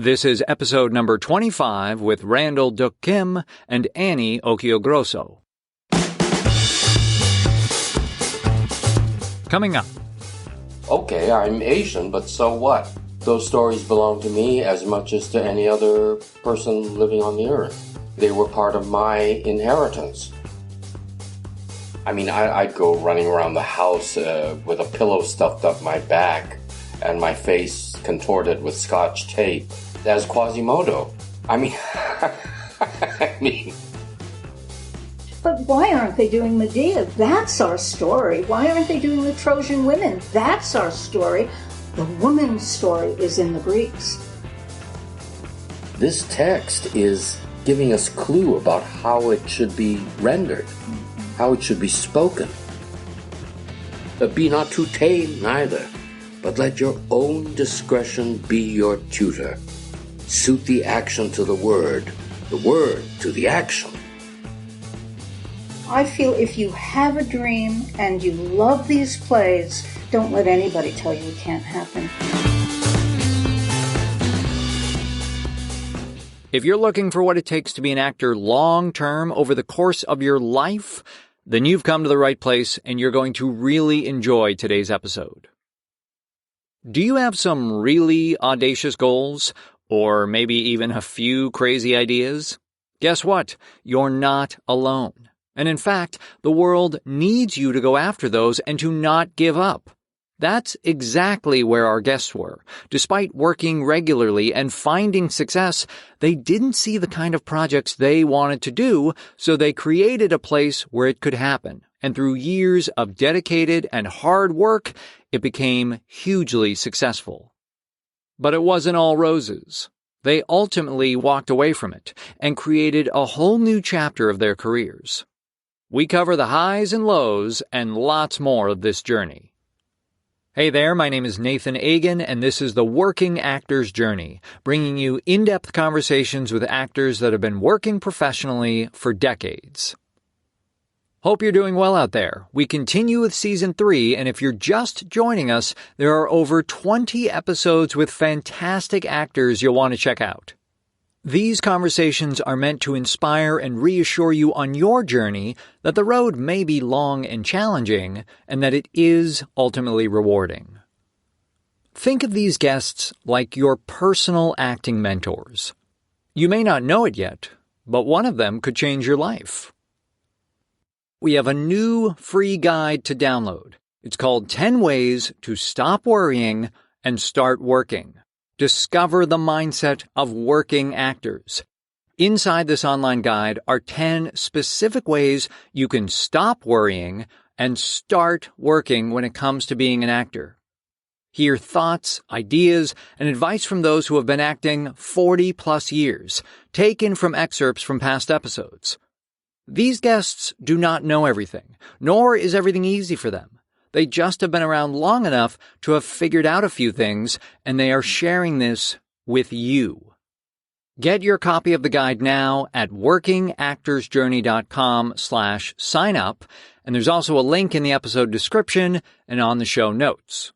This is episode number 25 with Randall Duk Kim and Annie Occhiogrosso. Coming up. Okay, I'm Asian, but so what? Those stories belong to me as much as to any other person living on the earth. They were part of my inheritance. I mean, I'd go running around the house with a pillow stuffed up my back and my face contorted with scotch tape as Quasimodo. I mean... But why aren't they doing Medea? That's our story. Why aren't they doing the Trojan women? That's our story. The woman's story is in the Greeks. This text is giving us clue about how it should be rendered, how it should be spoken. But be not too tame neither, but let your own discretion be your tutor. Suit the action to the word to the action. I feel if you have a dream and you love these plays, don't let anybody tell you it can't happen. If you're looking for what it takes to be an actor long-term over the course of your life, then you've come to the right place and you're going to really enjoy today's episode. Do you have some really audacious goals? Or maybe even a few crazy ideas? Guess what? You're not alone. And in fact, the world needs you to go after those and to not give up. That's exactly where our guests were. Despite working regularly and finding success, they didn't see the kind of projects they wanted to do, so they created a place where it could happen. And through years of dedicated and hard work, it became hugely successful. But it wasn't all roses. They ultimately walked away from it and created a whole new chapter of their careers. We cover the highs and lows and lots more of this journey. Hey there, my name is Nathan Agan, and this is the Working Actor's Journey, bringing you in-depth conversations with actors that have been working professionally for decades. Hope you're doing well out there. We continue with Season 3, and if you're just joining us, there are over 20 episodes with fantastic actors you'll want to check out. These conversations are meant to inspire and reassure you on your journey that the road may be long and challenging, and that it is ultimately rewarding. Think of these guests like your personal acting mentors. You may not know it yet, but one of them could change your life. We have a new free guide to download. It's called 10 Ways to Stop Worrying and Start Working. Discover the mindset of working actors. Inside this online guide are 10 specific ways you can stop worrying and start working when it comes to being an actor. Hear thoughts, ideas, and advice from those who have been acting 40 plus years, taken from excerpts from past episodes. These guests do not know everything, nor is everything easy for them. They just have been around long enough to have figured out a few things, and they are sharing this with you. Get your copy of the guide now at workingactorsjourney.com/sign-up, and there's also a link in the episode description and on the show notes.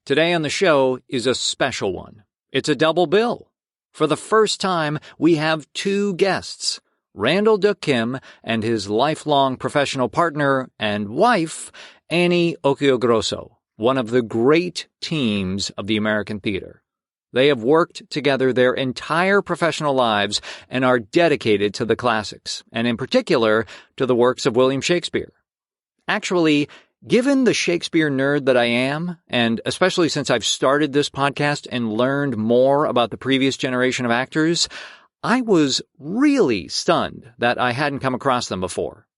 Today on the show is a special one. It's a double bill. For the first time, we have two guests. Randall Duk Kim and his lifelong professional partner and wife, Annie Occhiogrosso, one of the great teams of the American theater. They have worked together their entire professional lives and are dedicated to the classics, and in particular, to the works of William Shakespeare. Actually, given the Shakespeare nerd that I am, and especially since I've started this podcast and learned more about the previous generation of actors, I was really stunned that I hadn't come across them before.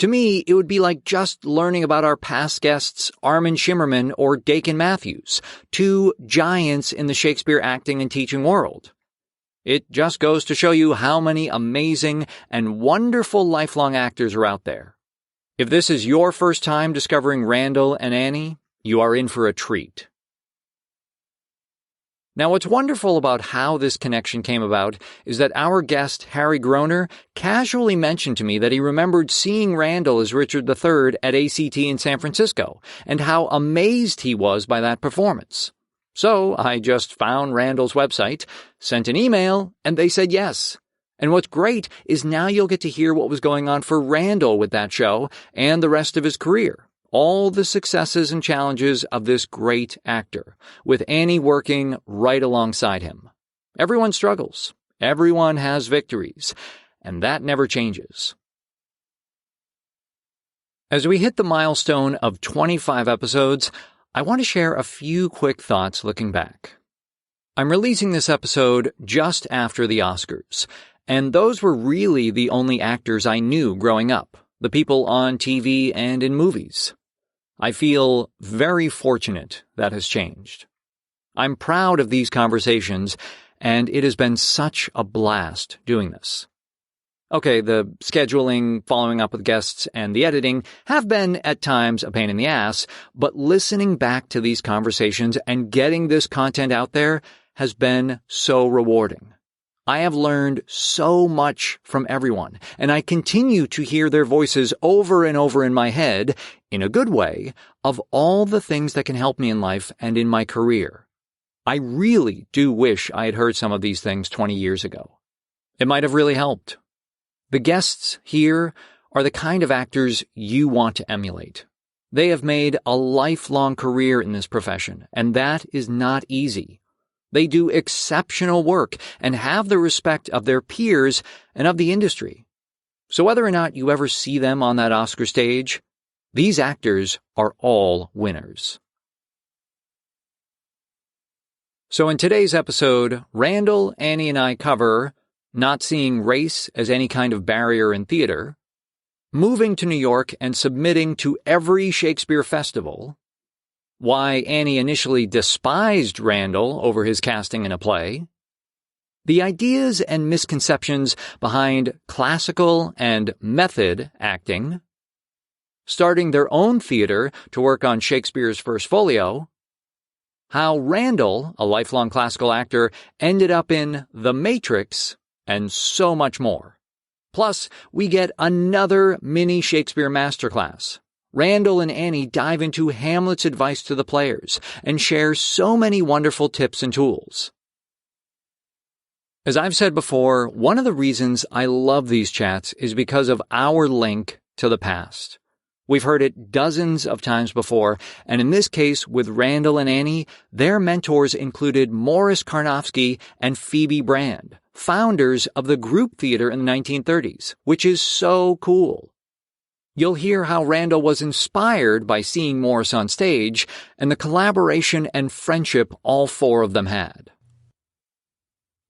To me, it would be like just learning about our past guests, Armin Shimmerman or Dakin Matthews, two giants in the Shakespeare acting and teaching world. It just goes to show you how many amazing and wonderful lifelong actors are out there. If this is your first time discovering Randall and Annie, you are in for a treat. Now, what's wonderful about how this connection came about is that our guest, Harry Groner, casually mentioned to me that he remembered seeing Randall as Richard III at ACT in San Francisco, and how amazed he was by that performance. So I just found Randall's website, sent an email, and they said yes. And what's great is now you'll get to hear what was going on for Randall with that show and the rest of his career. All the successes and challenges of this great actor, with Annie working right alongside him. Everyone struggles. Everyone has victories. And that never changes. As we hit the milestone of 25 episodes, I want to share a few quick thoughts looking back. I'm releasing this episode just after the Oscars, and those were really the only actors I knew growing up, the people on TV and in movies. I feel very fortunate that has changed. I'm proud of these conversations, and it has been such a blast doing this. Okay, the scheduling, following up with guests, and the editing have been at times a pain in the ass, but listening back to these conversations and getting this content out there has been so rewarding. I have learned so much from everyone, and I continue to hear their voices over and over in my head, in a good way, of all the things that can help me in life and in my career. I really do wish I had heard some of these things 20 years ago. It might have really helped. The guests here are the kind of actors you want to emulate. They have made a lifelong career in this profession, and that is not easy. They do exceptional work and have the respect of their peers and of the industry. So whether or not you ever see them on that Oscar stage, these actors are all winners. So in today's episode, Randall, Annie, and I cover not seeing race as any kind of barrier in theater, moving to New York and submitting to every Shakespeare festival, why Annie initially despised Randall over his casting in a play, the ideas and misconceptions behind classical and method acting, starting their own theater to work on Shakespeare's first folio, how Randall, a lifelong classical actor, ended up in The Matrix, and so much more. Plus, we get another mini Shakespeare masterclass. Randall and Annie dive into Hamlet's advice to the players and share so many wonderful tips and tools. As I've said before, one of the reasons I love these chats is because of our link to the past. We've heard it dozens of times before, and in this case with Randall and Annie, their mentors included Morris Karnofsky and Phoebe Brand, founders of the group theater in the 1930s, which is so cool. You'll hear how Randall was inspired by seeing Morris on stage and the collaboration and friendship all four of them had.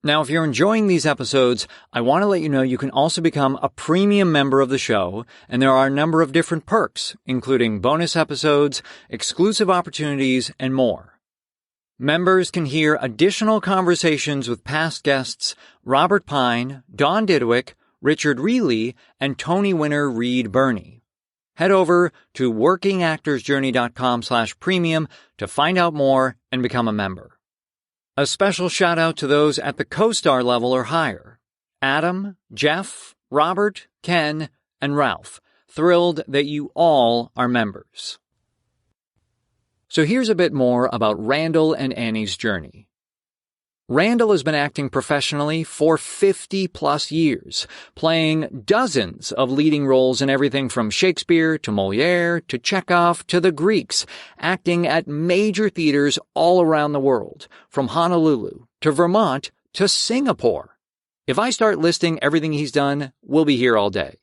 Now, if you're enjoying these episodes, I want to let you know you can also become a premium member of the show, and there are a number of different perks, including bonus episodes, exclusive opportunities, and more. Members can hear additional conversations with past guests Robert Pine, Dawn Diduick, Richard Reilly, and Tony winner Reed Birney. Head over to workingactorsjourney.com/premium to find out more and become a member. A special shout out to those at the co-star level or higher. Adam, Jeff, Robert, Ken, and Ralph. Thrilled that you all are members. So here's a bit more about Randall and Annie's journey. Randall has been acting professionally for 50-plus years, playing dozens of leading roles in everything from Shakespeare to Molière to Chekhov to the Greeks, acting at major theaters all around the world, from Honolulu to Vermont to Singapore. If I start listing everything he's done, we'll be here all day.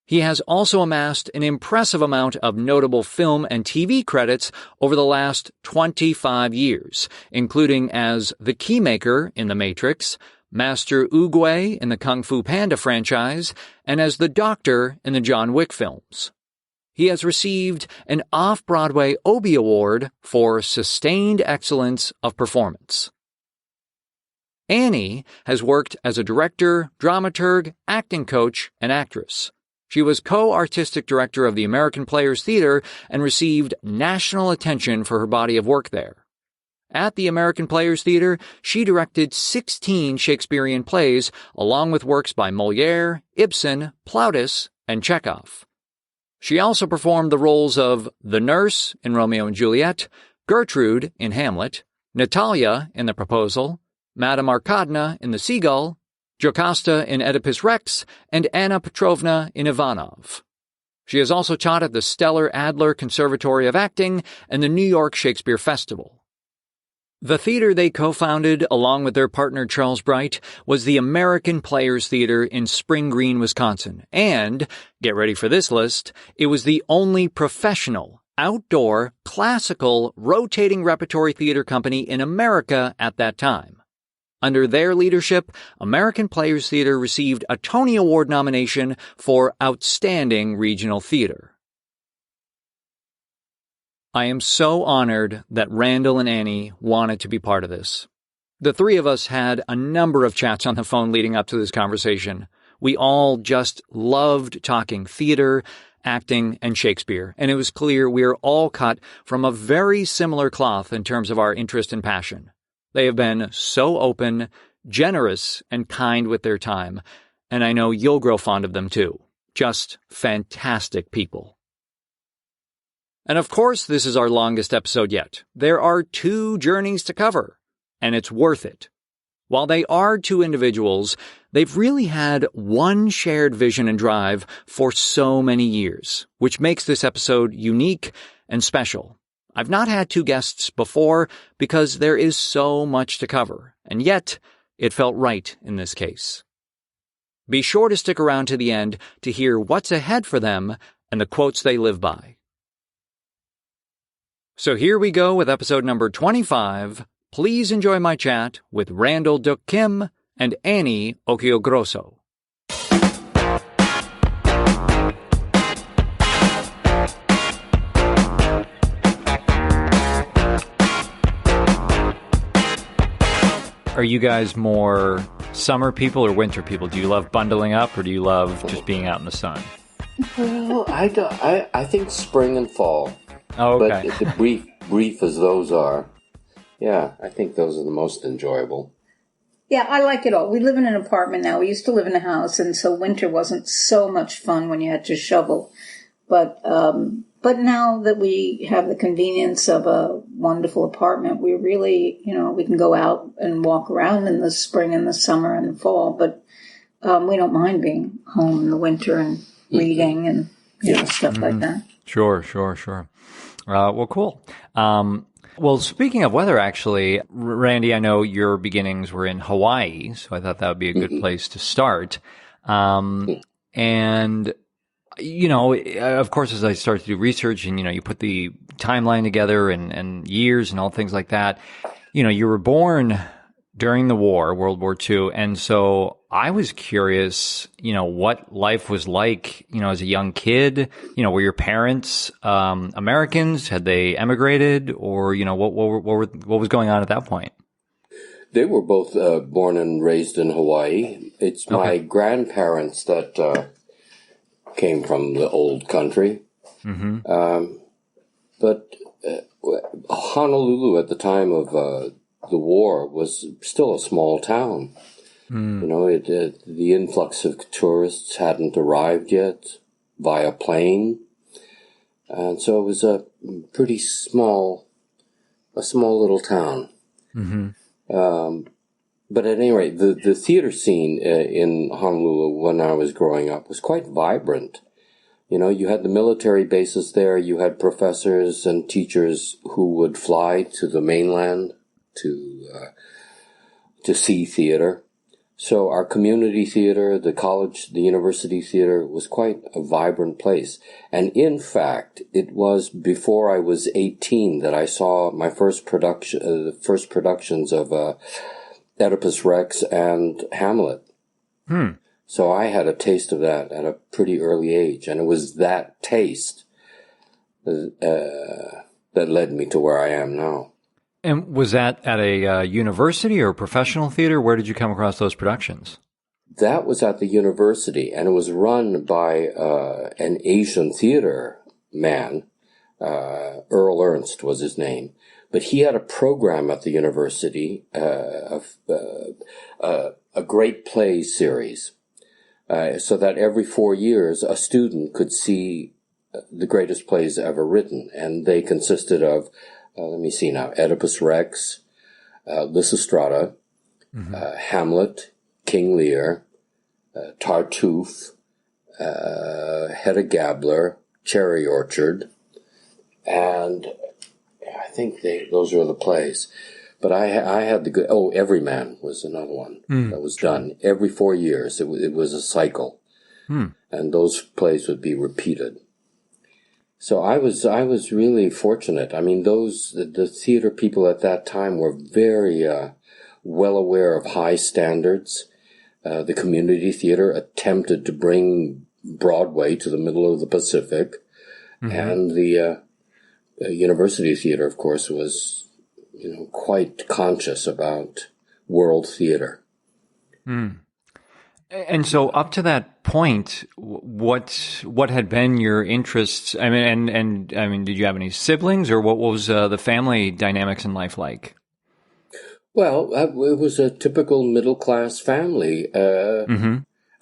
He has also amassed an impressive amount of notable film and TV credits over the last 25 years, including as the Keymaker in The Matrix, Master Oogway in the Kung Fu Panda franchise, and as the Doctor in the John Wick films. He has received an Off-Broadway Obie Award for sustained excellence of performance. Annie has worked as a director, dramaturg, acting coach, and actress. She was co-artistic director of the American Players Theater and received national attention for her body of work there. At the American Players Theater, she directed 16 Shakespearean plays, along with works by Molière, Ibsen, Plautus, and Chekhov. She also performed the roles of the nurse in Romeo and Juliet, Gertrude in Hamlet, Natalia in The Proposal, Madame Arkadna in The Seagull, Jocasta in Oedipus Rex, and Anna Petrovna in Ivanov. She has also taught at the Stellar Adler Conservatory of Acting and the New York Shakespeare Festival. The theater they co-founded, along with their partner Charles Bright, was the American Players Theater in Spring Green, Wisconsin, and, get ready for this list, it was the only professional, outdoor, classical, rotating repertory theater company in America at that time. Under their leadership, American Players Theater received a Tony Award nomination for Outstanding Regional Theater. I am so honored that Randall and Annie wanted to be part of this. The three of us had a number of chats on the phone leading up to this conversation. We all just loved talking theater, acting, and Shakespeare, and it was clear we are all cut from a very similar cloth in terms of our interest and passion. They have been so open, generous, and kind with their time, and I know you'll grow fond of them too. Just fantastic people. And of course, this is our longest episode yet. There are 2 journeys to cover, and it's worth it. While they are 2 individuals, they've really had one shared vision and drive for so many years, which makes this episode unique and special. I've not had 2 guests before because there is so much to cover, and yet it felt right in this case. Be sure to stick around to the end to hear what's ahead for them and the quotes they live by. So here we go with episode number 25. Please enjoy my chat with Randall Duk Kim and Annie Occhiogrosso. Are you guys more summer people or winter people? Do you love bundling up or do you love just being out in the sun? Well, I think spring and fall. Oh, okay. But the brief as those are, yeah, I think those are the most enjoyable. Yeah, I like it all. We live in an apartment now. We used to live in a house, and so winter wasn't so much fun when you had to shovel. But now that we have the convenience of a wonderful apartment, we really, we can go out and walk around in the spring and the summer and the fall. But we don't mind being home in the winter and reading and stuff like that. Sure. Well, cool. Well, speaking of weather, actually, Randy, I know your beginnings were in Hawaii, so I thought that would be a good place to start. And, of course, as I started to do research and, you put the timeline together and years and all things like that, you were born during the war, World War II. And so I was curious, what life was like, as a young kid. Were your parents Americans? Had they emigrated? Or, what was going on at that point? They were both born and raised in Hawaii. It's my grandparents that came from the old country. Mm-hmm. But Honolulu at the time of the war was still a small town. The influx of tourists hadn't arrived yet via plane. And so it was a pretty small little town. Mm-hmm. But at any rate, the theater scene in Honolulu when I was growing up was quite vibrant. You had the military bases there. You had professors and teachers who would fly to the mainland to see theater. So our community theater, the college, the university theater was quite a vibrant place. And in fact, it was before I was 18 that I saw my first productions of Oedipus Rex and Hamlet. So I had a taste of that at a pretty early age. And it was that taste that led me to where I am now. And was that at a university or professional theater? Where did you come across those productions? That was at the university, and it was run by an Asian theater man. Earl Ernst was his name. But he had a program at the university, a great play series, so that every 4 years a student could see the greatest plays ever written. And they consisted of, let me see now, Oedipus Rex, Lysistrata, Hamlet, King Lear, Tartuffe, Hedda Gabler, Cherry Orchard, and I think those are the plays. But I had the good. Oh, Everyman was another one that was done every 4 years. It was a cycle, and those plays would be repeated. So I was really fortunate. I mean, the theater people at that time were very well aware of high standards. The community theater attempted to bring Broadway to the middle of the Pacific, and the university theater, of course, was quite conscious about world theater. And so up to that point, what had been your interests? I mean, and I mean, did you have any siblings, or what was the family dynamics in life like? Well, it was a typical middle-class family.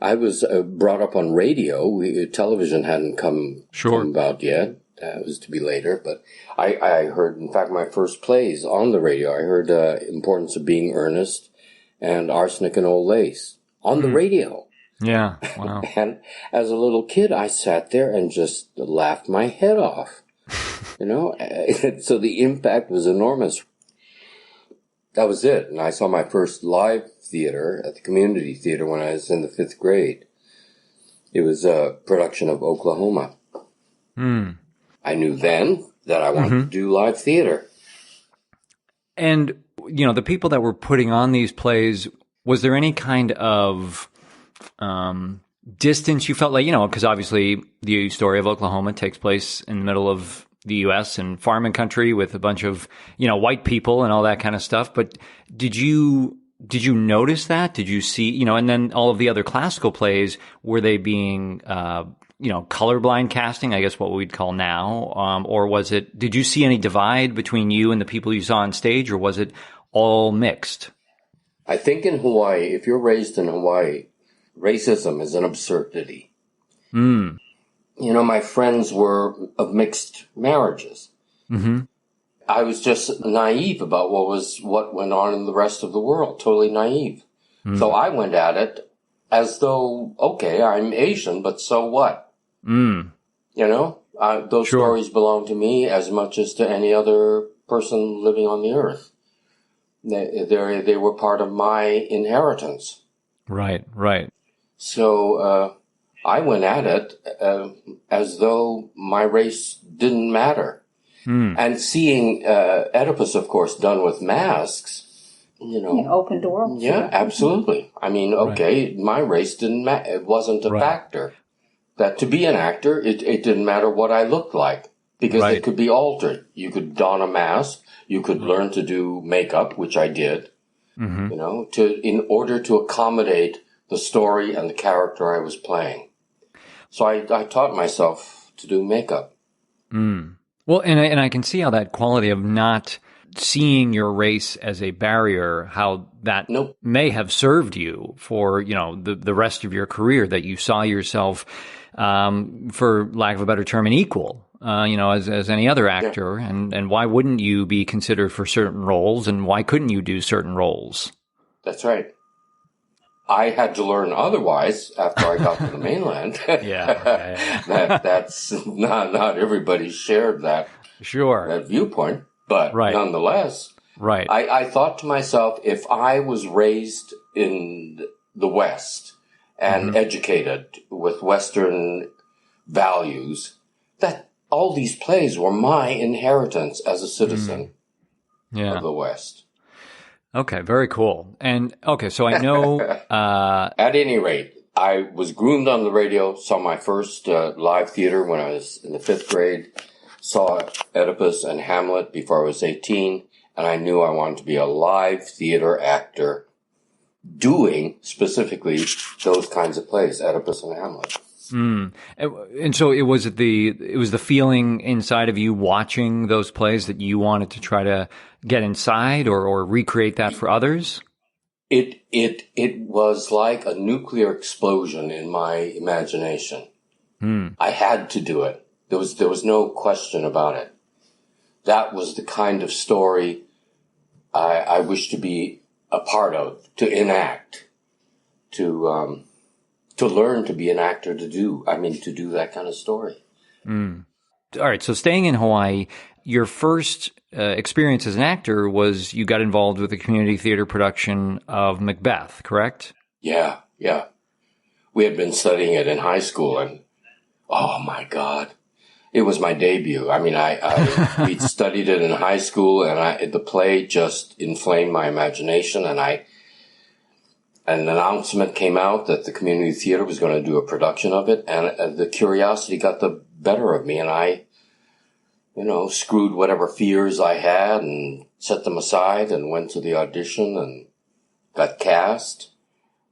I was brought up on radio. Television hadn't come about yet. It was to be later, but I heard, in fact, my first plays on the radio. I heard Importance of Being Earnest and Arsenic and Old Lace on the radio. Yeah, wow. And as a little kid, I sat there and just laughed my head off, So the impact was enormous. That was it. And I saw my first live theater at the community theater when I was in the 5th grade. It was a production of Oklahoma. I knew then that I wanted to do live theater. And, the people that were putting on these plays, was there any kind of distance you felt like, because obviously the story of Oklahoma takes place in the middle of the U.S. and farming country with a bunch of, white people and all that kind of stuff. But did you notice that? Did you see, and then all of the other classical plays, were they being, colorblind casting, I guess what we'd call now? Or did you see any divide between you and the people you saw on stage, or was it all mixed? I think in Hawaii, if you're raised in Hawaii, racism is an absurdity. My friends were of mixed marriages. I was just naive about what went on in the rest of the world, totally naive. So I went at it as though, okay, I'm Asian, but so what? Those stories belong to me as much as to any other person living on the earth. They were part of my inheritance. Right. So I went at it as though my race didn't matter. And seeing Oedipus, of course, done with masks, open door. Yeah, absolutely. I mean, okay, my race didn't matter. It wasn't a factor. That to be an actor, it didn't matter what I looked like, because it could be altered. You could don a mask. You could learn to do makeup, which I did, in order to accommodate the story and the character I was playing. So I taught myself to do makeup. Well, and I can see how that quality of not seeing your race as a barrier, how that may have served you for, the rest of your career, that you saw yourself, for lack of a better term, an equal, as any other actor. Yeah. And why wouldn't you be considered for certain roles, and why couldn't you do certain roles? That's right. I had to learn otherwise after I got to the mainland. That's not everybody shared that viewpoint, but nonetheless, I thought to myself, if I was raised in the West and educated with Western values, that all these plays were my inheritance as a citizen of the West. Okay, very cool. And okay, so I know at any rate, I was groomed on the radio, saw my first live theater when I was in the 5th grade, saw Oedipus and Hamlet before I was 18, and I knew I wanted to be a live theater actor doing specifically those kinds of plays, Oedipus and Hamlet. And so it was the feeling inside of you watching those plays that you wanted to try to get inside or recreate that for others? It was like a nuclear explosion in my imagination. I had to do it. There was no question about it. That was the kind of story I wish to be a part of, to enact, to learn to be an actor, to do that kind of story. Mm. All right. So staying in Hawaii, your first experience as an actor was you got involved with the community theater production of Macbeth, correct? Yeah. We had been studying it in high school, and oh my God, it was my debut. I mean, we studied it in high school, and the play just inflamed my imagination, and an announcement came out that the community theater was going to do a production of it, and the curiosity got the better of me, and I, screwed whatever fears I had and set them aside and went to the audition and got cast.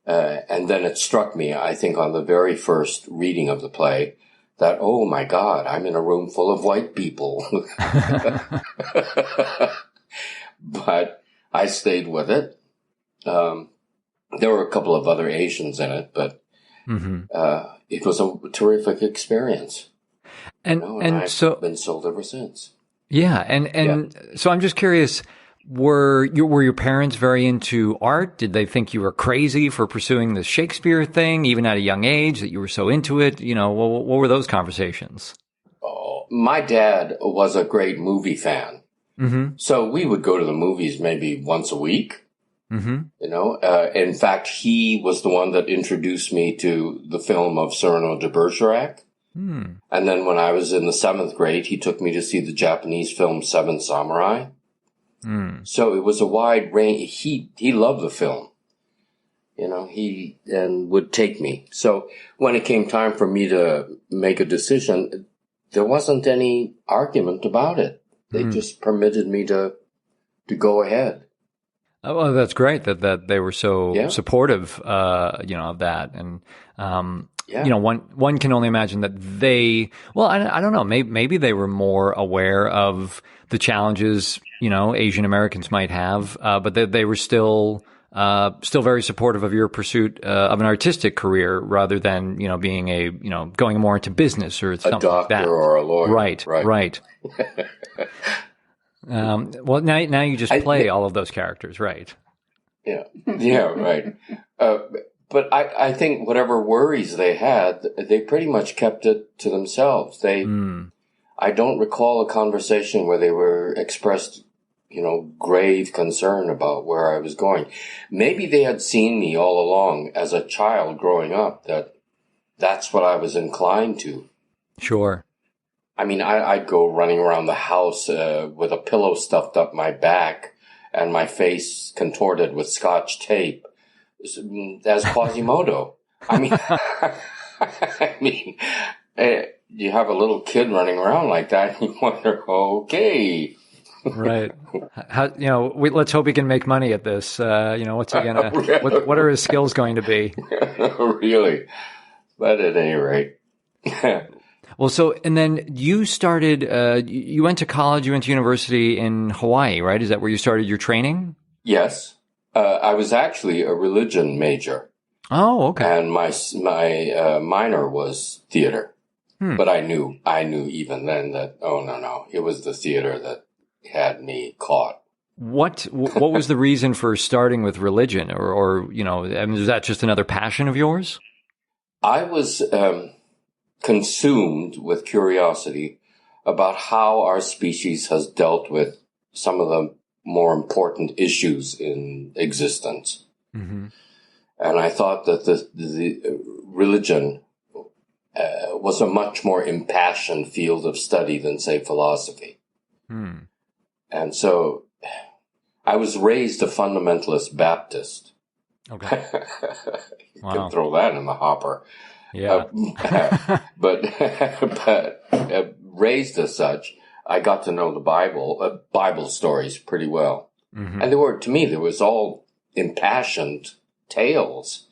And then it struck me, I think, on the very first reading of the play, that, oh my God, I'm in a room full of white people. But I stayed with it. There were a couple of other Asians in it, but it was a terrific experience. And I've been sold ever since. Yeah, so I'm just curious, were your parents very into art? Did they think you were crazy for pursuing the Shakespeare thing, even at a young age, that you were so into it? What were those conversations? Oh, my dad was a great movie fan. Mm-hmm. So we would go to the movies maybe once a week. Mm-hmm. In fact, he was the one that introduced me to the film of Cyrano de Bergerac. Mm. And then when I was in the 7th grade, he took me to see the Japanese film Seven Samurai. Mm. So it was a wide range. He loved the film, and would take me. So when it came time for me to make a decision, there wasn't any argument about it. They just permitted me to go ahead. Oh, well, that's great that they were so supportive, of that. And, one can only imagine that I don't know, maybe they were more aware of the challenges, Asian Americans might have, but they were still very supportive of your pursuit of an artistic career rather than, being going more into business or something like that. A doctor or a lawyer. Right. Well, now you just play all of those characters, right? Yeah, right. But I think whatever worries they had, they pretty much kept it to themselves. I don't recall a conversation where they were expressed, grave concern about where I was going. Maybe they had seen me all along as a child growing up, that's what I was inclined to. Sure. I mean, I'd go running around the house with a pillow stuffed up my back and my face contorted with Scotch tape as Quasimodo. You have a little kid running around like that, and you wonder, okay. Right. Let's hope he can make money at this. What's he gonna? What are his skills going to be? Really, but at any rate. Well, and then you started. You went to college. You went to university in Hawaii, right? Is that where you started your training? Yes, I was actually a religion major. Oh, okay. And my minor was theater. But I knew even then that, oh, no, it was the theater that had me caught. What was the reason for starting with religion? Or was that just another passion of yours? I was consumed with curiosity about how our species has dealt with some of the more important issues in existence. Mm-hmm. And I thought that the religion was a much more impassioned field of study than, say, philosophy. And so I was raised a fundamentalist Baptist. Okay. You can throw that in the hopper. Yeah. But raised as such, I got to know the Bible stories pretty well. Mm-hmm. And there was all impassioned tales.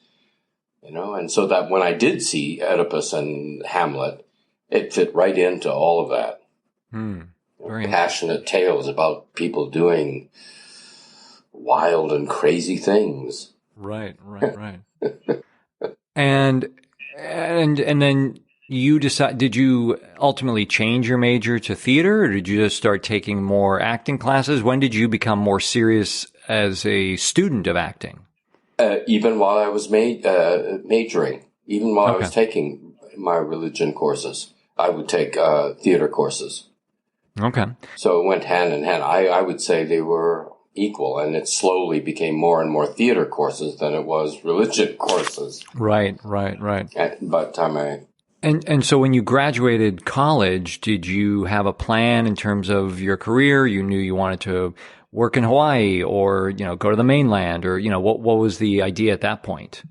And so that when I did see Oedipus and Hamlet, it fit right into all of that. Very passionate tales about people doing wild and crazy things. Right. And then did you ultimately change your major to theater, or did you just start taking more acting classes? When did you become more serious as a student of acting? Even while I was majoring, even while I was Okay. taking my religion courses, I would take theater courses. Okay. So it went hand in hand. I would say they were equal, and it slowly became more and more theater courses than it was religion courses. Right. By the time I... And so when you graduated college, did you have a plan in terms of your career? You knew you wanted to work in Hawaii or, go to the mainland, or, what was the idea at that point?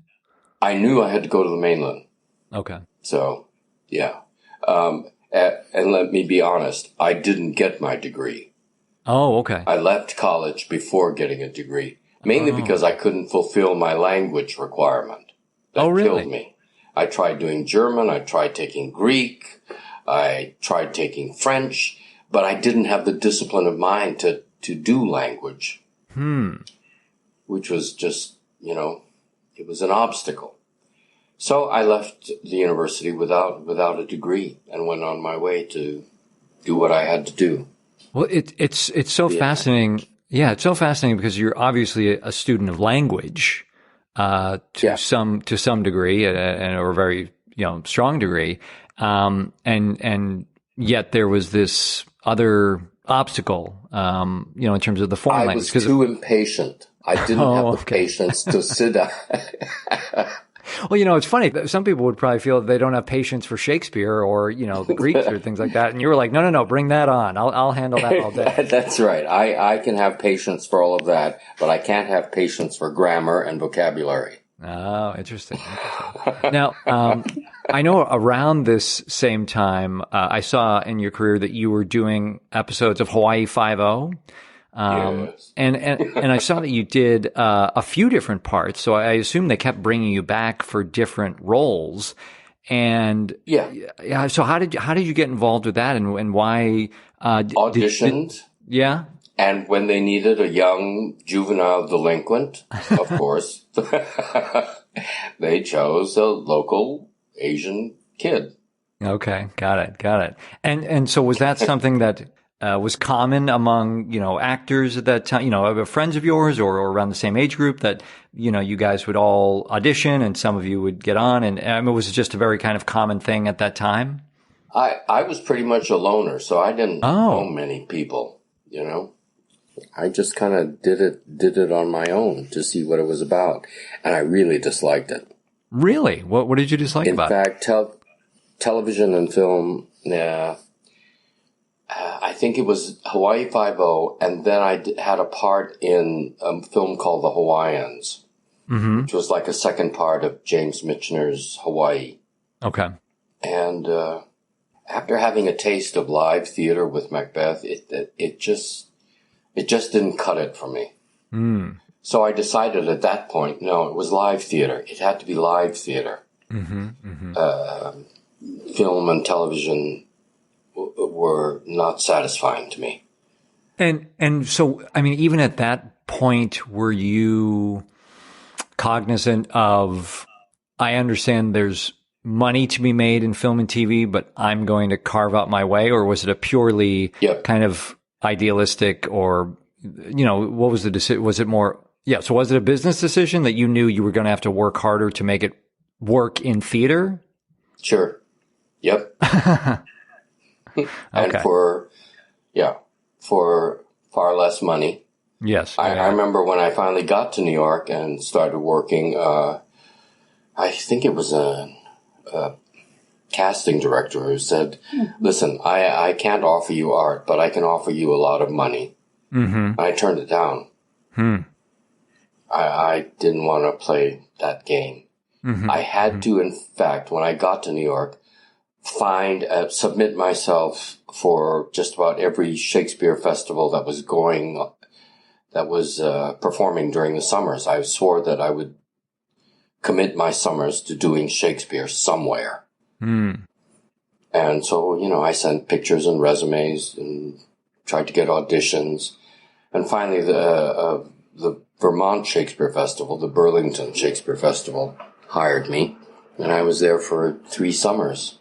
I knew I had to go to the mainland. Okay. So, yeah. And let me be honest, I didn't get my degree. Oh, okay. I left college before getting a degree, mainly because I couldn't fulfill my language requirement. That really? killed me. I tried doing German, I tried taking Greek, I tried taking French, but I didn't have the discipline of mind to do language. Which was just, it was an obstacle. So I left the university without a degree and went on my way to do what I had to do. Well, it's so fascinating. Yeah, it's so fascinating because you're obviously a student of language to some degree, or a very strong degree, and yet there was this other obstacle, in terms of the foreign language. I was too impatient. I didn't have the patience to sit down. Well, it's funny. Some people would probably feel that they don't have patience for Shakespeare or, the Greeks or things like that. And you were like, no, bring that on. I'll handle that all day. That's right. I can have patience for all of that, but I can't have patience for grammar and vocabulary. Oh, interesting. Now, I know around this same time, I saw in your career that you were doing episodes of Hawaii Five-0. Yes. And I saw that you did a few different parts, so I assume they kept bringing you back for different roles. And so how did you get involved with that, and why? Auditioned. Yeah. And when they needed a young juvenile delinquent, of course, they chose a local Asian kid. Okay, got it. And so was that something that was common among, actors at that time, friends of yours or around the same age group, that, you guys would all audition and some of you would get on? And I mean, was it just a very kind of common thing at that time? I was pretty much a loner, so I didn't know many people, I just kind of did it on my own to see what it was about. And I really disliked it. Really? What did you dislike about it? In fact, television and film, I think it was Hawaii Five-0, and then I had a part in a film called The Hawaiians, which was like a second part of James Michener's Hawaii. Okay. And after having a taste of live theater with Macbeth, it just didn't cut it for me. So I decided at that point, no, it was live theater. It had to be live theater. Film and television were not satisfying to me. And so, I mean, even at that point, were you cognizant of, I understand there's money to be made in film and TV, but I'm going to carve out my way? Or was it a purely kind of idealistic, or, what was the decision? Was it more, so was it a business decision that you knew you were going to have to work harder to make it work in theater? Sure. Yep. And for far less money. Yes. I remember when I finally got to New York and started working, I think it was a casting director who said, listen, I can't offer you art, but I can offer you a lot of money. I turned it down. I didn't want to play that game. I had to, in fact, when I got to New York, submit myself for just about every Shakespeare festival that was performing during the summers. I swore that I would commit my summers to doing Shakespeare somewhere. And so, I sent pictures and resumes and tried to get auditions. And finally, the Vermont Shakespeare Festival, the Burlington Shakespeare Festival, hired me. And I was there for 3 summers.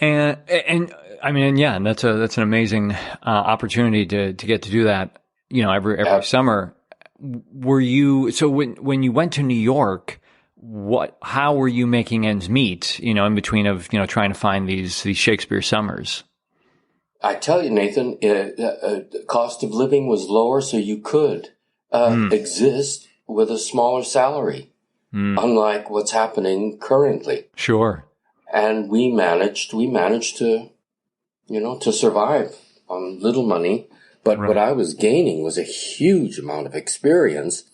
And I mean, yeah, and that's an amazing opportunity to get to do that, every summer. So when you went to New York, how were you making ends meet, in between of, trying to find these Shakespeare summers? I tell you, Nathan, the cost of living was lower, so you could exist with a smaller salary, unlike what's happening currently. Sure. And we managed to, to survive on little money. But what I was gaining was a huge amount of experience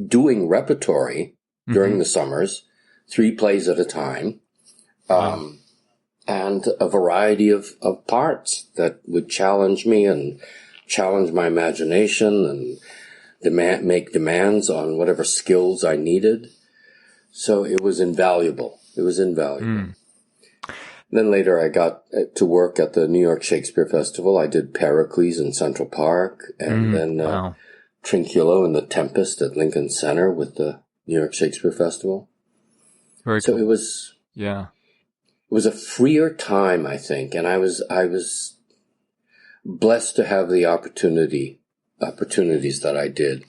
doing repertory during the summers, 3 plays at a time, and a variety of parts that would challenge me and challenge my imagination and make demands on whatever skills I needed. So it was invaluable. Then later I got to work at the New York Shakespeare Festival. I did Pericles in Central Park, and then Trinculo and The Tempest at Lincoln Center with the New York Shakespeare Festival. Very so cool. It was a freer time, I think, and I was blessed to have the opportunities that I did.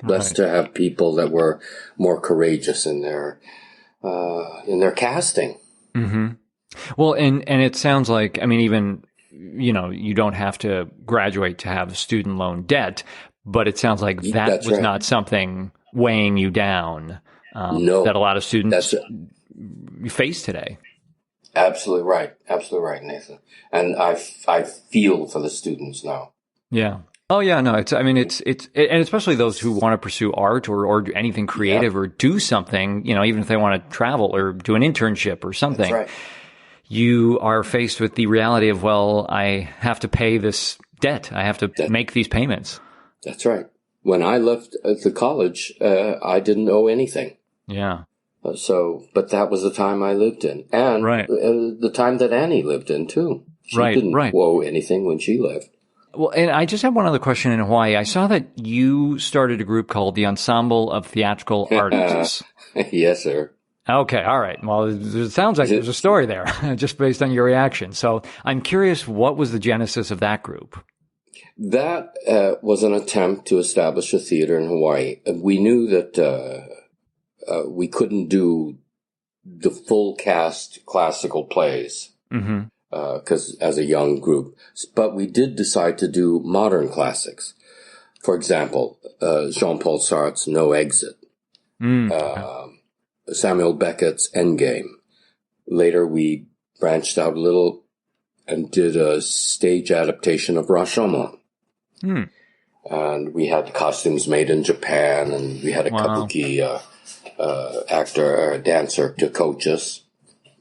Blessed to have people that were more courageous in their casting. Mm-hmm. Well, and it sounds like, I mean, even, you don't have to graduate to have student loan debt, but it sounds like that was not something weighing you down that a lot of students face today. Absolutely right, Nathan. And I feel for the students now. Yeah. Oh yeah, no, and especially those who want to pursue art or do anything creative or do something, even if they want to travel or do an internship or something. That's right. You are faced with the reality of, well, I have to pay this debt. I have to make these payments. That's right. When I left the college, I didn't owe anything. Yeah. But that was the time I lived in. And the time that Annie lived in, too. She didn't owe anything when she left. Well, and I just have one other question in Hawaii. I saw that you started a group called the Ensemble of Theatrical Artists. Yes, sir. Okay, all right. Well, it sounds like there's a story there, just based on your reaction. So I'm curious, what was the genesis of that group? That was an attempt to establish a theater in Hawaii. We knew that we couldn't do the full cast classical plays because as a young group, but we did decide to do modern classics. For example, Jean-Paul Sartre's No Exit. Samuel Beckett's Endgame. Later, we branched out a little and did a stage adaptation of Rashomon. And we had costumes made in Japan, and we had a kabuki actor or dancer to coach us.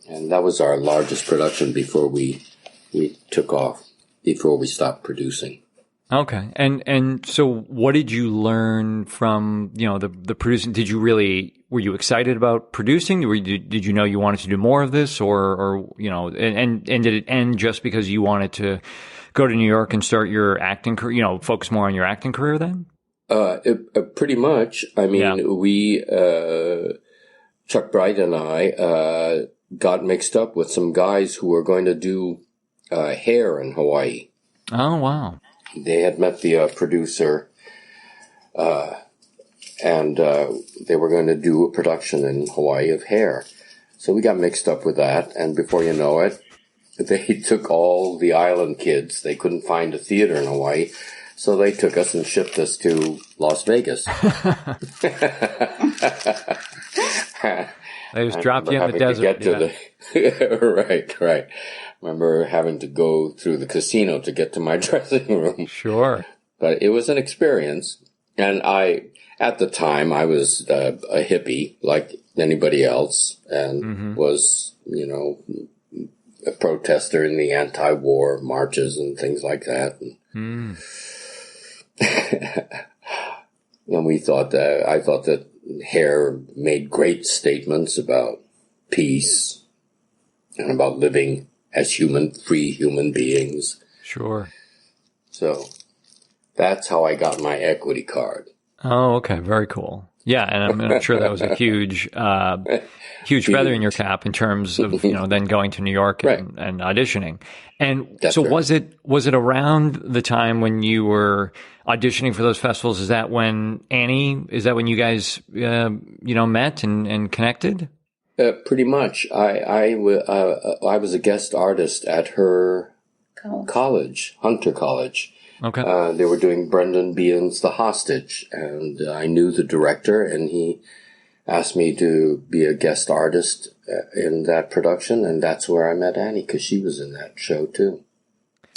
And that was our largest production before we took off, before we stopped producing. Okay. And so what did you learn from, the producing? Were you excited about producing? Did you know you wanted to do more of this or and did it end just because you wanted to go to New York and start your acting career, focus more on your acting career then? Pretty much. I mean, we, Chuck Bright and I, got mixed up with some guys who were going to do, hair in Hawaii. Oh, wow. They had met the producer, and they were going to do a production in Hawaii of Hair. So we got mixed up with that, and before you know it, they took all the island kids. They couldn't find a theater in Hawaii, so they took us and shipped us to Las Vegas. They just dropped you in the desert. Right. Remember having to go through the casino to get to my dressing room. Sure. But it was an experience. And at the time, I was a hippie like anybody else and was, a protester in the anti-war marches and things like that. And I thought that Hair made great statements about peace and about living as free human beings. Sure. So that's how I got my equity card. Oh, okay. Very cool. Yeah, and I'm sure that was a huge feather in your cap in terms of then going to New York and auditioning. And That's so right. was it around the time when you were auditioning for those festivals? Is that when you guys met and connected? Pretty much. I was a guest artist at her college, Hunter College. Okay. They were doing Brendan Behan's The Hostage, and I knew the director, and he asked me to be a guest artist in that production, and that's where I met Annie, because she was in that show too.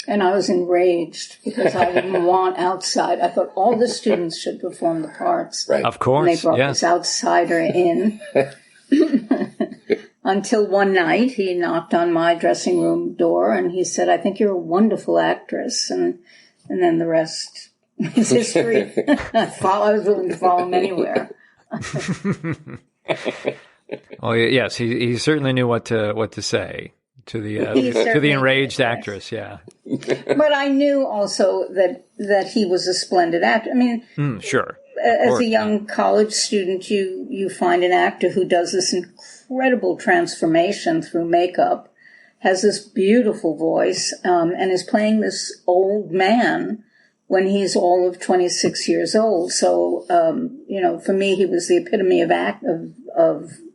And I was enraged because I didn't want outside. I thought all the students should perform the parts. Right. Of course. And they brought this outsider in. Until one night he knocked on my dressing room door and he said, "I think you're a wonderful actress." And then the rest is history. I was willing to follow him anywhere. Oh yes, he certainly knew what to say to the enraged actress. Yeah, but I knew also that he was a splendid actor. I mean, sure. As a young college student, you find an actor who does this incredible transformation through makeup, has this beautiful voice, and is playing this old man when he's all of 26 years old. So, for me, he was the epitome of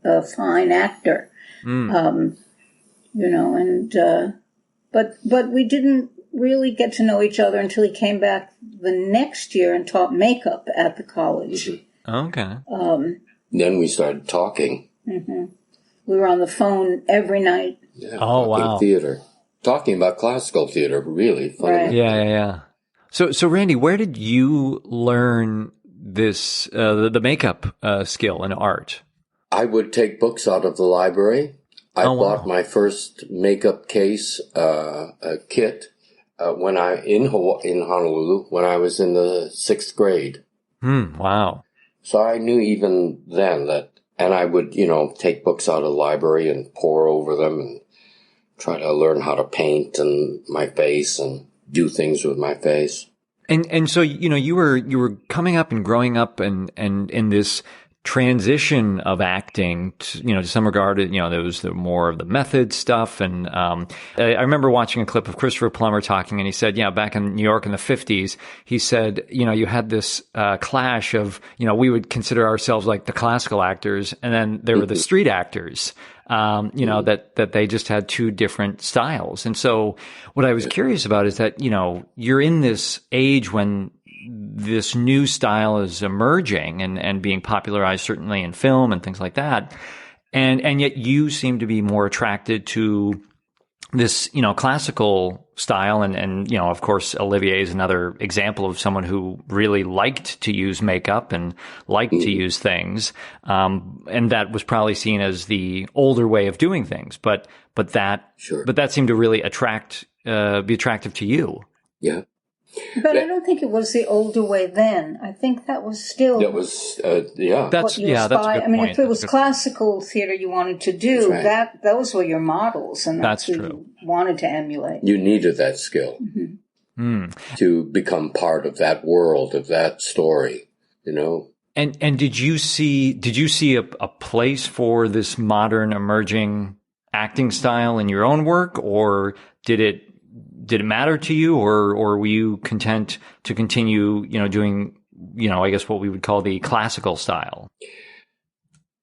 a fine actor. But we didn't really get to know each other until he came back the next year and taught makeup at the college. Okay. Then we started talking. Mm-hmm. We were on the phone every night. Yeah, wow. Theater. Talking about classical theater, really funny. Right. Yeah. So Randy, where did you learn this, the makeup skill and art? I would take books out of the library. I bought my first makeup case, kit, in Honolulu when I was in the 6th grade. Wow. So I knew even then and I would, take books out of the library and pore over them and try to learn how to paint and my face and do things with my face. And so, you were coming up and growing up and in this transition of acting to some regard, there was the more of the method stuff. And I remember watching a clip of Christopher Plummer talking, and he said, back in New York in the 50s, he said, you had this clash of, we would consider ourselves like the classical actors, and then there were the street actors, that they just had two different styles. And so what I was curious about is that, you're in this age when this new style is emerging and being popularized, certainly in film and things like that. And yet you seem to be more attracted to this, classical style. And, of course, Olivier is another example of someone who really liked to use makeup and liked to use things. And that was probably seen as the older way of doing things. But that seemed to really be attractive to you. Yeah. But I don't think it was the older way then. I think that was still. That was, That's a good point. I mean, if it was classical theater you wanted to do, those were your models, and that's who true. You wanted to emulate. You needed that skill to become part of that world, of that story, And did you see a place for this modern emerging acting style in your own work, or did it matter to you, or were you content to continue, doing, I guess what we would call the classical style?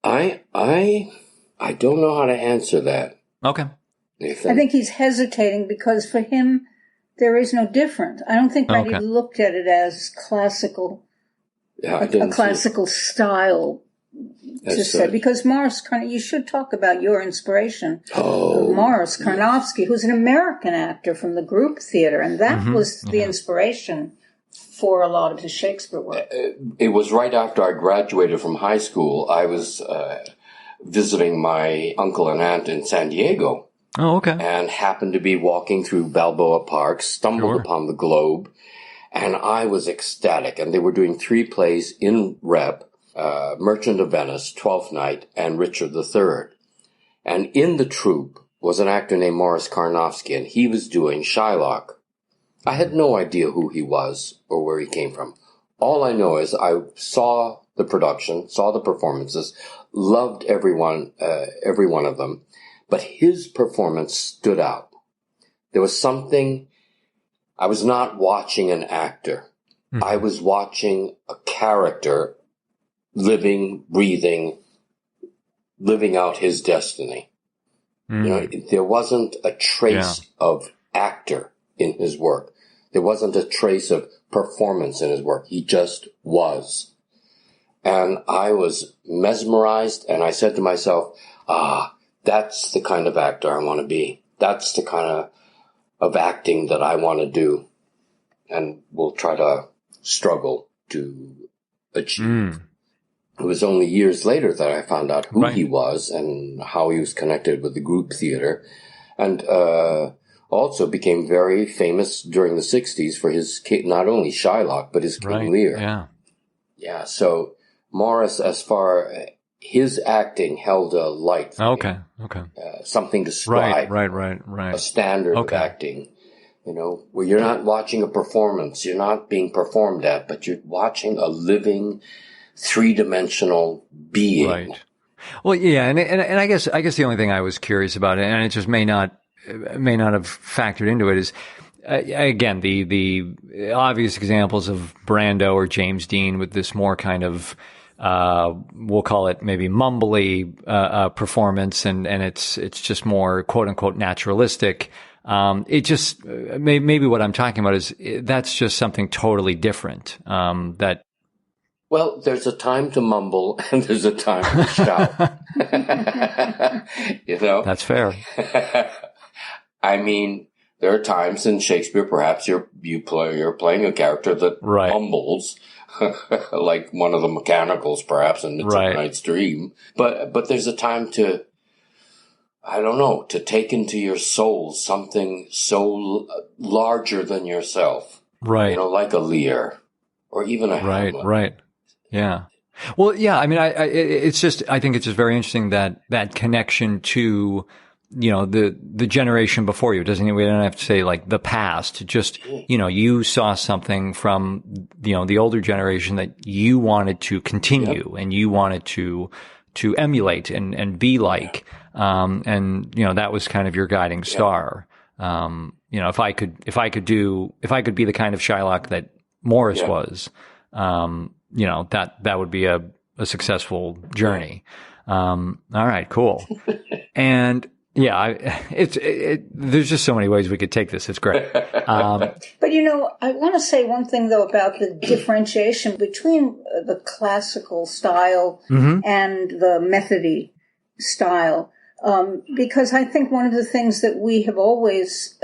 I don't know how to answer that. Okay. I think he's hesitating because for him, there is no different. I don't think Randy looked at it as classical, a classical style. Because Morris you should talk about your inspiration of Morris Karnofsky, who's an American actor from the group theater, and that was the inspiration for a lot of his Shakespeare work. It was right after I graduated from high school. I was visiting my uncle and aunt in San Diego. Oh, okay. And happened to be walking through Balboa Park, stumbled upon the Globe, and I was ecstatic. And they were doing 3 plays in rep. Merchant of Venice, Twelfth Night, and Richard III. And in the troupe was an actor named Morris Karnofsky, and he was doing Shylock. I had no idea who he was or where he came from. All I know is I saw the production, saw the performances, loved every one of them, but his performance stood out. There was something, I was not watching an actor. Mm-hmm. I was watching a character living, breathing, living out his destiny. Mm. You know, there wasn't a trace of actor in his work. There wasn't a trace of performance in his work. He just was. And I was mesmerized, and I said to myself, that's the kind of actor I want to be. That's the kind of acting that I want to do, and will try to struggle to achieve. Mm. It was only years later that I found out who he was and how he was connected with the group theater, and also became very famous during the 60s for his, not only Shylock, but his King Lear. Yeah, so Morris, as far his acting held a light for me. Okay. Something to strive. Right. A standard of acting. You know, where you're not watching a performance, you're not being performed at, but you're watching a living, three-dimensional being. Right. Well, yeah, and I guess the only thing I was curious about, and it just may not have factored into it, is again the obvious examples of Brando or James Dean with this more kind of we'll call it maybe mumbly performance, and it's just more quote unquote naturalistic. It just maybe what I'm talking about is that's just something totally different. Well, there's a time to mumble and there's a time to shout. You know? That's fair. I mean, there are times in Shakespeare, perhaps you're playing a character that mumbles, like one of the mechanicals, perhaps in Midsummer Night's Dream. But there's a time to, I don't know, to take into your soul something so larger than yourself. Right. You know, like a Lear or even a Hamlet. Right. Yeah. Well, yeah, I mean, I think it's just very interesting that connection to, you know, the generation before you. We don't have to say like the past, just, you know, you saw something from, you know, the older generation that you wanted to continue and you wanted to emulate and be like. And, you know, that was kind of your guiding star. You know, if I could be the kind of Shylock that Morris was, you know, that would be a successful journey. All right, cool. And there's just so many ways we could take this. It's great. But you know, I want to say one thing though about the differentiation between the classical style and the methody style. Because I think one of the things that we have always,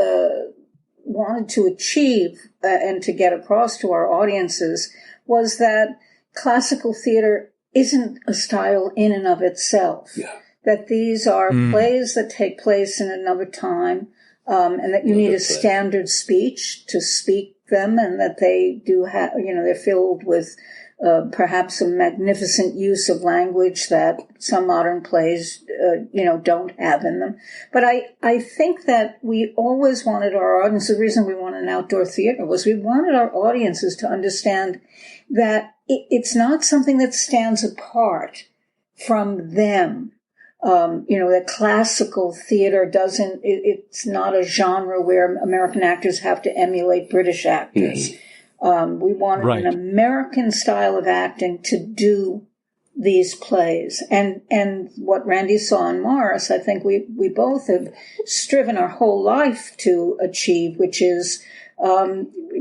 wanted to achieve and to get across to our audiences was that classical theater isn't a style in and of itself. Yeah. That these are plays that take place in another time, and that you need a standard speech to speak them, and that they do have, you know, they're filled with perhaps a magnificent use of language that some modern plays, you know, don't have in them. But I think that we always wanted our audience, the reason we wanted an outdoor theater was we wanted our audiences to understand that it's not something that stands apart from them. You know, that classical theater it's not a genre where American actors have to emulate British actors. We wanted an American style of acting to do these plays. And what Randy saw in Morris, I think we both have striven our whole life to achieve, which is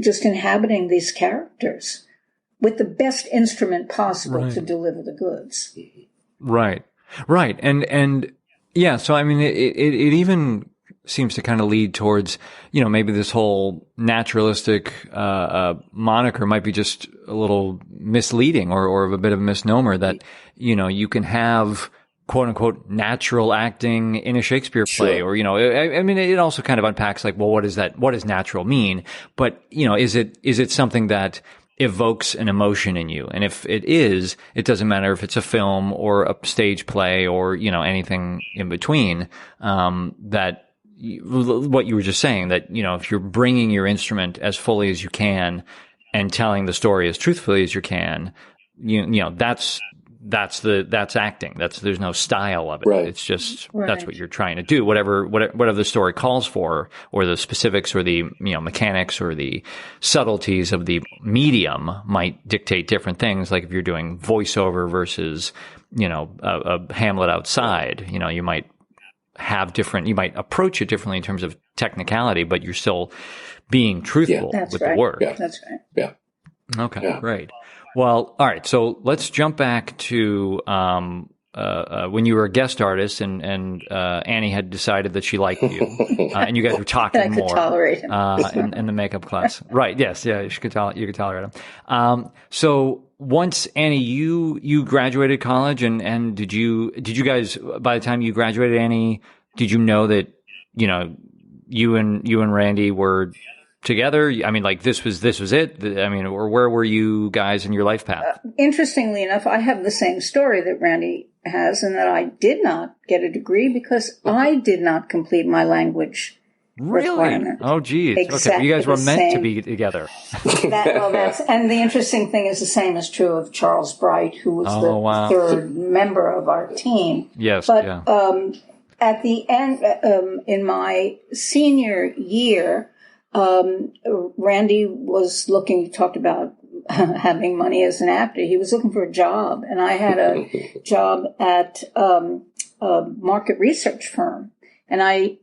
just inhabiting these characters with the best instrument possible to deliver the goods. Right. And yeah, so I mean, it even seems to kind of lead towards, you know, maybe this whole naturalistic moniker might be just a little misleading or a bit of a misnomer, that, you know, you can have quote unquote natural acting in a Shakespeare play, or, you know, I mean, it also kind of unpacks like, well, what does natural mean? But, you know, is it something that evokes an emotion in you? And if it is, it doesn't matter if it's a film or a stage play or, you know, anything in between, that what you were just saying, that, you know, if you're bringing your instrument as fully as you can and telling the story as truthfully as you can, that's acting. There's no style of it. Right. It's just, that's what you're trying to do. Whatever the story calls for, or the specifics, or the, mechanics, or the subtleties of the medium might dictate different things. Like if you're doing voiceover versus, a Hamlet outside, you might approach it differently in terms of technicality, but you're still being truthful with the work. Yeah. That's right. Yeah. Okay, great. Well, all right. So let's jump back to when you were a guest artist, and Annie had decided that she liked you, and you guys were talking I could more tolerate him. in the makeup class. Right? Yes. Yeah. You could tolerate him. So once, Annie, you graduated college, and did you guys, by the time you graduated, Annie, did you know that you and Randy were together? I mean, like this was it? I mean, or where were you guys in your life path? Interestingly enough, I have the same story that Randy has, in that I did not get a degree because I did not complete my language requirement. Oh, geez. Exactly. Okay, you guys were meant to be together. And the interesting thing is the same is true of Charles Bright, who was the third member of our team. Yes. But at the end, in my senior year, Randy was looking, talked about having money as an actor. He was looking for a job, and I had a job at a market research firm. And I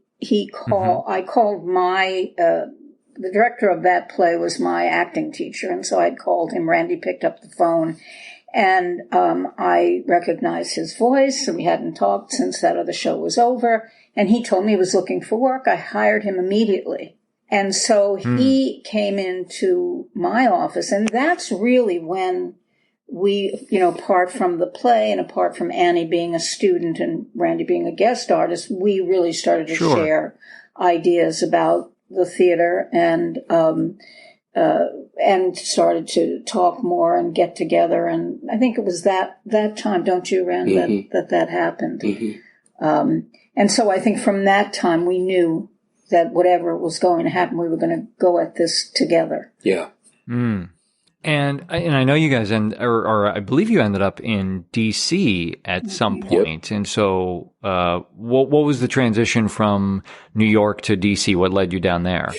called my, the director of that play was my acting teacher. And so I'd called him. Randy picked up the phone, and I recognized his voice. And we hadn't talked since that other show was over. And he told me he was looking for work. I hired him immediately. And so he came into my office, and that's really when we, apart from the play and apart from Annie being a student and Randy being a guest artist, we really started to share ideas about the theater and started to talk more and get together. And I think it was that time, don't you, Rand, that happened. Mm-hmm. And so I think from that time we knew that whatever was going to happen, we were going to go at this together. Yeah. Mm. And I know you guys, or I believe you ended up in D.C. at some point. Yep. And so what was the transition from New York to D.C.? What led you down there?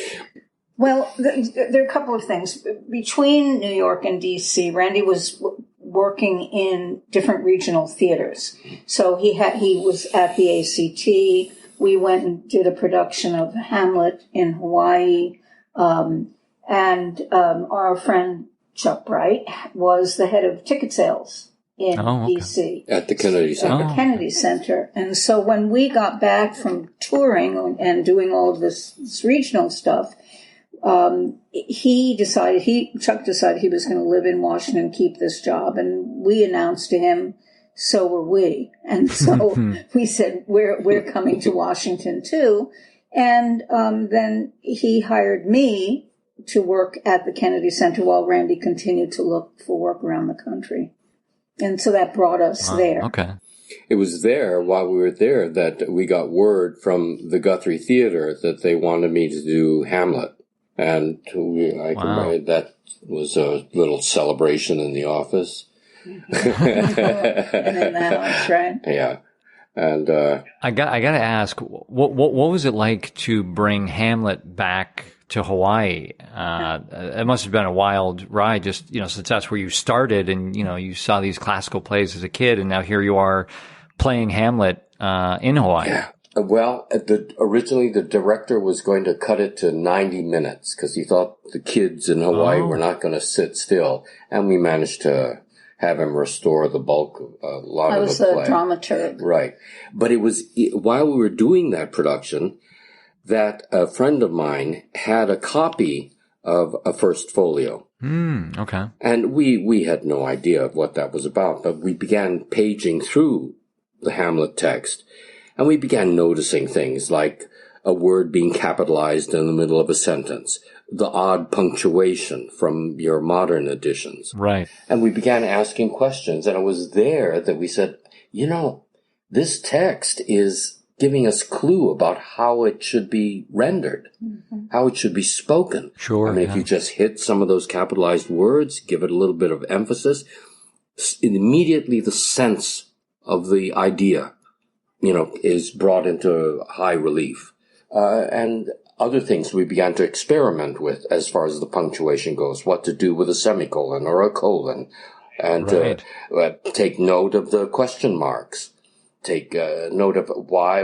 Well, there are a couple of things. Between New York and D.C., Randy was working in different regional theaters. So he was at the ACT. We went and did a production of Hamlet in Hawaii. And our friend Chuck Bright was the head of ticket sales in D.C. At the Kennedy Center. At the Kennedy Center. And so when we got back from touring and doing all of this regional stuff, Chuck decided he was going to live in Washington and keep this job. And we announced to him, so were we. And so we said, we're coming to Washington too. And then he hired me to work at the Kennedy Center while Randy continued to look for work around the country. And so that brought us there. Okay. It was there, while we were there, that we got word from the Guthrie Theater that they wanted me to do Hamlet. And that was a little celebration in the office. And in the house, right? Yeah. And I got to ask, what was it like to bring Hamlet back to Hawaii? It must have been a wild ride, just since that's where you started, and you saw these classical plays as a kid, and now here you are playing Hamlet in Hawaii. Yeah. Well, originally the director was going to cut it to 90 minutes because he thought the kids in Hawaii were not going to sit still, and we managed to have him restore the bulk of a lot of the play. I was the dramaturg. Right. But it was while we were doing that production that a friend of mine had a copy of a first folio. Okay. And we had no idea of what that was about, but we began paging through the Hamlet text, and we began noticing things like a word being capitalized in the middle of a sentence, the odd punctuation from your modern editions. Right. And we began asking questions, and it was there that we said, this text is giving us clue about how it should be rendered, how it should be spoken. Sure. I mean, if you just hit some of those capitalized words, give it a little bit of emphasis, immediately the sense of the idea, is brought into high relief. And other things we began to experiment with as far as the punctuation goes, what to do with a semicolon or a colon, and take note of the question marks. Take note of why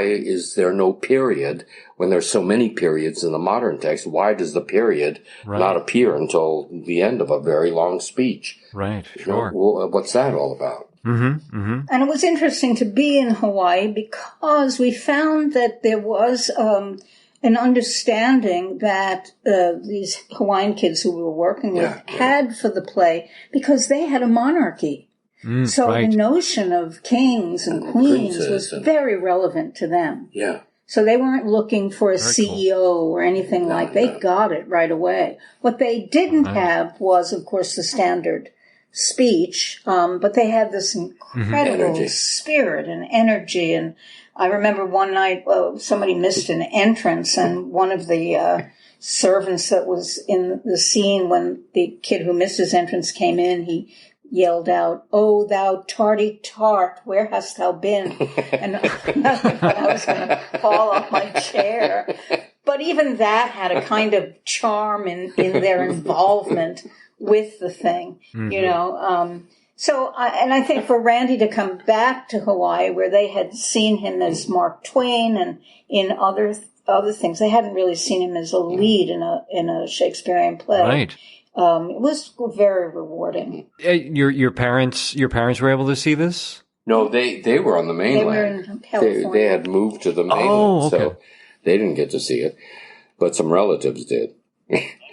is there no period when there's so many periods in the modern text? Why does the period not appear until the end of a very long speech? Right, sure. What's that all about? Mm-hmm, mm-hmm. And it was interesting to be in Hawaii because we found that there was an understanding that these Hawaiian kids who we were working with had for the play because they had a monarchy. So the notion of kings and queens was very relevant to them. Yeah. So they weren't looking for a CEO or anything like that. They got it right away. What they didn't have was, of course, the standard speech, but they had this incredible spirit and energy. And I remember one night somebody missed an entrance, and one of the servants that was in the scene when the kid who missed his entrance came in, he yelled out, "Oh, thou tardy tart, where hast thou been?" And I thought I was going to fall off my chair. But even that had a kind of charm in their involvement with the thing, So, I think for Randy to come back to Hawaii, where they had seen him as Mark Twain and in other things, they hadn't really seen him as a lead in a Shakespearean play. Right. It was very rewarding. Your parents were able to see this? No, they were on the mainland. They were in California. They had moved to the mainland, so they didn't get to see it, but some relatives did.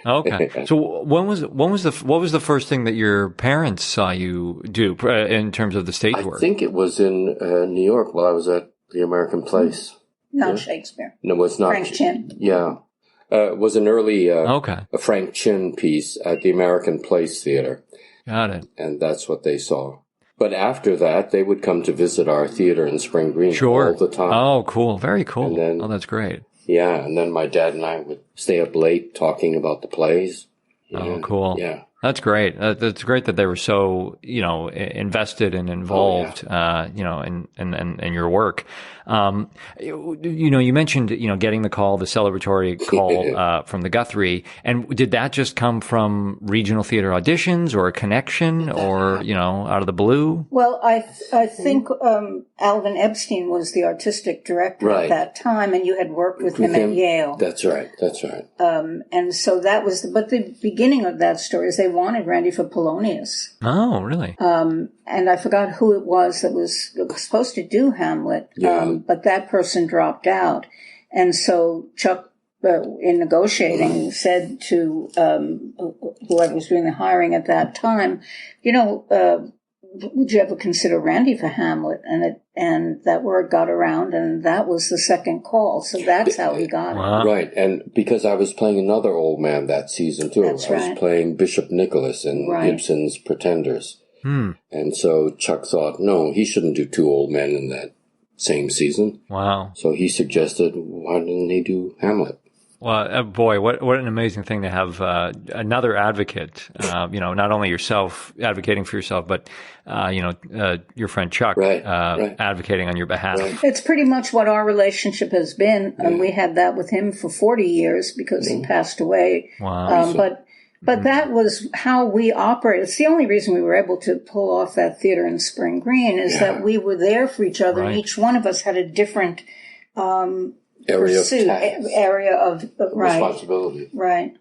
Okay. So what was the first thing that your parents saw you do in terms of the stage work? I think it was in New York while I was at the American Place. Not Shakespeare. No, it was not. Frank Chin. Yeah. It was an early a Frank Chin piece at the American Place Theater. Got it. And that's what they saw. But after that, they would come to visit our theater in Spring Green all the time. Oh, cool. Very cool. And then, that's great. Yeah, and then my dad and I would stay up late talking about the plays. Oh, cool. Yeah. That's great. That's great that they were so, invested and involved, in your work. You mentioned, getting the celebratory call, from the Guthrie. And did that just come from regional theater auditions or a connection or, out of the blue? Well, I think, Alvin Epstein was the artistic director at that time, and you had worked with him at Yale. That's right. And so that was, but the beginning of that story is they wanted Randy for Polonius. Oh, really? And I forgot who it was that was supposed to do Hamlet, but that person dropped out. And so Chuck, in negotiating, said to whoever was doing the hiring at that time, would you ever consider Randy for Hamlet? And that word got around, and that was the second call. So that's how he got it. Right. And because I was playing another old man that season, too. That's right. I was playing Bishop Nicholas in Gibson's Pretenders. And so Chuck thought, no, he shouldn't do two old men in that same season. Wow. So he suggested, why didn't he do Hamlet? Well, boy, what an amazing thing to have another advocate. Not only yourself advocating for yourself, but your friend Chuck advocating on your behalf. Right. It's pretty much what our relationship has been, and we had that with him for 40 years because he passed away. Wow. But that was how we operated. It's the only reason we were able to pull off that theater in Spring Green is that we were there for each other, and each one of us had a different area of responsibility. Right.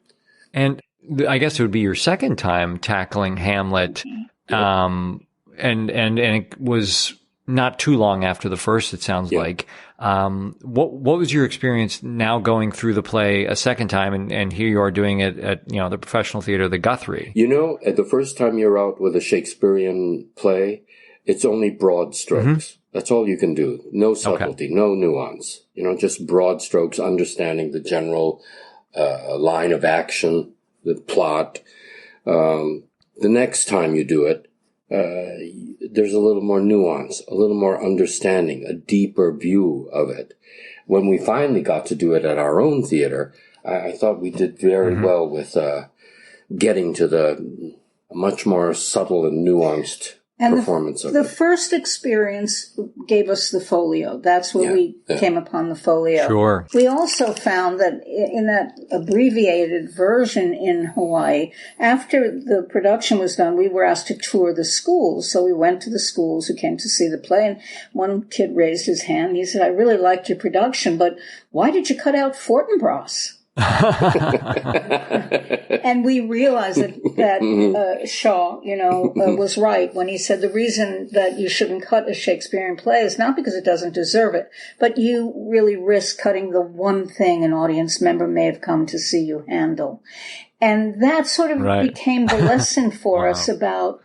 And I guess it would be your second time tackling Hamlet, and it was not too long after the first, it sounds like. What was your experience now going through the play a second time, and here you are doing it at the professional theater, the Guthrie? At the first time you're out with a Shakespearean play, it's only broad strokes. That's all you can do. No subtlety, no nuance. Just broad strokes, understanding the general line of action, the plot. The next time you do it, there's a little more nuance, a little more understanding, a deeper view of it. When we finally got to do it at our own theater, I thought we did very well with getting to the much more subtle and nuanced performance of it. The first experience gave us the folio. That's where we came upon the folio. Sure. We also found that in that abbreviated version in Hawaii, after the production was done, we were asked to tour the schools. So we went to the schools who came to see the play, and one kid raised his hand. He said, I really liked your production, but why did you cut out Fortinbras? And we realized that Shaw, was right when he said the reason that you shouldn't cut a Shakespearean play is not because it doesn't deserve it, but you really risk cutting the one thing an audience member may have come to see you handle. And that sort of became the lesson for us about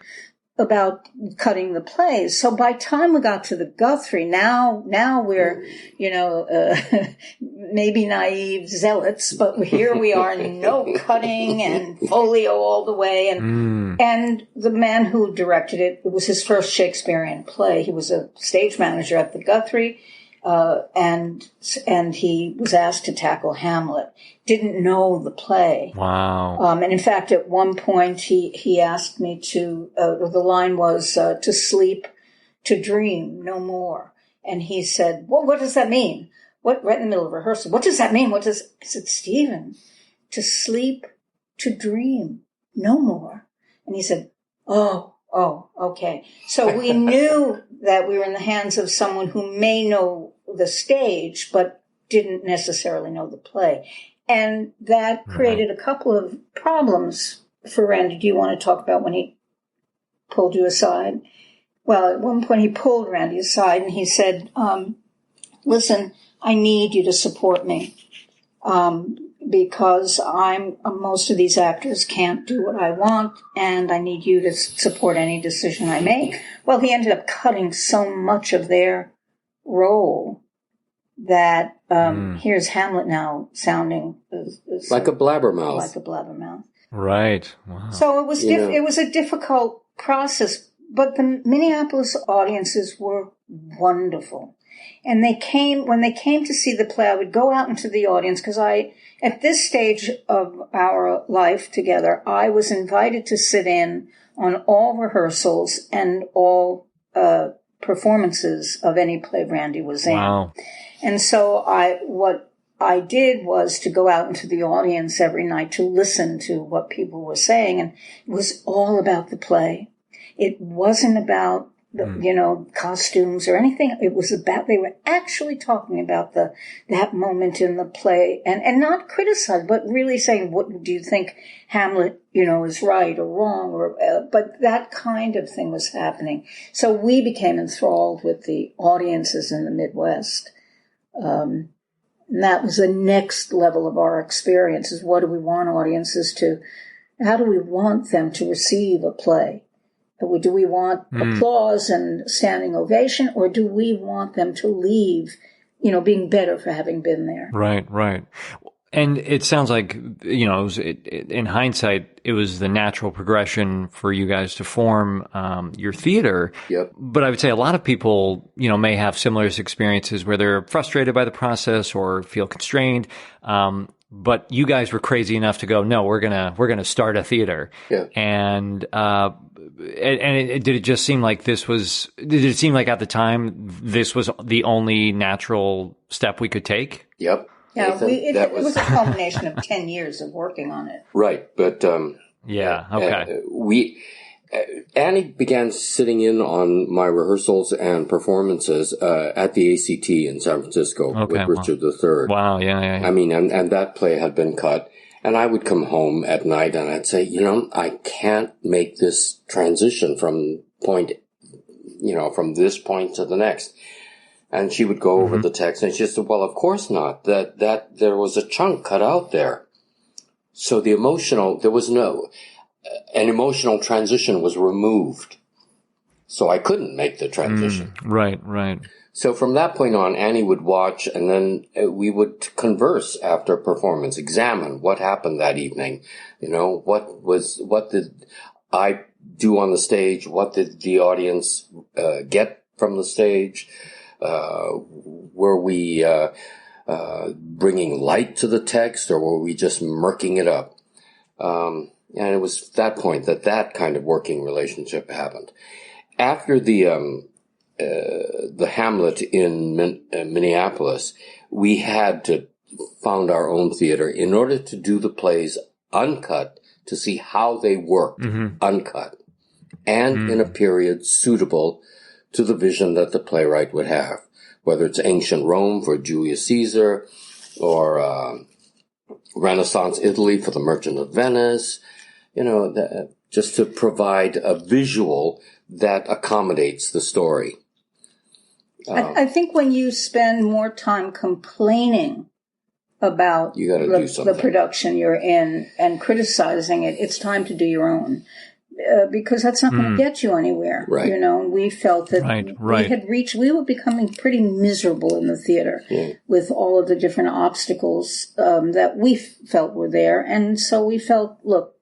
cutting the plays. So by the time we got to the Guthrie, now we're, maybe naive zealots, but here we are, no cutting and folio all the way. And the man who directed it was his first Shakespearean play. He was a stage manager at the Guthrie, and he was asked to tackle Hamlet. Didn't know the play. Wow. And in fact, at one point, he asked me to, the line was, to sleep, to dream, no more. And he said, well, what does that mean? Right in the middle of rehearsal. What does that mean? I said, Stephen, to sleep, to dream, no more. And he said, oh, okay. So we knew that we were in the hands of someone who may know the stage, but didn't necessarily know the play. And that created a couple of problems for Randy. Do you want to talk about when he pulled you aside? Well, at one point he pulled Randy aside and he said, listen, I need you to support me, because most of these actors can't do what I want, and I need you to support any decision I make. Well, he ended up cutting so much of their role that here's Hamlet now sounding like a blabbermouth. Like a blabbermouth. Right. Wow. So it was it was a difficult process, but the Minneapolis audiences were wonderful. And when they came to see the play, I would go out into the audience because at this stage of our life together, I was invited to sit in on all rehearsals and all performances of any play Randy was in. Wow. And so what I did was to go out into the audience every night to listen to what people were saying, and it was all about the play. It wasn't about costumes or anything. It was about, they were actually talking about that moment in the play and not criticize, but really saying, what do you think Hamlet, is right or wrong, but that kind of thing was happening. So we became enthralled with the audiences in the Midwest. And that was the next level of our experience, is what do we want audiences to, how do we want them to receive a play? Do we want applause and standing ovation, or do we want them to leave, being better for having been there? Right. And it sounds like, in hindsight, it was the natural progression for you guys to form your theater. Yep. But I would say a lot of people, may have similar experiences where they're frustrated by the process or feel constrained. But you guys were crazy enough to go, no, we're gonna start a theater. Yeah. And did it just seem like did it seem like at the time this was the only natural step we could take? Yep. Yeah, it was a culmination of 10 years of working on it. Right. But, Annie began sitting in on my rehearsals and performances at the ACT in San Francisco with Richard III. Wow, yeah. I mean, and that play had been cut. And I would come home at night and I'd say, I can't make this transition from this point to the next. And she would go over the text and she said, well, of course not. That there was a chunk cut out there. So there was an emotional transition was removed. So I couldn't make the transition. Right. So from that point on, Annie would watch and then we would converse after a performance, examine what happened that evening. What did I do on the stage? What did the audience get from the stage? Were we bringing light to the text, or were we just murking it up? And it was that point that kind of working relationship happened. After the Hamlet in Minneapolis, we had to found our own theater in order to do the plays uncut, to see how they worked uncut, and in a period suitable to the vision that the playwright would have, whether it's ancient Rome for Julius Caesar, or Renaissance Italy for the Merchant of Venice, just to provide a visual that accommodates the story. I think when you spend more time complaining about the production you're in and criticizing it, it's time to do your own. Because that's not going to get you anywhere. Right. And we felt that we were becoming pretty miserable in the theater with all of the different obstacles that we felt were there. And so we felt, look,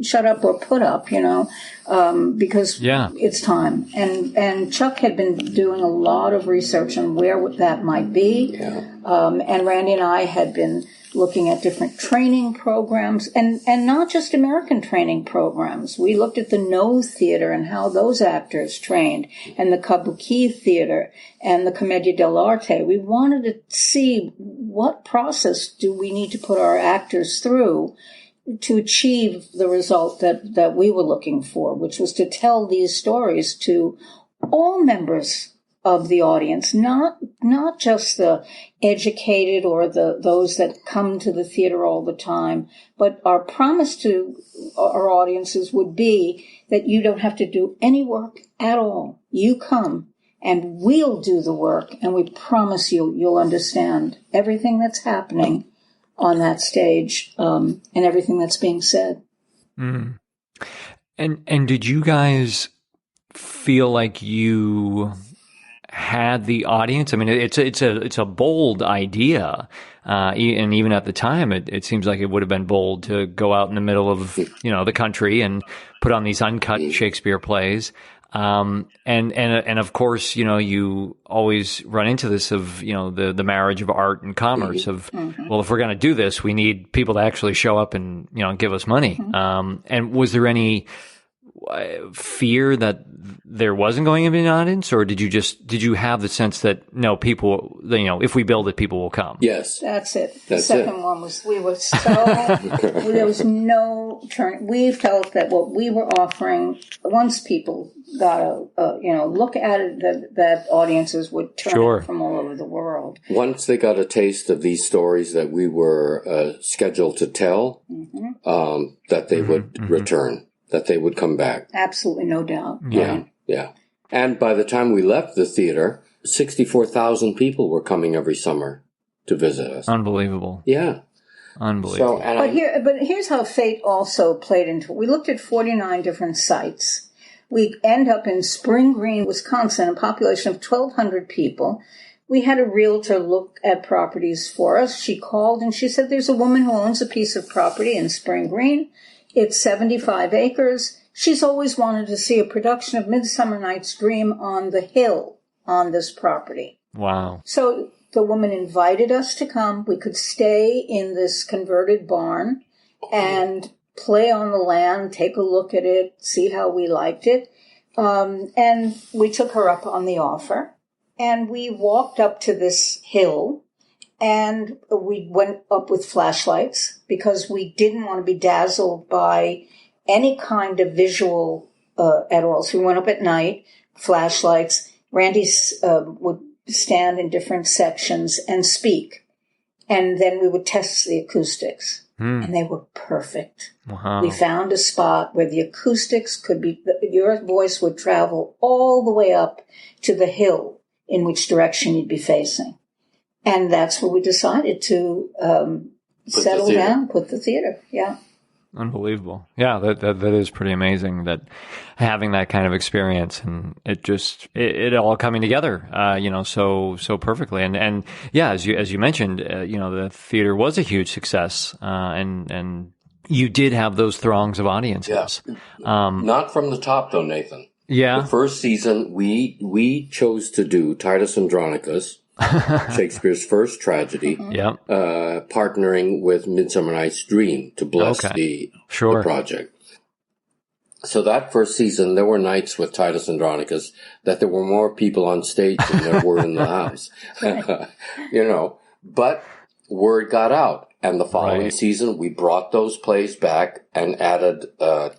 shut up or put up, because it's time. And Chuck had been doing a lot of research on where that might be. Yeah. And Randy and I had been looking at different training programs and not just American training programs. We looked at the No Theater and how those actors trained, and the Kabuki Theater and the Commedia dell'arte. We wanted to see what process do we need to put our actors through to achieve the result that we were looking for, which was to tell these stories to all members of the audience, not just the educated or those that come to the theater all the time, but our promise to our audiences would be that you don't have to do any work at all. You come and we'll do the work, and we promise you'll understand everything that's happening on that stage, and everything that's being said. Mm. And did you guys feel like you had the audience? I mean, it's a bold idea, and even at the time, it seems like it would have been bold to go out in the middle of the country and put on these uncut Shakespeare plays. And of course, you always run into this of, the marriage of art and commerce of, well, if we're going to do this, we need people to actually show up and, give us money. And was there any fear that there wasn't going to be an audience, or did you have the sense that no, people, if we build it, people will come? Yes. That's it. The second one was, we were so, there was no turn. We felt that what we were offering, once people got a look at it, that audiences would turn from all over the world. Once they got a taste of these stories that we were scheduled to tell, that they would return. That they would come back. Absolutely, no doubt. Yeah. And by the time we left the theater, 64,000 people were coming every summer to visit us. Unbelievable. Yeah. Unbelievable. So, but here's how fate also played into it. We looked at 49 different sites. We end up in Spring Green, Wisconsin, a population of 1,200 people. We had a realtor look at properties for us. She called and she said, there's a woman who owns a piece of property in Spring Green. It's 75 acres. She's always wanted to see a production of Midsummer Night's Dream on the hill on this property. Wow. So the woman invited us to come. We could stay in this converted barn and play on the land, take a look at it, see how we liked it. And we took her up on the offer. And we walked up to this hill. And we went up with flashlights because we didn't want to be dazzled by any kind of visual at all. So we went up at night, flashlights. Randy would stand in different sections and speak. And then we would test the acoustics. And they were perfect. Wow. We found a spot where the acoustics could be, your voice would travel all the way up to the hill in which direction you'd be facing. And that's where we decided to settle down, put the theater. Yeah. Unbelievable. Yeah, that is pretty amazing, that having that kind of experience and it all coming together, so perfectly. And yeah, as you mentioned, the theater was a huge success, and you did have those throngs of audiences. Yeah. Not from the top though, Nathan. Yeah. The first season we chose to do Titus Andronicus Shakespeare's first tragedy, partnering with Midsummer Night's Dream to bless the project. So that first season, there were nights with Titus Andronicus that there were more people on stage than there were in the house. But word got out. And the following season, we brought those plays back and added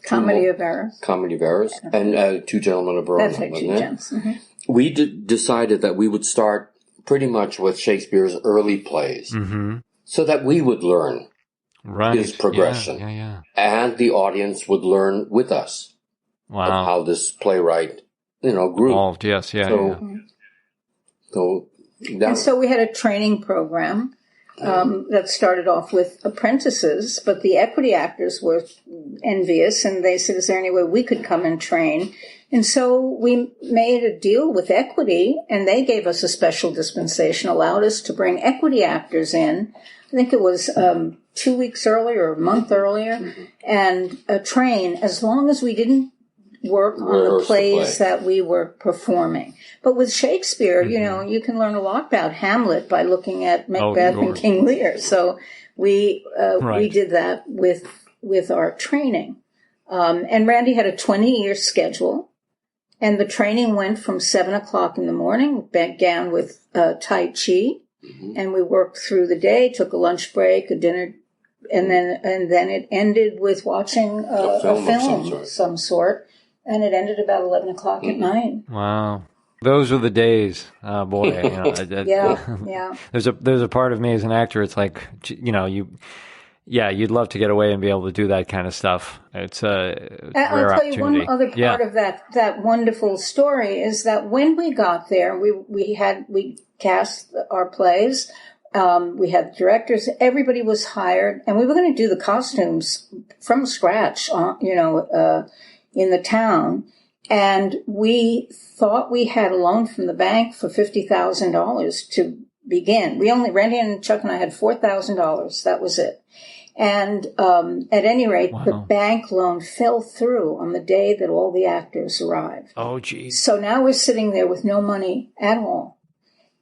Comedy of Errors, and Two Gentlemen of Verona. That's right, Two Gents. Mm-hmm. We decided that we would start pretty much with Shakespeare's early plays, so that we would learn his progression, and the audience would learn with us of how this playwright, grew. Evolved, So we had a training program. That started off with apprentices, but the equity actors were envious, and they said, is there any way we could come and train? And so we made a deal with equity, and they gave us a special dispensation, allowed us to bring equity actors in. I think it was 2 weeks earlier or a month earlier, and train as long as we didn't work on the plays that we were performing. But with Shakespeare, you can learn a lot about Hamlet by looking at Macbeth and King Lear. So we did that with our training. And Randy had a 20-year schedule, and the training went from 7 o'clock in the morning, began with Tai Chi, and we worked through the day, took a lunch break, a dinner, and then it ended with watching a film of some sort. And it ended about 11 o'clock at night. Wow. Those were the days. Oh, boy. There's a part of me as an actor, it's like, you'd love to get away and be able to do that kind of stuff. It's a rare I'll tell you opportunity. one other part of that wonderful story is that when we got there, we cast our plays. We had directors. Everybody was hired. And we were going to do the costumes from scratch, in the town, and we thought we had a loan from the bank for $50,000 to begin. Randy and Chuck and I had $4,000. That was it. And at any rate, the bank loan fell through on the day that all the actors arrived. Oh, geez. So now we're sitting there with no money at all.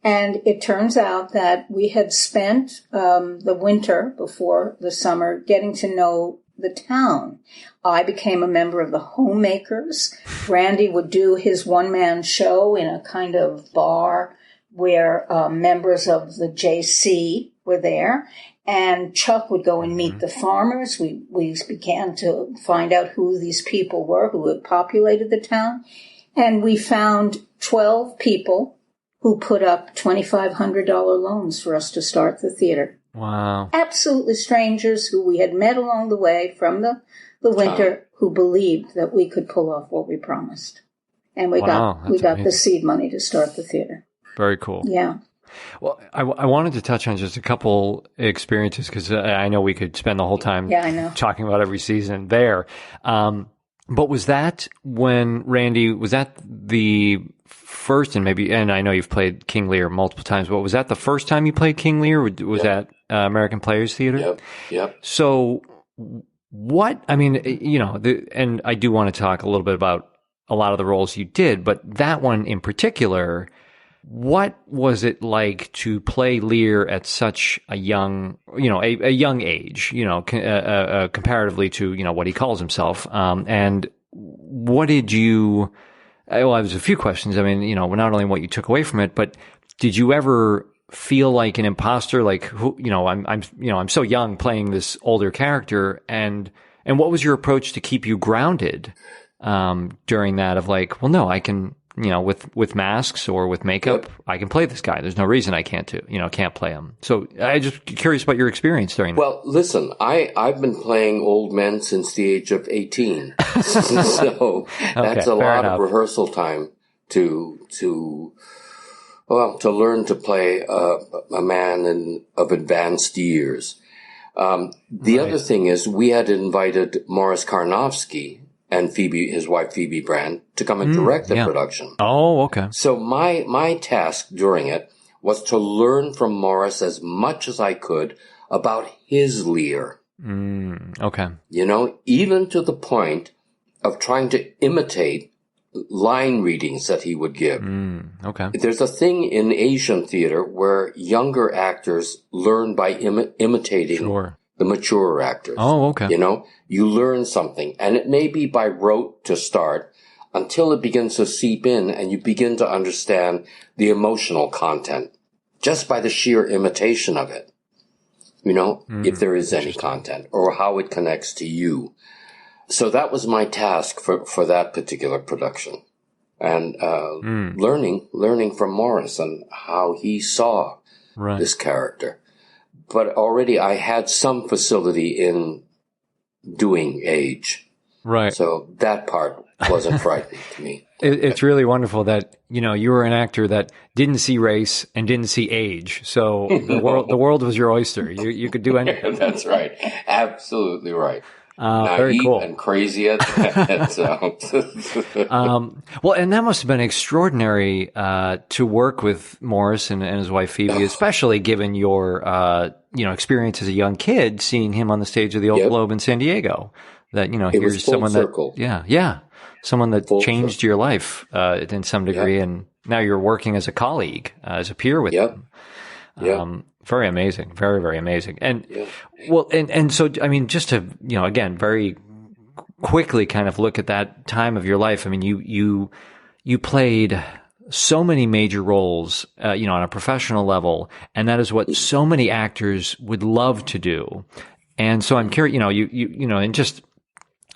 And it turns out that we had spent the winter before the summer getting to know the town. I became a member of the Homemakers. Randy would do his one-man show in a kind of bar where members of the JC were there. And Chuck would go and meet the farmers. We began to find out who these people were who had populated the town. And we found 12 people who put up $2,500 loans for us to start the theater. Wow. Absolutely strangers who we had met along the way from the winter who believed that we could pull off what we promised. And we got the seed money to start the theater. Very cool. Yeah. Well, I wanted to touch on just a couple experiences because I know we could spend the whole time talking about every season there. But was that when Randy, was that the first, and I know you've played King Lear multiple times, but was that the first time you played King Lear? Was that American Players Theater? Yep. So and I do want to talk a little bit about a lot of the roles you did, but that one in particular, what was it like to play Lear at such a young, a young age, comparatively to, what he calls himself? And what did you, there's a few questions. I mean, not only what you took away from it, but did you ever feel like an imposter? Like, who, I'm so young playing this older character. And what was your approach to keep you grounded, during that of like, well, no, I can, with masks or with makeup, I can play this guy. There's no reason I can't play him. So I'm just curious about your experience during that. Well, listen, I've been playing old men since the age of 18. So that's a lot of rehearsal time to learn to play a man of advanced years. The other thing is we had invited Morris Karnofsky and his wife Phoebe Brand, to come and direct the production. Oh, okay. So my task during it was to learn from Morris as much as I could about his Lear. Okay. Even to the point of trying to imitate line readings that he would give. Okay. There's a thing in Asian theater where younger actors learn by imitating the mature actors. Oh, okay. You know, you learn something, and it may be by rote to start until it begins to seep in and you begin to understand the emotional content just by the sheer imitation of it. You know, if there is any content or how it connects to you. So that was my task for that particular production. And learning from Morris and how he saw this character. But already I had some facility in doing age. Right. So that part wasn't frightening to me. It's really wonderful that, you know, you were an actor that didn't see race and didn't see age. So the world was your oyster. You could do anything. That's right. Absolutely right. Very Naive cool. and crazy at that. Well, and that must have been extraordinary to work with Morris and his wife Phoebe, especially given your experience as a young kid, seeing him on the stage of the Old Globe in San Diego. That, you know, it was here's full someone circle. someone that Full changed your life in some degree, and now you're working as a colleague, as a peer with them. Very amazing. Very, very amazing. And well, and so, I mean, just to, you know, again, very quickly kind of look at that time of your life. I mean, you played so many major roles, on a professional level, and that is what so many actors would love to do. And so I'm curious, and just,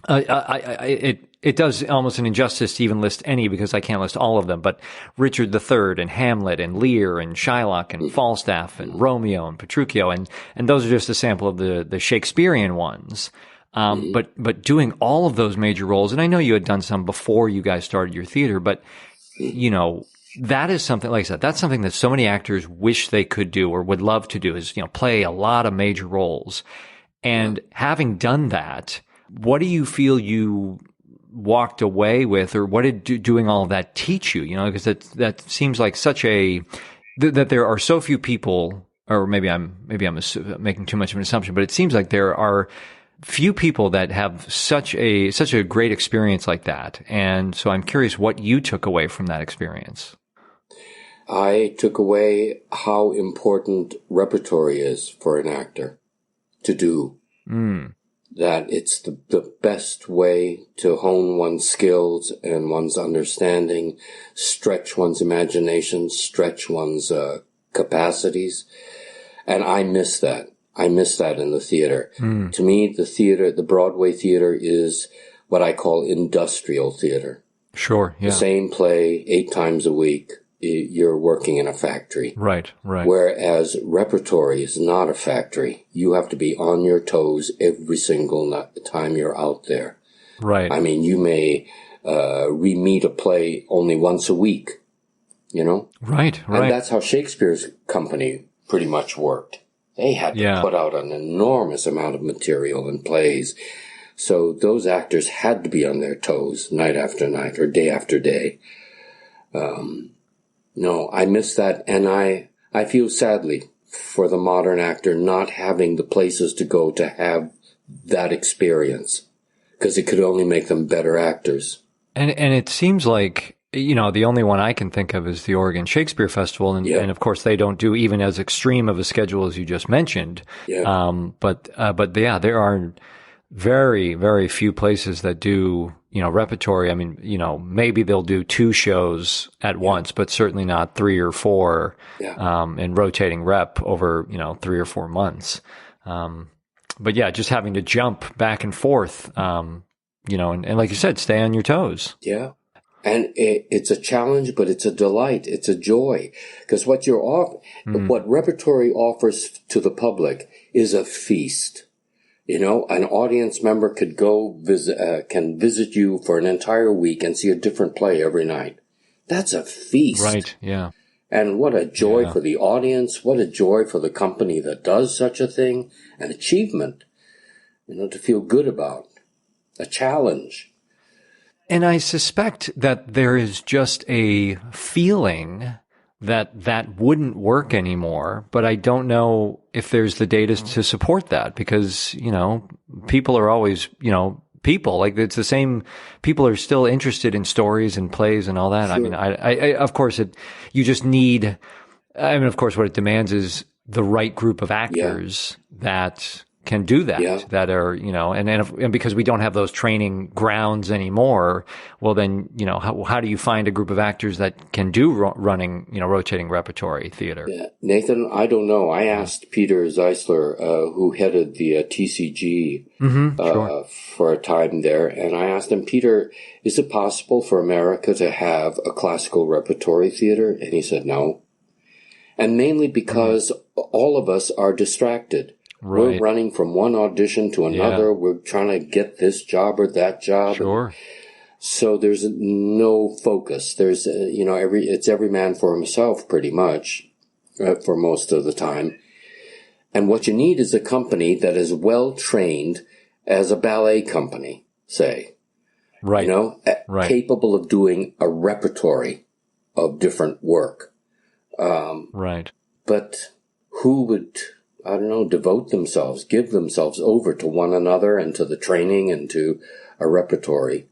it does almost an injustice to even list any, because I can't list all of them, but Richard III and Hamlet and Lear and Shylock and Falstaff and Romeo and Petruchio, and those are just a sample of the Shakespearean ones. But doing all of those major roles, and I know you had done some before you guys started your theater, but, you know, that is something, like I said, that's something that so many actors wish they could do or would love to do, is, you know, play a lot of major roles. And having done that, what do you feel you walked away with, or what did doing all of that teach you? You know, because that seems like such that there are so few people, or maybe I'm making too much of an assumption, but it seems like there are few people that have such a great experience like that. And so I'm curious what you took away from that experience. I took away how important repertory is for an actor to do. That it's the best way to hone one's skills and one's understanding, stretch one's imagination, stretch one's capacities. And I miss that. I miss that in the theater. To me, the Broadway theater is what I call industrial theater. Sure, yeah. The same play 8 times a week. You're working in a factory. Right. Whereas repertory is not a factory. You have to be on your toes every single time you're out there. Right. I mean, you may re-meet a play only once a week, you know? Right. And that's how Shakespeare's company pretty much worked. They had to put out an enormous amount of material and plays. So those actors had to be on their toes night after night or day after day. No, I miss that, and I feel sadly for the modern actor not having the places to go to have that experience, because it could only make them better actors. And it seems like, you know, the only one I can think of is the Oregon Shakespeare Festival, and of course they don't do even as extreme of a schedule as you just mentioned. But there are very, very few places that do, you know, repertory. I mean, you know, maybe they'll do 2 shows at once, but certainly not 3 or 4, in rotating rep over, you know, 3 or 4 months. But yeah, just having to jump back and forth, you know, and like you said, stay on your toes. Yeah. And it's a challenge, but it's a delight. It's a joy. Because what what repertory offers to the public is a feast. You know, an audience member could can visit you for an entire week and see a different play every night. That's a feast. Right, yeah. And what a joy for the audience. What a joy for the company that does such a thing. An achievement, you know, to feel good about. A challenge. And I suspect that there is just a feeling that wouldn't work anymore, but I don't know if there's the data to support that, because, you know, people are always, you know, people. Like, it's the same people are still interested in stories and plays and all that. Sure. I mean, I of course, you just need, I mean, of course, what it demands is the right group of actors that can do that, that are, and because we don't have those training grounds anymore, well, then, how do you find a group of actors that can do running, rotating repertory theater? Yeah. Nathan, I don't know. I asked Peter Zeisler, who headed the TCG for a time there, and I asked him, Peter, is it possible for America to have a classical repertory theater? And he said no. And mainly because all of us are distracted. Right. We're running from one audition to another. Yeah. We're trying to get this job or that job. Sure. So there's no focus. There's, it's every man for himself pretty much for most of the time. And what you need is a company that is well trained as a ballet company, say. Right. Capable of doing a repertory of different work. Right. But who would, devote themselves, give themselves over to one another and to the training and to a repertory?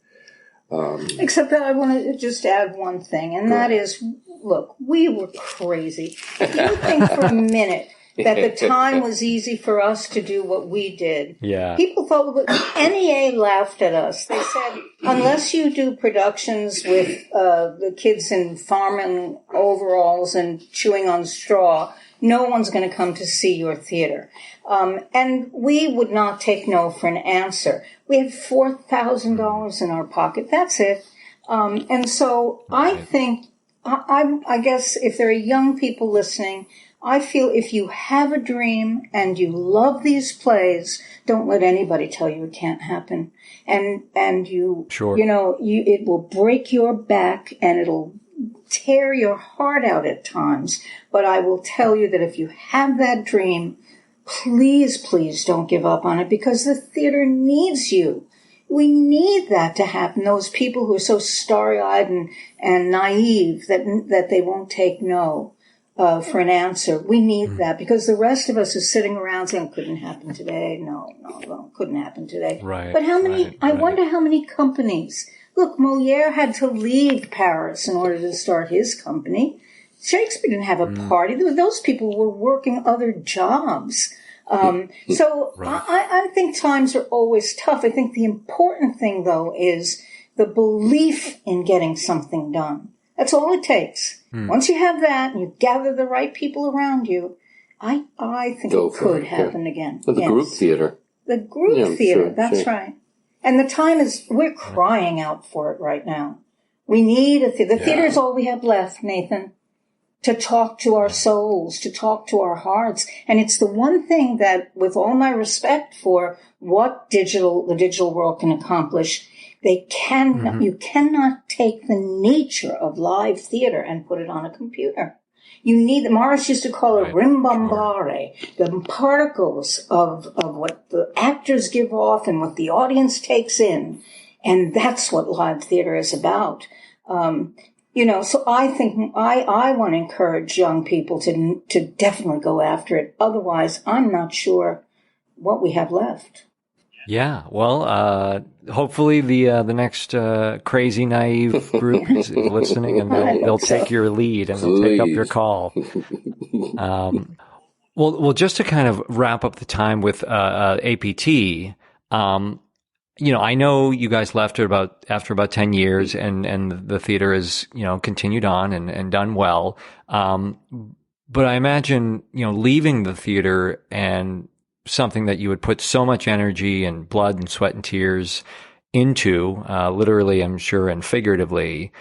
Except that I want to just add one thing, and that is, look, we were crazy. You think for a minute that the time was easy for us to do what we did. Yeah. People thought, NEA laughed at us. They said, unless you do productions with the kids in farming overalls and chewing on straw, no one's going to come to see your theater. And we would not take no for an answer. We had $4,000 in our pocket. That's it. And so I think, I guess if there are young people listening, I feel if you have a dream and you love these plays, don't let anybody tell you it can't happen. And you, sure. It will break your back and it'll tear your heart out at times. But I will tell you that if you have that dream, please, please don't give up on it, because the theater needs you. We need that to happen. Those people who are so starry-eyed and naive that they won't take no for an answer. We need that, because the rest of us are sitting around saying, couldn't happen today. No, couldn't happen today. Right. But how many, I wonder how many companies. Look, Molière had to leave Paris in order to start his company. Shakespeare didn't have a party. Those people were working other jobs. So I think times are always tough. I think the important thing, though, is the belief in getting something done. That's all it takes. Once you have that and you gather the right people around you, I think it could happen again. The group theater. The group theater, sure, that's right. And the time is, we're crying out for it right now. We need a theater. The theater is all we have left, Nathan, to talk to our souls, to talk to our hearts. And it's the one thing that, with all my respect for what the digital world can accomplish, you cannot take the nature of live theater and put it on a computer. You need, Morris used to call it rimbombare, the particles of what the actors give off and what the audience takes in. And that's what live theater is about. So I think I want to encourage young people to definitely go after it. Otherwise, I'm not sure what we have left. Yeah, well, hopefully the next crazy naive group is listening, and they'll take your lead and they'll take up your call. Well, just to kind of wrap up the time with APT, I know you guys left after about 10 years, and the theater has continued on and done well. But I imagine leaving the theater and something that you would put so much energy and blood and sweat and tears into, literally, I'm sure, and figuratively.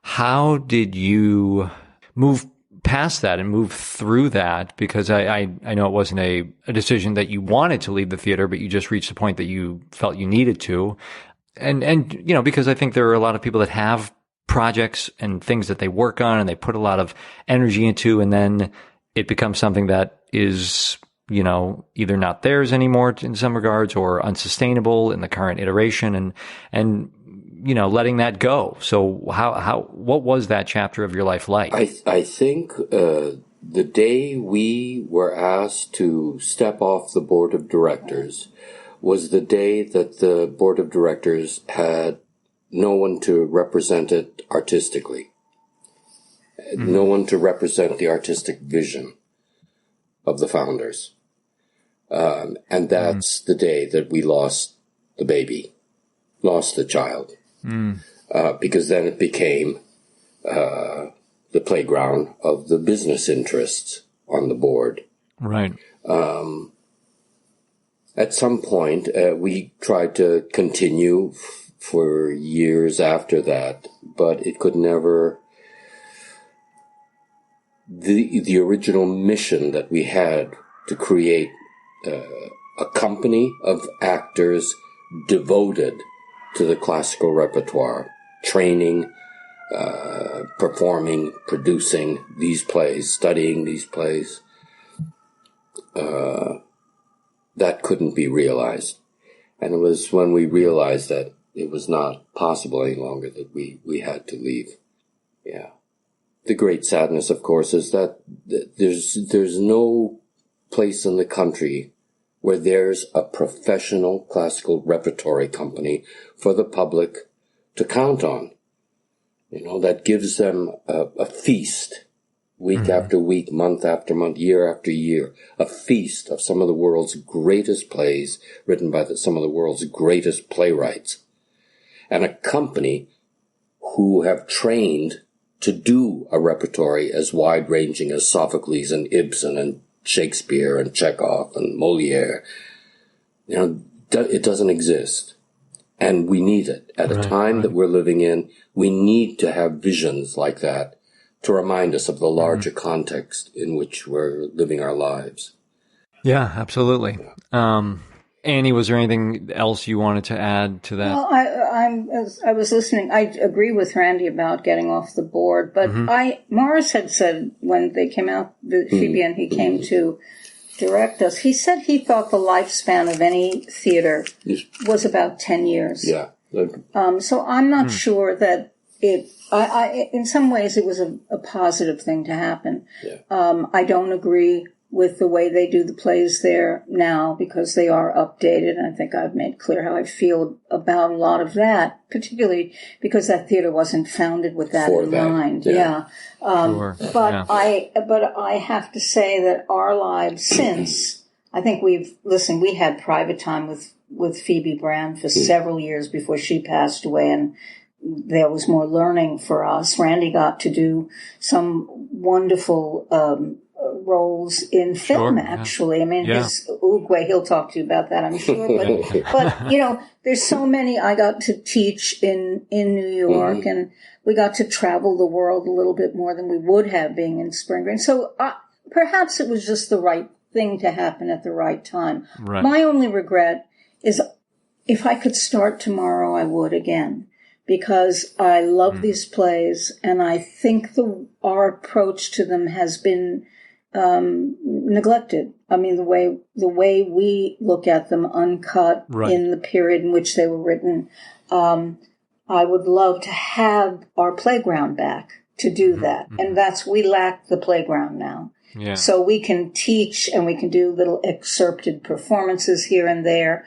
How did you move past that and move through that? Because I know it wasn't a decision that you wanted to leave the theater, but you just reached the point that you felt you needed to. And because I think there are a lot of people that have projects and things that they work on and they put a lot of energy into, and then it becomes something that is either not theirs anymore in some regards, or unsustainable in the current iteration, and letting that go. So what was that chapter of your life like? I think the day we were asked to step off the board of directors was the day that the board of directors had no one to represent it artistically. No one to represent the artistic vision of the founders. And that's the day that we lost the baby, lost the child. Because then it became the playground of the business interests on the board. Right. At some point, we tried to continue for years after that, but it could never... The original mission that we had to create a company of actors devoted to the classical repertoire, training, performing, producing these plays, studying these plays, that couldn't be realized. And it was when we realized that it was not possible any longer that we had to leave. Yeah. The great sadness, of course, is that there's no place in the country where there's a professional classical repertory company for the public to count on. That gives them a feast, week after week, month after month, year after year, a feast of some of the world's greatest plays written by some of the world's greatest playwrights, and a company who have trained to do a repertory as wide-ranging as Sophocles and Ibsen and Shakespeare and Chekhov and Moliere. It doesn't exist. And we need it. At a time that we're living in, we need to have visions like that to remind us of the larger context in which we're living our lives. Yeah, absolutely. Annie, was there anything else you wanted to add to that? Well, as I was listening, I agree with Randy about getting off the board, but Morris had said when they came out, Phoebe and he came to direct us, he said he thought the lifespan of any theater was about 10 years. Yeah. So I'm not sure that in some ways it was a positive thing to happen. Yeah. I don't agree with the way they do the plays there now because they are updated. And I think I've made clear how I feel about a lot of that, particularly because that theater wasn't founded with that in mind. Yeah. Sure. But I have to say that our lives since, I think we had private time with Phoebe Brand for several years before she passed away, and there was more learning for us. Randy got to do some wonderful roles in film, actually. I mean, his Uruguay, he'll talk to you about that, I'm sure. But there's so many. I got to teach in New York, and we got to travel the world a little bit more than we would have being in Spring Green. So perhaps it was just the right thing to happen at the right time. Right. My only regret is if I could start tomorrow, I would again. Because I love these plays, and I think our approach to them has been neglected. I mean, the way we look at them uncut in the period in which they were written. I would love to have our playground back to do that, and we lack the playground now. Yeah. So we can teach and we can do little excerpted performances here and there.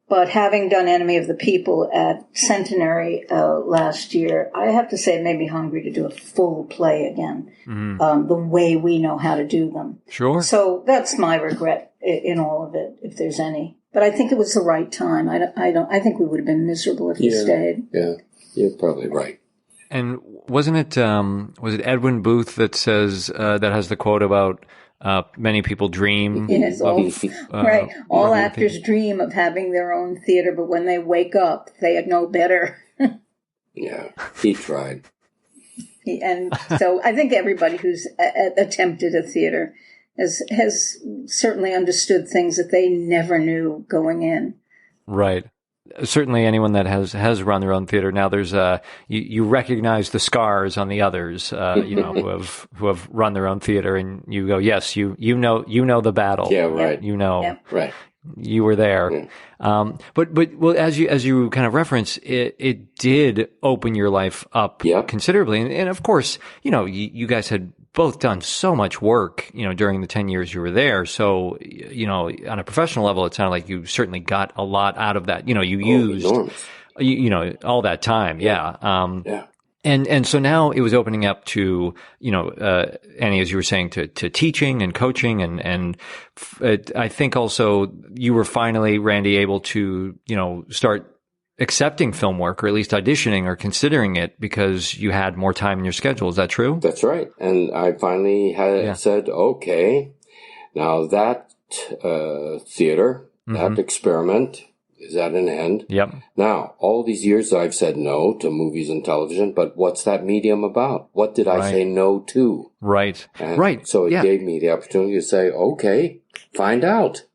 But having done Enemy of the People at Centenary last year, I have to say it made me hungry to do a full play again, the way we know how to do them. Sure. So that's my regret in all of it, if there's any. But I think it was the right time. I think we would have been miserable if we stayed. Yeah, you're probably right. And wasn't it was it Edwin Booth that says that has the quote about many people dream? Yes, right. All actors dream of having their own theater, but when they wake up, they know better. Yeah, he tried. And so I think everybody who's attempted a theater has certainly understood things that they never knew going in. Right. Certainly anyone that has run their own theater now, there's you recognize the scars on the others, who have run their own theater, and you go, yes, you know the battle. Yeah, right. Right. You were there. Yeah. But well, as you kind of reference, it did open your life up considerably, and of course, you guys had both done so much work, during the 10 years you were there. So, on a professional level, it sounded like you certainly got a lot out of that. You used, all that time. Yeah. Yeah. And so now it was opening up to, Annie, as you were saying, to teaching and coaching. And I think also you were finally, Randy, able to, start accepting film work, or at least auditioning or considering it, because you had more time in your schedule. Is that true? That's right. And I finally said, okay, now that theater, that experiment is at an end. Yep. Now, all these years I've said no to movies and television, but what's that medium about? What did I say no to? Right. And so it gave me the opportunity to say, okay, find out.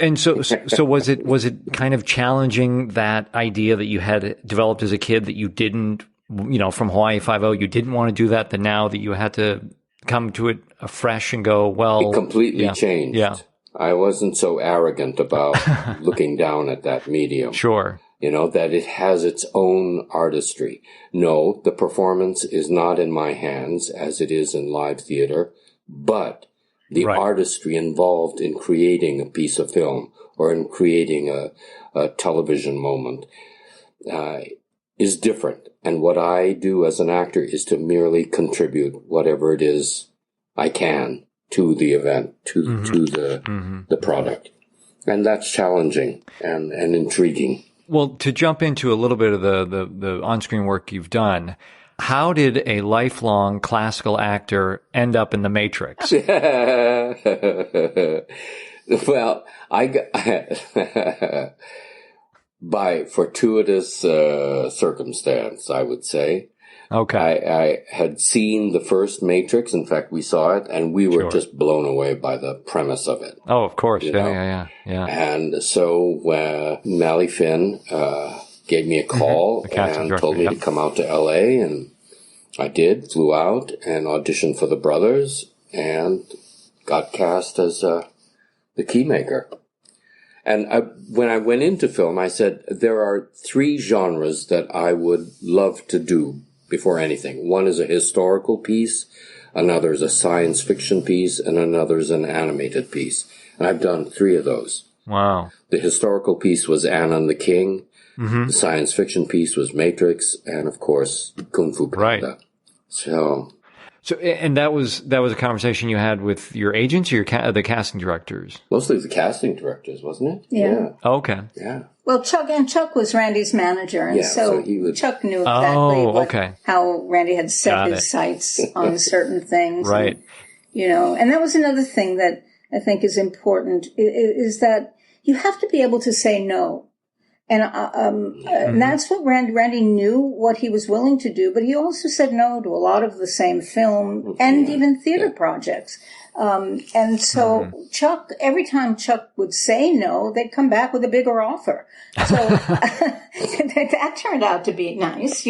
And so was it kind of challenging, that idea that you had developed as a kid, that you didn't, from Hawaii Five-0, you didn't want to do that, now that you had to come to it afresh and go, well, it completely changed. Yeah. I wasn't so arrogant about looking down at that medium. Sure. That it has its own artistry. No, the performance is not in my hands as it is in live theater, but the artistry involved in creating a piece of film or in creating a television moment is different. And what I do as an actor is to merely contribute whatever it is I can to the event, to the product. And that's challenging and intriguing. Well, to jump into a little bit of the on-screen work you've done, how did a lifelong classical actor end up in The Matrix? Well, I got by fortuitous circumstance, I would say. Okay. I had seen the first Matrix. In fact, we saw it, and we were just blown away by the premise of it. Oh, of course. Yeah. And so Mally Finn gave me a call and told me to come out to L.A., and I did, flew out and auditioned for the brothers and got cast as the keymaker. And when I went into film, I said, there are 3 genres that I would love to do before anything. One is a historical piece, another is a science fiction piece, and another is an animated piece. And I've done 3 of those. Wow. The historical piece was Anna and the King. The science fiction piece was Matrix, and of course, Kung Fu Panda. Right. So, and that was a conversation you had with your agents or the casting directors? Mostly the casting directors, wasn't it? Yeah. Oh, okay. Yeah. Well, Chuck was Randy's manager, and so Chuck knew exactly how Randy had set his sights on certain things. Right. And, and that was another thing that I think is important, is that you have to be able to say no. And that's what Randy knew what he was willing to do, but he also said no to a lot of the same film and even theater projects. And so Chuck, every time Chuck would say no, they'd come back with a bigger offer. So that turned out to be nice,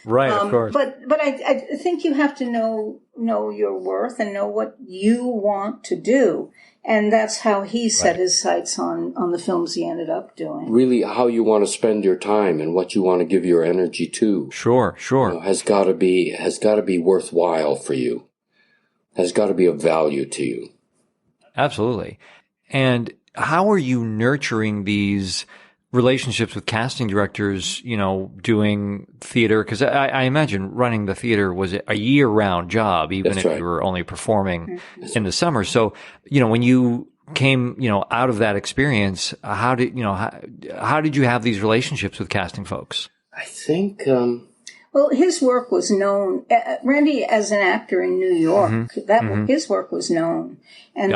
Right, of course. But I think you have to know your worth and know what you want to do. And that's how he set his sights on the films he ended up doing. Really, how you want to spend your time and what you want to give your energy to. Sure. Has got to be worthwhile for you. Has got to be of value to you. Absolutely. And how are you nurturing these relationships with casting directors, doing theater? Because I imagine running the theater was a year-round job, even if you were only performing in the summer. So, when you came, out of that experience, how did you have these relationships with casting folks? I think, well, his work was known. Randy, as an actor in New York, his work was known. And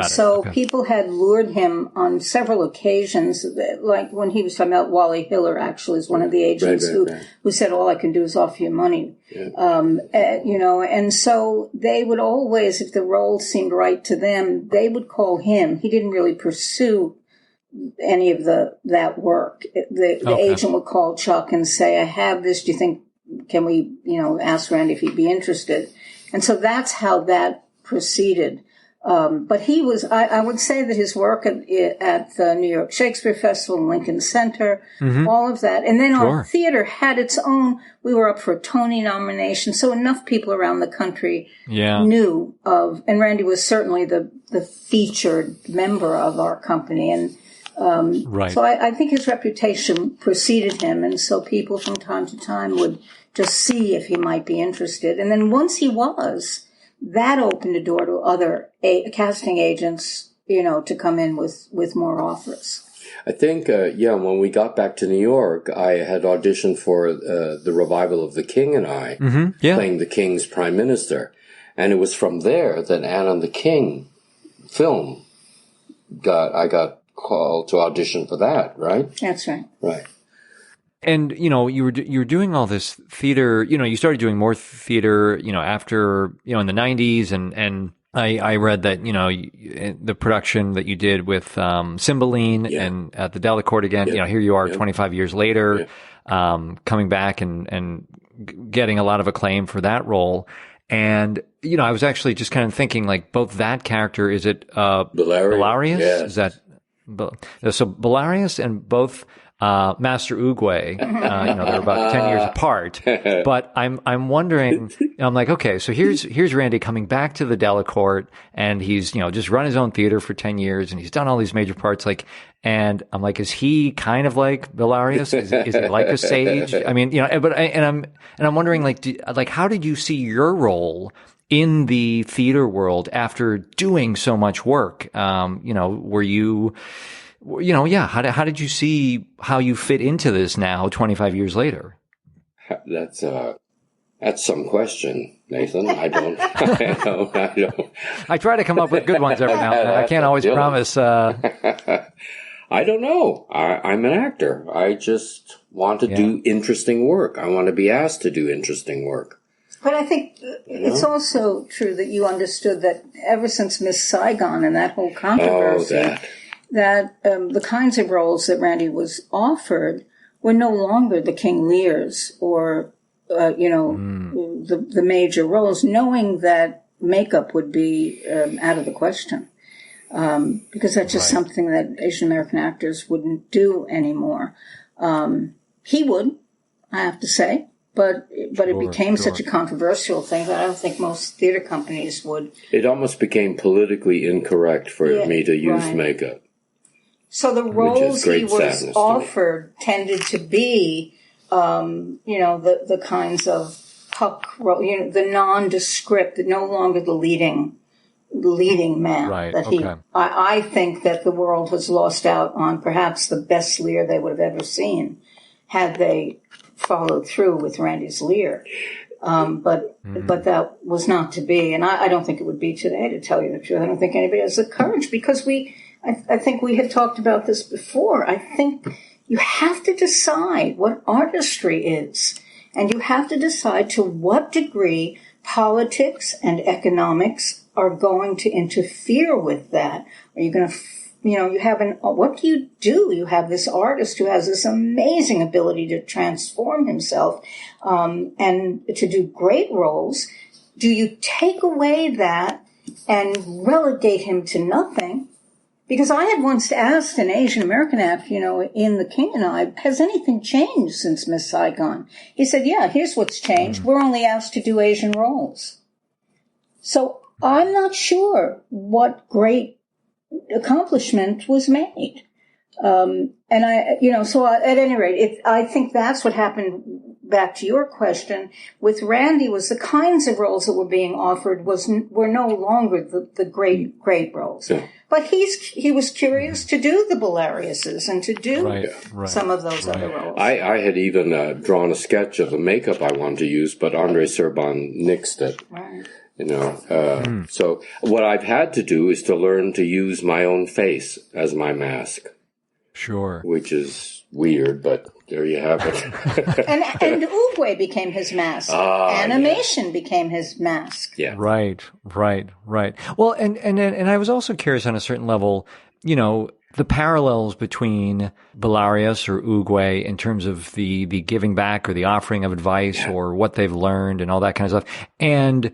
people had lured him on several occasions, like when he was talking about Wally Hiller, actually, is one of the agents who said, all I can do is offer you money. Yeah. And so they would always, if the role seemed right to them, they would call him. He didn't really pursue any of that work. The agent would call Chuck and say, I have this, do you think, can we, ask Randy if he'd be interested? And so that's how that proceeded. But he was, I would say that his work at the New York Shakespeare Festival, Lincoln Center, all of that. And then our theater had its own, we were up for a Tony nomination. So enough people around the country knew of, and Randy was certainly the featured member of our company. And so I think his reputation preceded him. And so people from time to time would just see if he might be interested. And then once he was, that opened a door to other casting agents, to come in with more offers. I think, when we got back to New York, I had auditioned for the revival of The King and I, playing the King's Prime Minister. And it was from there that Anne and the King film I got called to audition for that, right? That's right. Right. And, you were doing all this theater, you started doing more theater, after, in the 90s. And I read that, the production that you did with Cymbeline and at the Delacorte again, here you are 25 years later, coming back and getting a lot of acclaim for that role. And, I was actually just kind of thinking, like, both that character, is it Belarius? Yes. Is that so Belarius and both Master Oogway, they're about 10 years apart, but I'm wondering, I'm like, okay, so here's Randy coming back to the Delacorte, and he's, just run his own theater for 10 years, and he's done all these major parts, and I'm like, is he kind of like Belarius? Is he like a sage? I mean, I'm wondering, like, how did you see your role in the theater world after doing so much work? Were you, how did you see how you fit into this now, 25 years later? That's some question, Nathan. I don't. I don't. I try to come up with good ones every now and then. I can't always promise. I don't know. I'm an actor. I just want to do interesting work. I want to be asked to do interesting work. But I think it's also true that you understood that ever since Miss Saigon and that whole controversy, that the kinds of roles that Randy was offered were no longer the King Lears or, the major roles, knowing that makeup would be out of the question. Because that's just something that Asian American actors wouldn't do anymore. He would, I have to say. But it became such a controversial thing that I don't think most theater companies would. It almost became politically incorrect for me to use makeup. So the roles he was offered tended to be, the kinds of puck role, the nondescript, no longer the leading man. Right. That I think that the world has lost out on perhaps the best Lear they would have ever seen had they followed through with Randy's Lear. But that was not to be. And I don't think it would be today, to tell you the truth. I don't think anybody has the courage, because I think we had talked about this before. I think you have to decide what artistry is. And you have to decide to what degree politics and economics are going to interfere with that. Are you going to what do you do? You have this artist who has this amazing ability to transform himself, and to do great roles. Do you take away that and relegate him to nothing? Because I had once asked an Asian American actor, in The King and I, has anything changed since Miss Saigon? He said, yeah, here's what's changed. We're only asked to do Asian roles. So I'm not sure what great accomplishment was made. And at any rate, I think that's what happened. Back to your question, with Randy, was the kinds of roles that were being offered were no longer the great roles. Yeah. But he was curious to do the Belariuses and to do some of those other roles. I had even drawn a sketch of the makeup I wanted to use, but Andre Serban nixed it. Right. So what I've had to do is to learn to use my own face as my mask. Sure. Which is weird, but there you have it. and Oogway became his mask. Animation became his mask. Yeah. Right. Well, and I was also curious on a certain level, the parallels between Belarius or Oogway in terms of the giving back or the offering of advice or what they've learned and all that kind of stuff. And,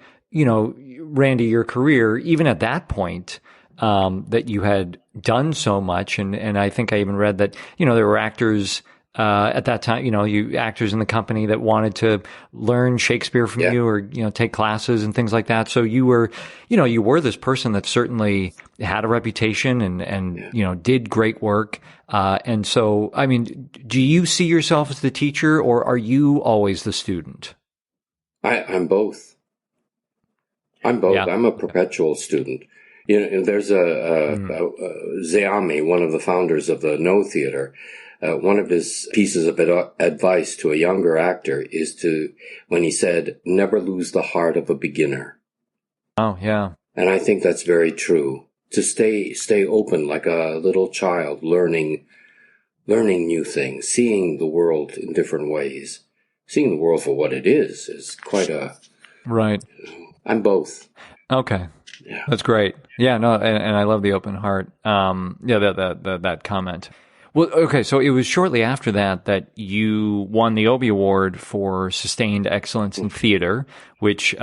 Randy, your career, even at that point, that you had done so much. And I think I even read that, there were actors at that time, actors in the company that wanted to learn Shakespeare from you or, take classes and things like that. So you were this person that certainly had a reputation and did great work. And so, I mean, do you see yourself as the teacher or are you always the student? I'm both. I'm both. Yeah. I'm a perpetual student. There's Zeami, one of the founders of the No Theater. One of his pieces of advice to a younger actor is when he said, never lose the heart of a beginner. Oh, yeah. And I think that's very true. To stay open like a little child, learning new things, seeing the world in different ways. Seeing the world for what it is quite a... Right. I'm both. Okay. Yeah. That's great. Yeah, no, and I love the open heart. That comment. Well, okay, so it was shortly after that you won the Obie Award for Sustained Excellence in Theater, which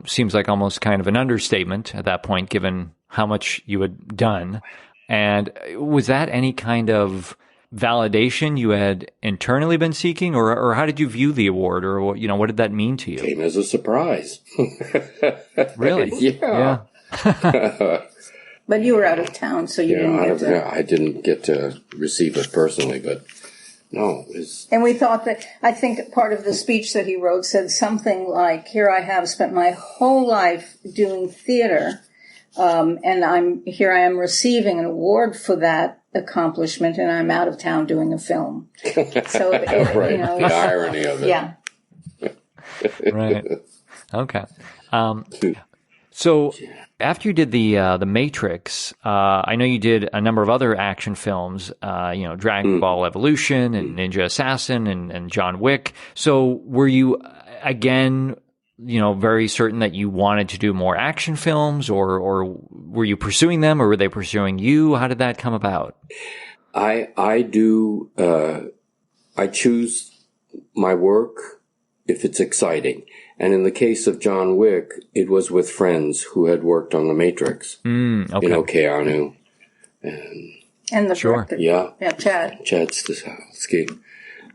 seems like almost kind of an understatement at that point, given how much you had done. And was that any kind of validation you had internally been seeking, or how did you view the award, or what did that mean to you? Came as a surprise. Really? Yeah. But you were out of town, so you didn't get to... I didn't get to receive it personally, but no. And we thought that, I think part of the speech that he wrote said something like, here I have spent my whole life doing theater, and I am receiving an award for that accomplishment, and I'm out of town doing a film. So right. The irony of it. Yeah. Right. Okay. So after you did the Matrix, I know you did a number of other action films, Dragon Ball Evolution and Ninja Assassin and John Wick. So were you again, very certain that you wanted to do more action films, or were you pursuing them, or were they pursuing you? How did that come about? I choose my work if it's exciting. And in the case of John Wick, it was with friends who had worked on The Matrix. Okay. Keanu. And the sure. director. Yeah. Yeah, Chad Stahelski.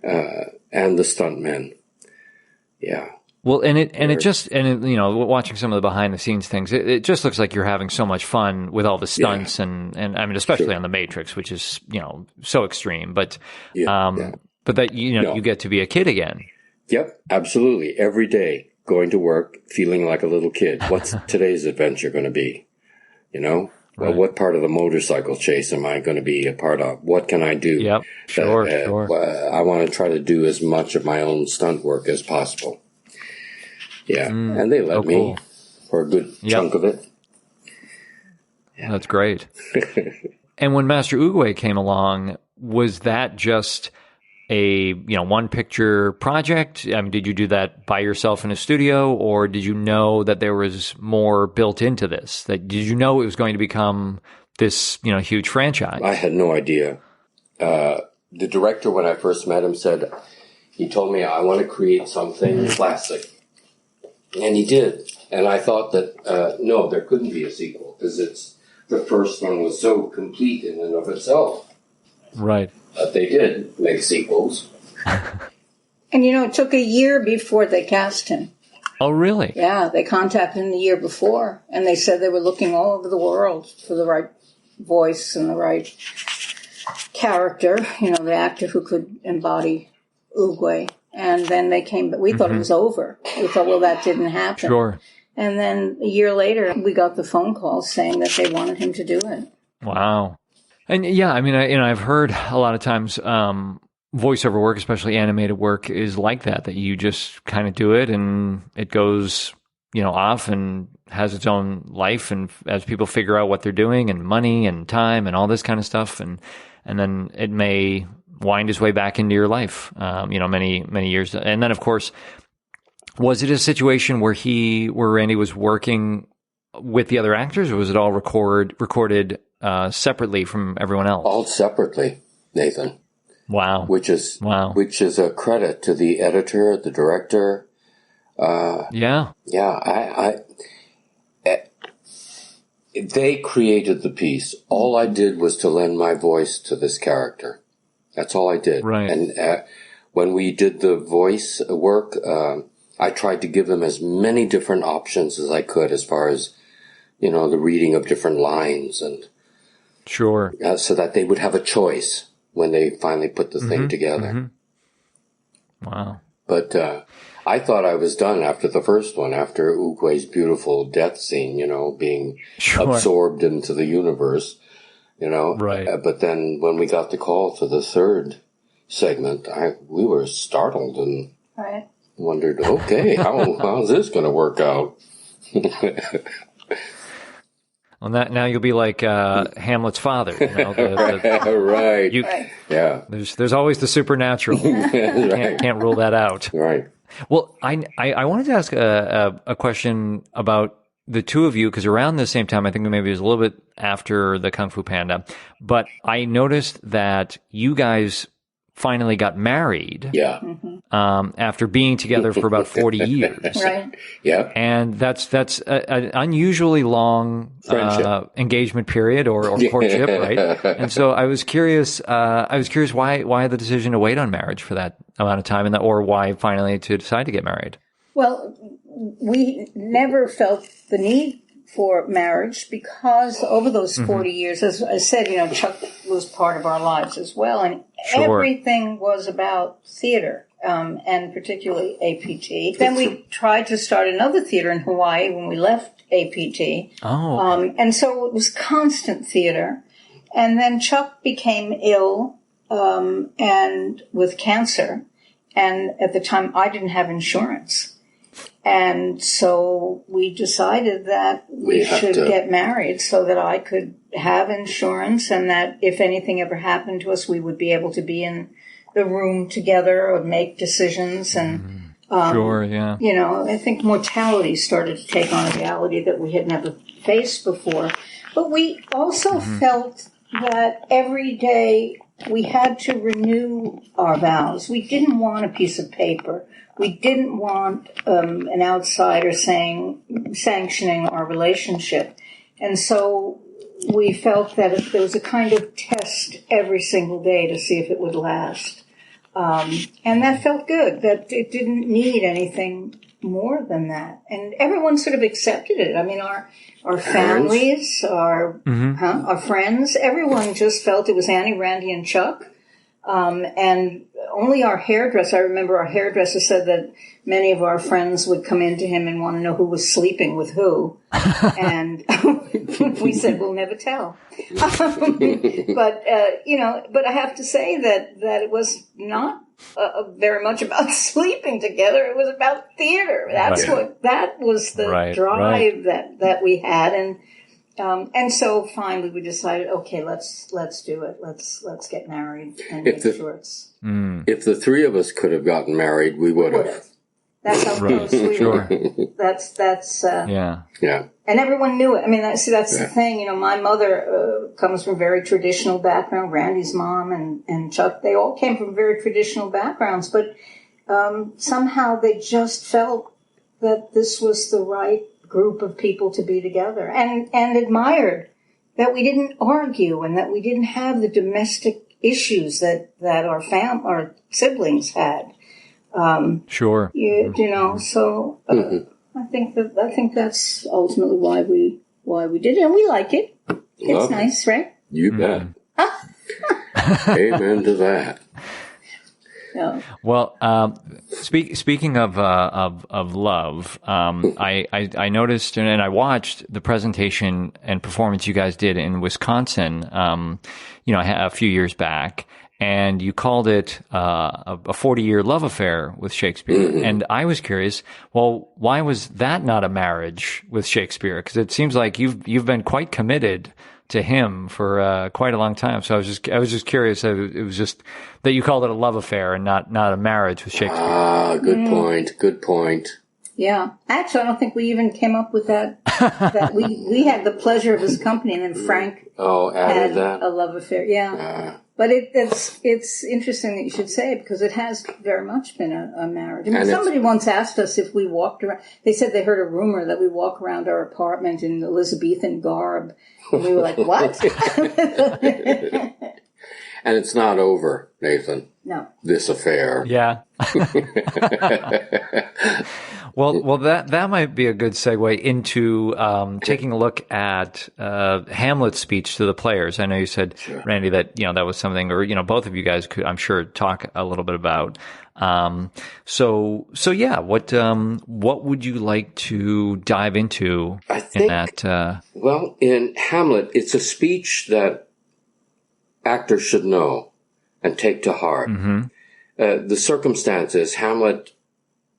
And the stuntmen. Yeah. Well, watching some of the behind the scenes things, it just looks like you're having so much fun with all the stunts and I mean, especially on The Matrix, which is, so extreme, but that, you get to be a kid again. Yep, absolutely. Every day going to work, feeling like a little kid. What's today's adventure going to be? Right. Well, what part of the motorcycle chase am I going to be a part of? What can I do? Yep, sure. I want to try to do as much of my own stunt work as possible. Yeah, and they let me for a good chunk of it. Yeah. That's great. And when Master Oogway came along, was that just a one picture project? I mean, did you do that by yourself in a studio, or did you know that there was more built into this? Did you know it was going to become this huge franchise? I had no idea. The director, when I first met him, he told me, I want to create something classic. And he did. And I thought that, no, there couldn't be a sequel, because the first one was so complete in and of itself. Right. But they did make sequels. And it took a year before they cast him. Oh, really? Yeah, they contacted him the year before, and they said they were looking all over the world for the right voice and the right character, the actor who could embody Oogway. And then they came, but we thought it was over. We thought, well, that didn't happen. Sure. And then a year later, we got the phone call saying that they wanted him to do it. Wow. And yeah, I mean, I've heard a lot of times voiceover work, especially animated work, is like that you just kind of do it and it goes, off and has its own life. And as people figure out what they're doing and money and time and all this kind of stuff, and then it may wind his way back into your life, many, many years. And then, of course, was it a situation where Randy was working with the other actors, or was it all recorded separately from everyone else? All separately, Nathan. Wow. Which is a credit to the editor, the director. Yeah. Yeah. They created the piece. All I did was to lend my voice to this character. That's all I did. Right. And when we did the voice work, I tried to give them as many different options as I could as far as, the reading of different lines and sure, so that they would have a choice when they finally put the thing together. Mm-hmm. Wow. But I thought I was done after the first one, after Oogway's beautiful death scene, being absorbed into the universe, Right. But then when we got the call for the third segment, we were startled and wondered, okay, how's this going to work out? Well, now you'll be like Hamlet's father. Right. Yeah. There's always the supernatural. Can't rule that out. Right. Well, I wanted to ask a question about the two of you, because around the same time, I think maybe it was a little bit after the Kung Fu Panda, but I noticed that you guys finally got married. Yeah. After being together for about 40 years. Right. Yeah. And that's an unusually long engagement period or courtship, right? And so I was curious why the decision to wait on marriage for that amount of time, or why finally to decide to get married. Well, we never felt the need for marriage because over those 40 years, as I said, Chuck was part of our lives as well, and everything was about theater. And particularly APT. Then we tried to start another theater in Hawaii when we left APT. Oh. And so it was constant theater. And then Chuck became ill, and with cancer. And at the time I didn't have insurance. And so we decided that we should get married so that I could have insurance, and that if anything ever happened to us, we would be able to be in the room together or make decisions. And I think mortality started to take on a reality that we had never faced before. But we also felt that every day we had to renew our vows. We didn't want a piece of paper. We didn't want an outsider sanctioning our relationship. And so we felt that if there was a kind of test every single day to see if it would last. And that felt good, that it didn't need anything more than that. And everyone sort of accepted it. I mean, our families, our friends, everyone just felt it was Annie, Randy, and Chuck. And only our hairdresser, I remember our hairdresser said that many of our friends would come in to him and want to know who was sleeping with who. And we said, we'll never tell. But I have to say that it was not very much about sleeping together. It was about theater. That was the drive that we had. And so finally we decided, okay, let's do it. Let's get married and make sure it's. If the three of us could have gotten married, we would have. That's how close we were. That's yeah. And everyone knew it. I mean, that's the thing. My mother comes from a very traditional background. Randy's mom and Chuck, they all came from very traditional backgrounds, but somehow they just felt that this was the right group of people to be together, and admired that we didn't argue and that we didn't have the domestic issues that our siblings had. So I think that's ultimately why we did it, and we like it. It's nice, right? You bet. Amen to that. Yeah. Well, speaking of love, I noticed and I watched the presentation and performance you guys did in Wisconsin, a few years back, and you called it a 40-year love affair with Shakespeare. Mm-hmm. And I was curious, well, why was that not a marriage with Shakespeare? Because it seems like you've been quite committed to him for quite a long time. So I was just curious. It was just that you called it a love affair and not a marriage with Shakespeare. Ah, good point. Good point. Yeah. Actually, I don't think we even came up with that. That we had the pleasure of his company, and then Frank added that. A love affair. Yeah. But it's interesting that you should say it, because it has very much been a marriage. I mean, somebody once asked us if we walked around. They said they heard a rumor that we walk around our apartment in Elizabethan garb. And we were like, what? And it's not over, Nathan. No. This affair. Yeah. Well, that might be a good segue into taking a look at Hamlet's speech to the players. I know you said, sure, Randy, that that was something, or both of you guys could, I'm sure, talk a little bit about. So yeah, what would you like to dive into in that? Well, in Hamlet, it's a speech that actors should know and take to heart. Mm-hmm. The circumstances, Hamlet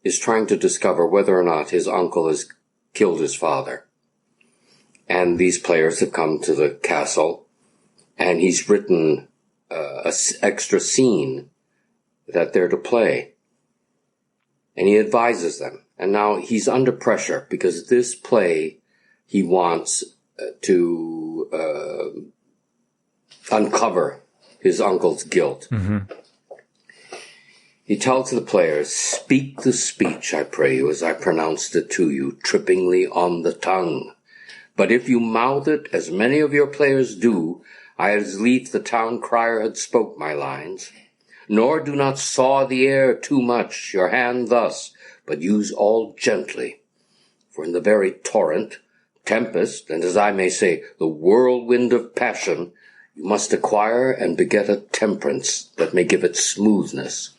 is trying to discover whether or not his uncle has killed his father. And these players have come to the castle, and he's written an extra scene that they're to play. And he advises them. And now he's under pressure, because this play he wants to uncover his uncle's guilt. Mm-hmm. He tells the players, "Speak the speech, I pray you, as I pronounced it to you, trippingly on the tongue. But if you mouth it, as many of your players do, I as lief the town crier had spoke my lines. Nor do not saw the air too much, your hand thus, but use all gently. For in the very torrent, tempest, and as I may say, the whirlwind of passion, you must acquire and beget a temperance that may give it smoothness.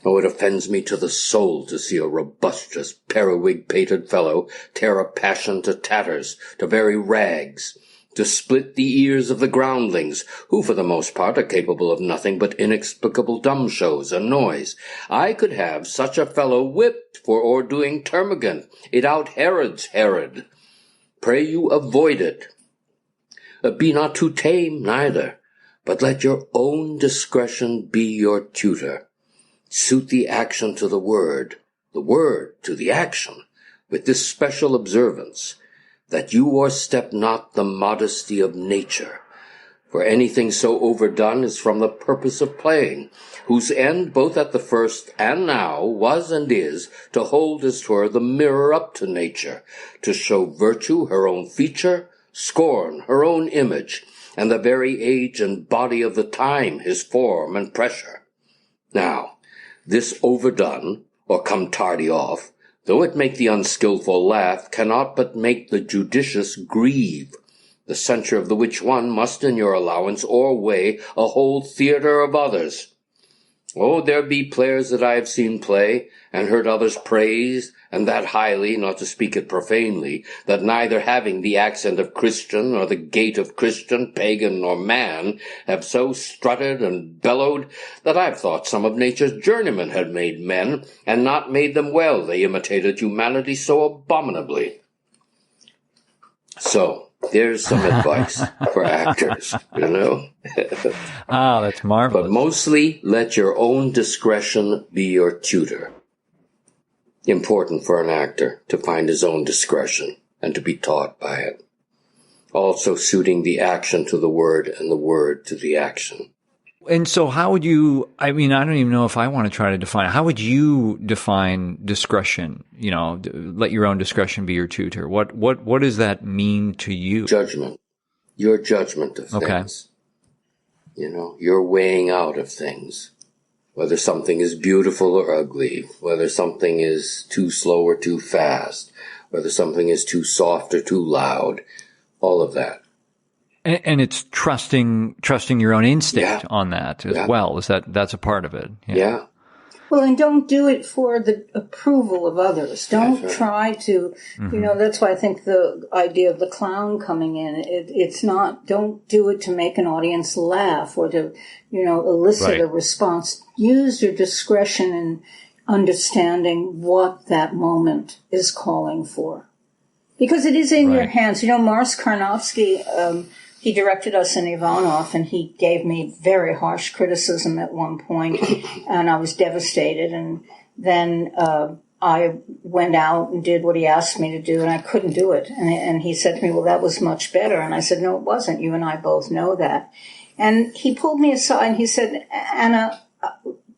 Oh, it offends me to the soul to see a robustious, periwig-pated fellow tear a passion to tatters, to very rags, to split the ears of the groundlings, who for the most part are capable of nothing but inexplicable dumb shows and noise. I could have such a fellow whipped for o'erdoing termagant. It out Herod's Herod. Pray you avoid it. Be not too tame, neither, but let your own discretion be your tutor. Suit the action to the word to the action, with this special observance, that you o'erstep not the modesty of nature. For anything so overdone is from the purpose of playing, whose end both at the first and now was and is to hold as 'twere the mirror up to nature, to show virtue her own feature, scorn her own image, and the very age and body of the time his form and pressure. Now, this overdone, or come tardy off, though it make the unskilful laugh, cannot but make the judicious grieve, the censure of the which one must in your allowance o'erweigh a whole theatre of others. Oh, there be players that I have seen play, and heard others praise, and that highly, not to speak it profanely, that neither having the accent of Christian, nor the gait of Christian, pagan, nor man, have so strutted and bellowed, that I've thought some of nature's journeymen had made men, and not made them well, they imitated humanity so abominably. So, there's some advice for actors, that's marvelous. But mostly, let your own discretion be your tutor. Important for an actor to find his own discretion and to be taught by it. Also suiting the action to the word and the word to the action. And so how would you, I don't even know if I want to try to define it. How would you define discretion? Let your own discretion be your tutor. What does that mean to you? Judgment. Your judgment of things. Your weighing out of things. Whether something is beautiful or ugly, whether something is too slow or too fast, whether something is too soft or too loud, all of that. And it's trusting your own instinct on that as well. That's a part of it. Yeah. Well, and don't do it for the approval of others. Don't try to, that's why I think the idea of the clown coming in, it's not, don't do it to make an audience laugh or to, elicit a response. Use your discretion in understanding what that moment is calling for. Because it is in your hands. Mars Karnofsky, he directed us in Ivanov, and he gave me very harsh criticism at one point, and I was devastated. And then I went out and did what he asked me to do, and I couldn't do it. And he said to me, well, that was much better. And I said, no, it wasn't. You and I both know that. And he pulled me aside and he said, Anna,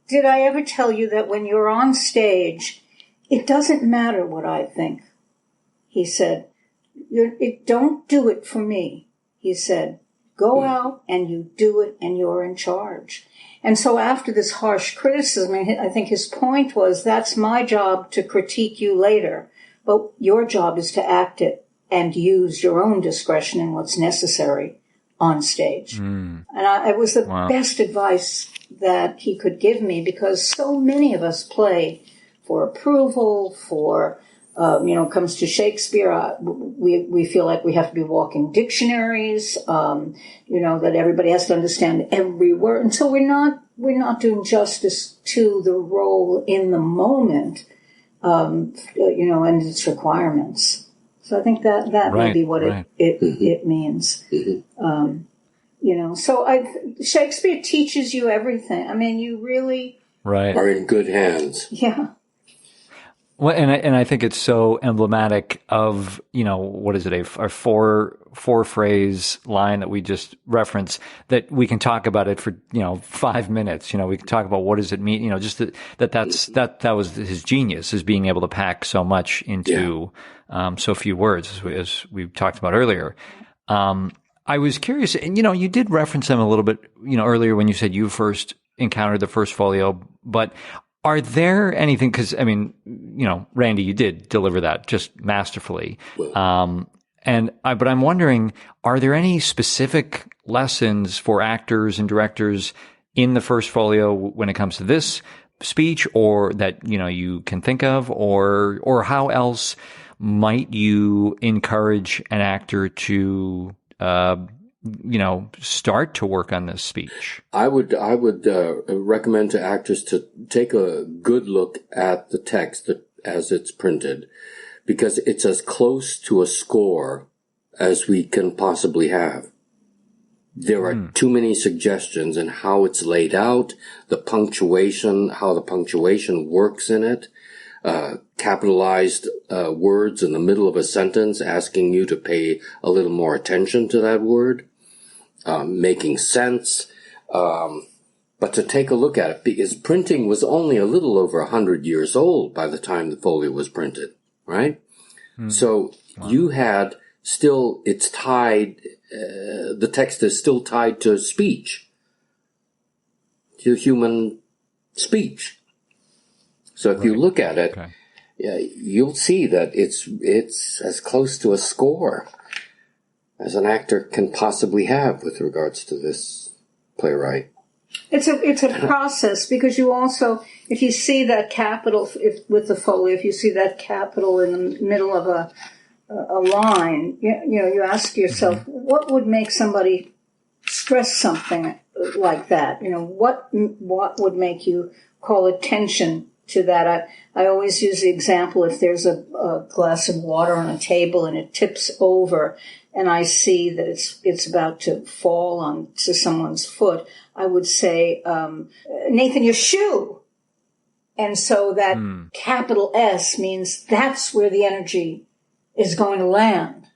did I ever tell you that when you're on stage, it doesn't matter what I think? He said, don't do it for me. He said, go out and you do it and you're in charge. And so after this harsh criticism, I think his point was, that's my job to critique you later, but your job is to act it and use your own discretion in what's necessary on stage. And it was the best advice that he could give me, because so many of us play for approval, for, it comes to Shakespeare, we feel like we have to be walking dictionaries, that everybody has to understand every word. And so we're not doing justice to the role in the moment, and its requirements. So I think that may be what it means. So Shakespeare teaches you everything. I mean, you really are in good hands. Yeah. Well, and I think it's so emblematic of, what is it, a four phrase line that we just referenced, that we can talk about it for, 5 minutes. We can talk about what does it mean, just that was his genius, is being able to pack so much into so few words, as we talked about earlier. I was curious, and you did reference them a little bit, earlier when you said you first encountered the first folio, but are there anything, because, Randy, you did deliver that just masterfully. But I'm wondering, are there any specific lessons for actors and directors in the first folio when it comes to this speech, or that, you can think of, or how else might you encourage an actor to, start to work on this speech? I would recommend to actors to take a good look at the text as it's printed, because it's as close to a score as we can possibly have. There are too many suggestions in how it's laid out, the punctuation, how the punctuation works in it, capitalized words in the middle of a sentence, asking you to pay a little more attention to that word, making sense. But to take a look at it, because printing was only a little over 100 years old by the time the folio was printed, right? So you had still, it's tied, the text is still tied to speech, to human speech. So if you look at it, you'll see that it's as close to a score as an actor can possibly have with regards to this playwright. It's a process, because you also, if you see that capital, with the folio, if you see that capital in the middle of a line, you ask yourself, what would make somebody stress something like that? What would make you call attention to that? I always use the example, if there's a glass of water on a table and it tips over, and I see that it's about to fall onto someone's foot, I would say, Nathan, your shoe. And so that capital S means that's where the energy is going to land.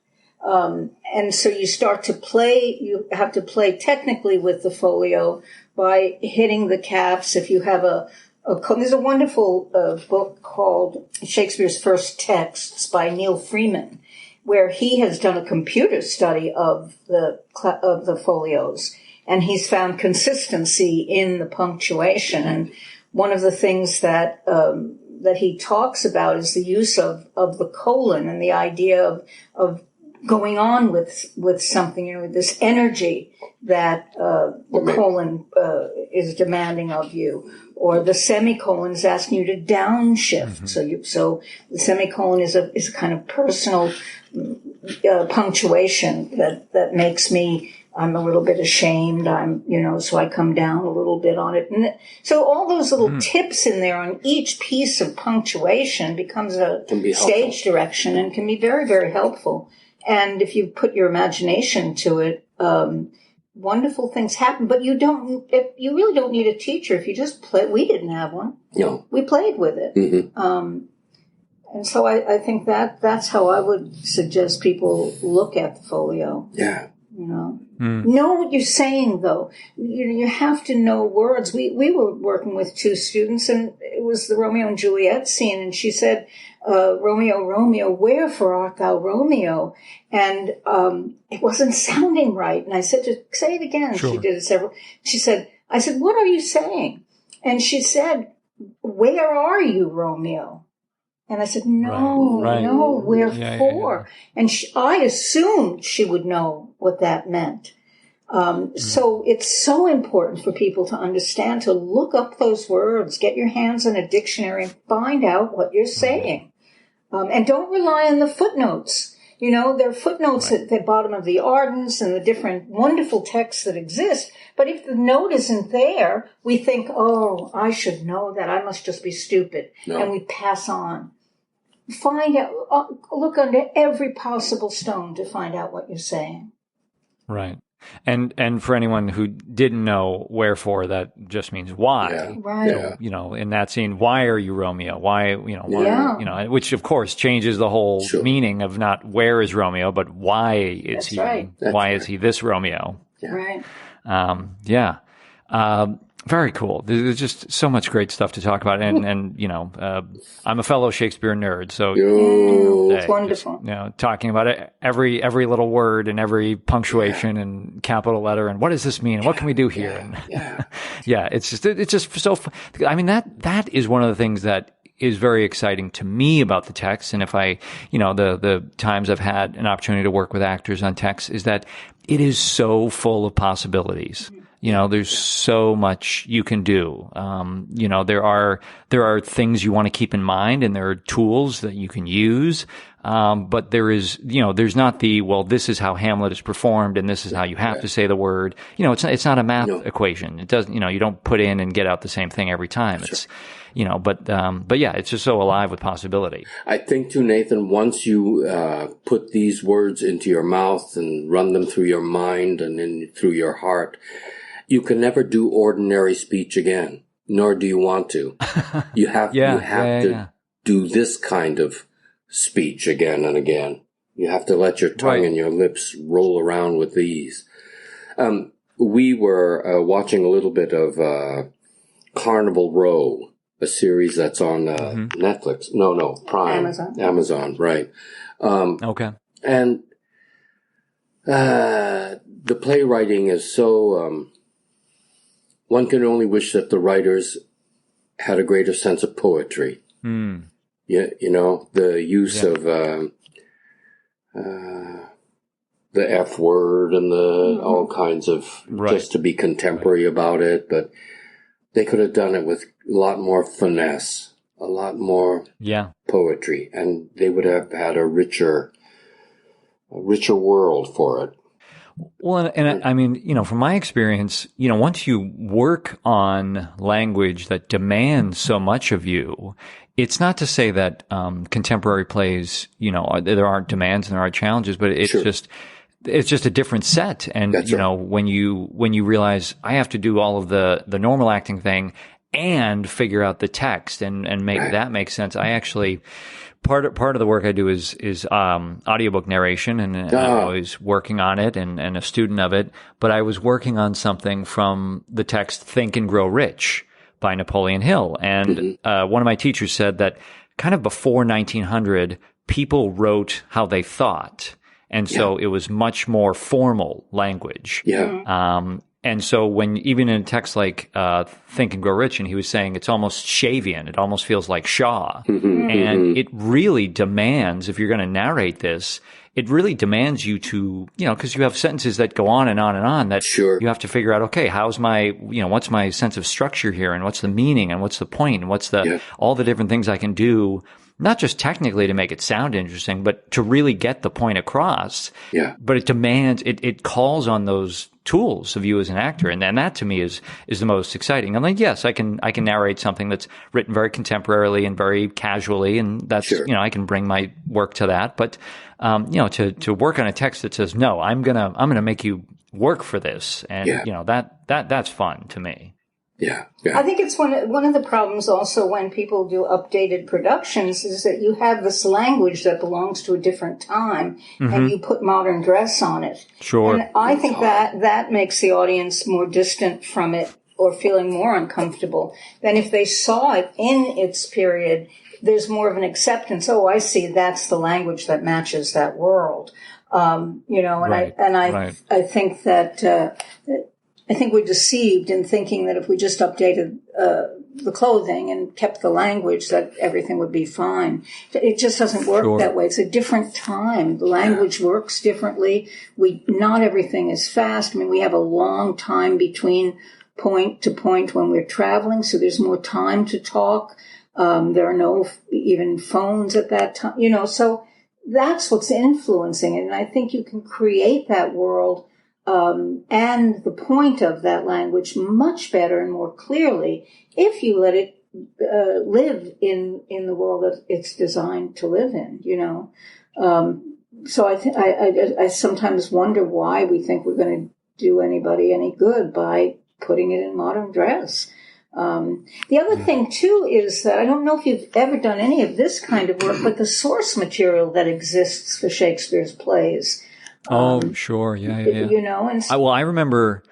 And so you start to play, you have to play technically with the folio by hitting the caps. If you have there's a wonderful book called Shakespeare's First Texts by Neil Freeman, where he has done a computer study of the folios, and he's found consistency in the punctuation. And one of the things that he talks about is the use of the colon, and the idea of going on with something, this energy that the colon is demanding of you, or the semicolon is asking you to downshift. So the semicolon is a kind of personal punctuation that makes me, I'm a little bit ashamed. So I come down a little bit on it. And so all those little tips in there on each piece of punctuation becomes a stage direction, and can be very, very helpful. And if you put your imagination to it, wonderful things happen. But you really don't need a teacher if you just play. We didn't have one. No. We played with it. And so I think that's how I would suggest people look at the folio. Yeah. You know, know what you're saying, though. You have to know words. We were working with two students, and it was the Romeo and Juliet scene, and she said, Romeo, Romeo, wherefore art thou Romeo? And it wasn't sounding right. And I said, say it again. Sure. She did it several. I said, what are you saying? And she said, where are you, Romeo? And I said, no, wherefore? Yeah. And I assumed she would know what that meant. So it's so important for people to understand, to look up those words, get your hands on a dictionary and find out what you're saying. And don't rely on the footnotes. You know, there are footnotes at the bottom of the Ardents and the different wonderful texts that exist. But if the note isn't there, we think, oh, I should know that. I must just be stupid. No. And we pass on. Find out, look under every possible stone to find out what you're saying. Right. And for anyone who didn't know wherefore, that just means why. Yeah. Right. Yeah. You know, in that scene, why are you Romeo? Why, which of course changes the whole meaning of not where is Romeo, but why is he, why is he this Romeo? Yeah. Right. Very cool. There's just so much great stuff to talk about. And you know, I'm a fellow Shakespeare nerd, so it's wonderful. Just, talking about it, every little word and every punctuation and capital letter and what does this mean? And what can we do here? It's just so fun. I mean, that is one of the things that is very exciting to me about the text. And if I, the times I've had an opportunity to work with actors on text, is that it is so full of possibilities. There's so much you can do. There are things you want to keep in mind, and there are tools that you can use. But there's not this is how Hamlet is performed, and this is how you have to say the word. It's not a math equation. It doesn't, you don't put in and get out the same thing every time. It's, but yeah, it's just so alive with possibility. I think too, Nathan, once you, put these words into your mouth and run them through your mind and through your heart, you can never do ordinary speech again, nor do you want to. You have to do this kind of speech again and again. You have to let your tongue and your lips roll around with these. We were watching a little bit of Carnival Row, a series that's on Netflix. No, Prime. Amazon, right. Okay. And the playwriting is so... one can only wish that the writers had a greater sense of poetry. The use of the F word and all kinds of, just to be contemporary about it. But they could have done it with a lot more finesse, a lot more poetry, and they would have had a richer world for it. Well, and I mean, from my experience, once you work on language that demands so much of you, it's not to say that contemporary plays, there aren't demands and there are challenges, but it's just a different set. And when you realize I have to do all of the normal acting thing and figure out the text and make that make sense, I actually. Part of the work I do is audiobook narration, and I'm always working on it and a student of it. But I was working on something from the text "Think and Grow Rich" by Napoleon Hill, and one of my teachers said that kind of before 1900, people wrote how they thought, and so it was much more formal language. And so when, even in a text like Think and Grow Rich, and he was saying it's almost Shavian, it almost feels like Shaw. And it really demands, if you're going to narrate this, it really demands you to, because you have sentences that go on and on and on that you have to figure out, okay, how's my, what's my sense of structure here, and what's the meaning, and what's the point, and what's all the different things I can do, not just technically to make it sound interesting, but to really get the point across. But it demands, it calls on those tools of you as an actor. And then that to me is the most exciting. I'm like, yes, I can narrate something that's written very contemporarily and very casually. And that's, I can bring my work to that. But, to work on a text that says, no, I'm going to make you work for this. And, that's fun to me. Yeah. I think it's one of the problems also when people do updated productions is that you have this language that belongs to a different time and you put modern dress on it. Sure. And I think that makes the audience more distant from it or feeling more uncomfortable than if they saw it in its period. There's more of an acceptance. Oh, I see. That's the language that matches that world. I think that, I think we're deceived in thinking that if we just updated the clothing and kept the language, that everything would be fine. It just doesn't work that way. It's a different time. The language works differently. Not everything is fast. I mean, we have a long time between point to point when we're traveling, so there's more time to talk. There are no even phones at that time, so that's what's influencing it. And I think you can create that world and the point of that language much better and more clearly if you let it live in the world that it's designed to live in, So I sometimes wonder why we think we're going to do anybody any good by putting it in modern dress. The other thing, too, is that I don't know if you've ever done any of this kind of work, but the source material that exists for Shakespeare's plays. Sure. Yeah. And I remember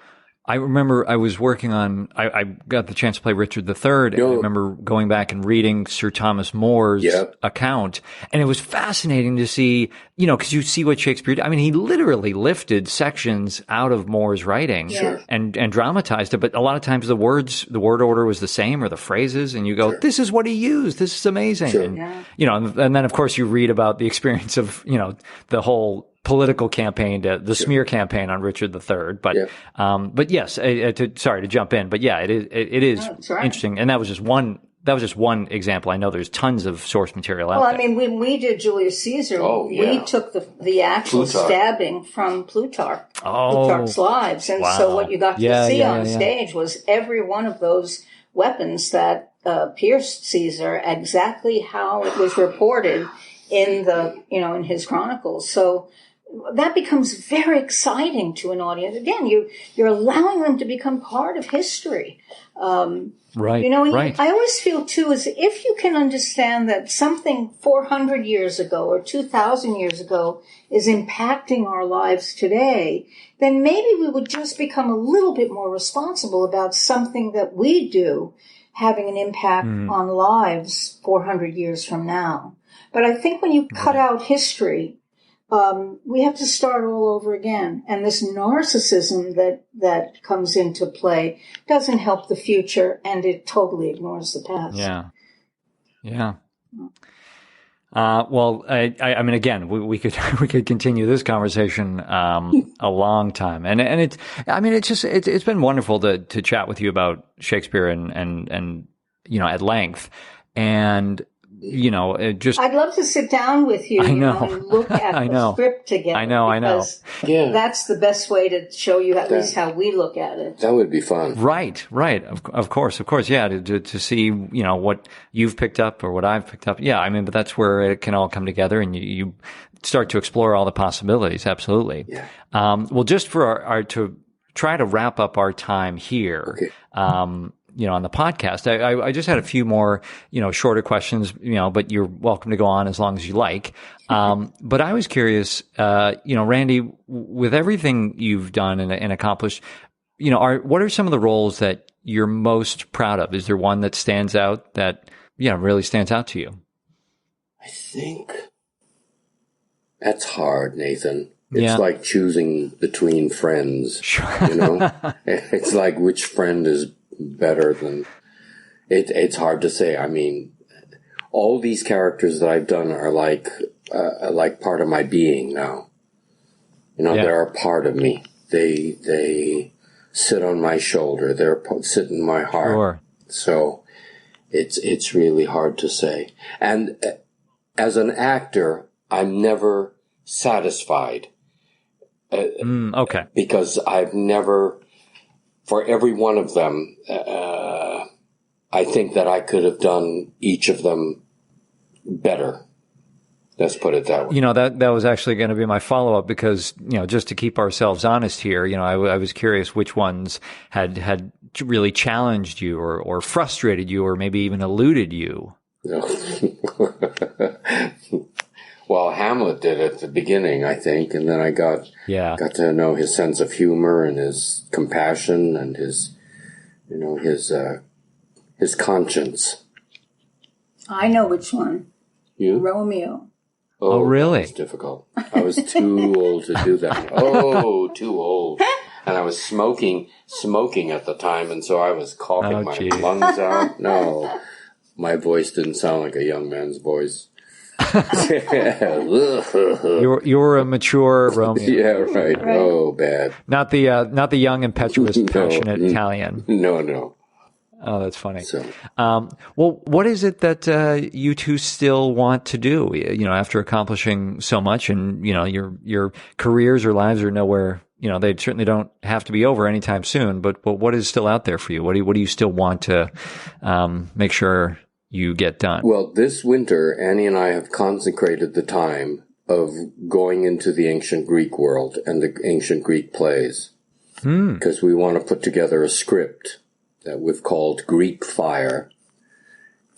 I was working on, I got the chance to play Richard III, and I remember going back and reading Sir Thomas More's account, and it was fascinating to see, because you see what Shakespeare did. I mean, he literally lifted sections out of More's writing and dramatized it, but a lot of times the word order was the same, or the phrases, and you go, this is what he used, this is amazing. Sure. And, and then of course you read about the experience of, the whole political campaign, the smear campaign on Richard III. But yes, sorry to jump in, but yeah, it is interesting. And that was just one example. I know there's tons of source material out there. Well, I mean, when we did Julius Caesar, we took the actual stabbing from Plutarch's Lives. And so what you got to see on stage was every one of those weapons that pierced Caesar, exactly how it was reported in in his chronicles. So that becomes very exciting to an audience. Again, you're allowing them to become part of history. Right. I always feel too, is if you can understand that something 400 years ago or 2,000 years ago is impacting our lives today, then maybe we would just become a little bit more responsible about something that we do having an impact on lives 400 years from now. But I think when you cut out history, we have to start all over again. And this narcissism that comes into play doesn't help the future, and it totally ignores the past. Yeah. Well, I mean, again, we could continue this conversation a long time, and it's been wonderful to chat with you about Shakespeare and at length, and I'd love to sit down with you, and look at the script together. I know. Yeah. That's the best way to show you at least how we look at it. That would be fun. Right. Of course. Yeah. To see, what you've picked up or what I've picked up. Yeah. I mean, but that's where it can all come together and you start to explore all the possibilities. Absolutely. Yeah. Well, just for our to try to wrap up our time here. Okay. On the podcast, I just had a few more, shorter questions, but you're welcome to go on as long as you like. But I was curious, Randy, with everything you've done and accomplished, what are some of the roles that you're most proud of? Is there one that stands out that, really stands out to you? I think that's hard, Nathan. It's like choosing between friends, It's like which friend is better than it's hard to say. I mean, all these characters that I've done are like part of my being now. They're a part of me. They sit on my shoulder. They're sit in my heart. Sure. So it's really hard to say. And as an actor, I'm never satisfied. Okay. Because I've never. For every one of them, I think that I could have done each of them better. Let's put it that way. You know, that was actually going to be my follow-up because, you know, just to keep ourselves honest here, you know, I was curious which ones had really challenged you or frustrated you or maybe even eluded you. Well, Hamlet did at the beginning, I think, and then I got to know his sense of humor and his compassion and his conscience. I know which one. You? Romeo. Oh, really? That was difficult. I was too old to do that. Oh, too old. And I was smoking at the time, and so I was coughing my lungs out. No, my voice didn't sound like a young man's voice. You're a mature Romeo. Yeah, right. Oh, bad. Not the young, impetuous, passionate Italian. No. Oh, that's funny. So, well, what is it that you two still want to do? You know, after accomplishing so much, and you know, your careers or lives are nowhere. You know, they certainly don't have to be over anytime soon. But what is still out there for you? What do you still want to make sure you get done? Well, this winter, Annie and I have consecrated the time of going into the ancient Greek world and the ancient Greek plays because we want to put together a script that we've called Greek Fire,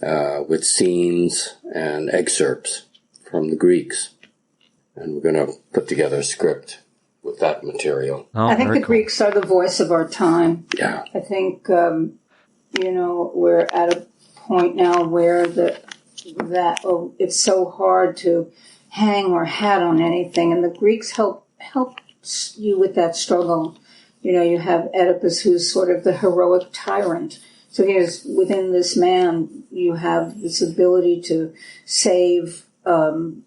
with scenes and excerpts from the Greeks. And we're going to put together a script with that material. Oh, I think the Greeks are the voice of our time. Yeah. I think, you know, we're at a point now where it's so hard to hang our hat on anything. And the Greeks help you with that struggle. You know, you have Oedipus, who's sort of the heroic tyrant. So here's, within this man, you have this ability to save, you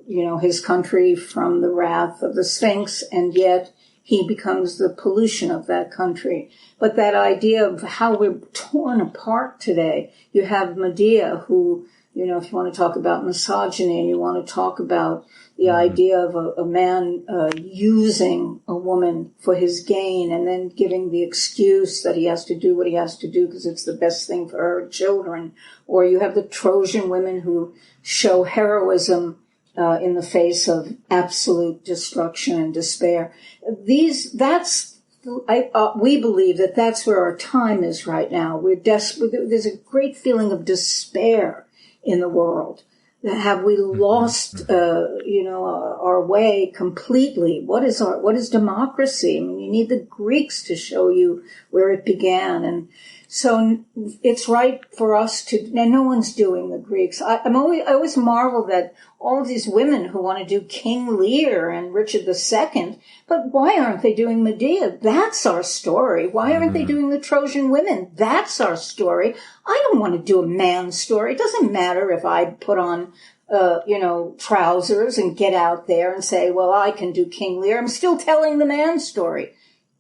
know, his country from the wrath of the Sphinx, and yet he becomes the pollution of that country. But that idea of how we're torn apart today, you have Medea, who, you know, if you want to talk about misogyny and you want to talk about the idea of a man using a woman for his gain and then giving the excuse that he has to do what he has to do because it's the best thing for her children. Or you have the Trojan women who show heroism in the face of absolute destruction and despair. We believe that that's where our time is right now. We're desperate. There's a great feeling of despair in the world. Have we lost, you know, our way completely? What is democracy? I mean, you need the Greeks to show you where it began. And so it's right for us to, and no one's doing the Greeks. I always marvel that all of these women who want to do King Lear and Richard II, but why aren't they doing Medea? That's our story. Why aren't they doing the Trojan women? That's our story. I don't want to do a man's story. It doesn't matter if I put on, you know, trousers and get out there and say, well, I can do King Lear. I'm still telling the man's story.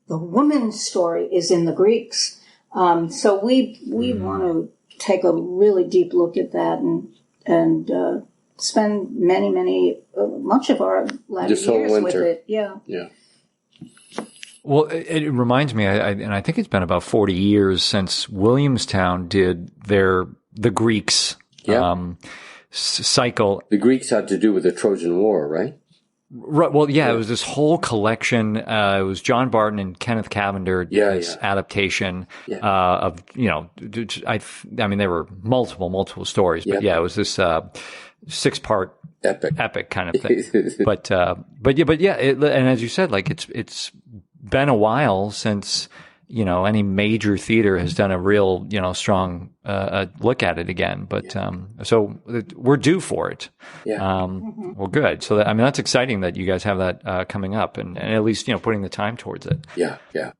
The woman's story is in the Greeks. So we want to take a really deep look at that and spend much of our last years with it. Yeah. Yeah. Well, it reminds me, and I think it's been about 40 years since Williamstown did the Greeks cycle. The Greeks had to do with the Trojan War, right? Right. Well, yeah, it was this whole collection. It was John Barton and Kenneth Cavender adaptation of, you know, I mean, there were multiple stories, but it was this 6-part epic kind of thing. but yeah, and as you said, like it's been a while since, you know, any major theater has done a real, you know, strong look at it again. But so we're due for it. Yeah. Well, good. So I mean, that's exciting that you guys have that coming up, and at least, you know, putting the time towards it. Yeah. Yeah.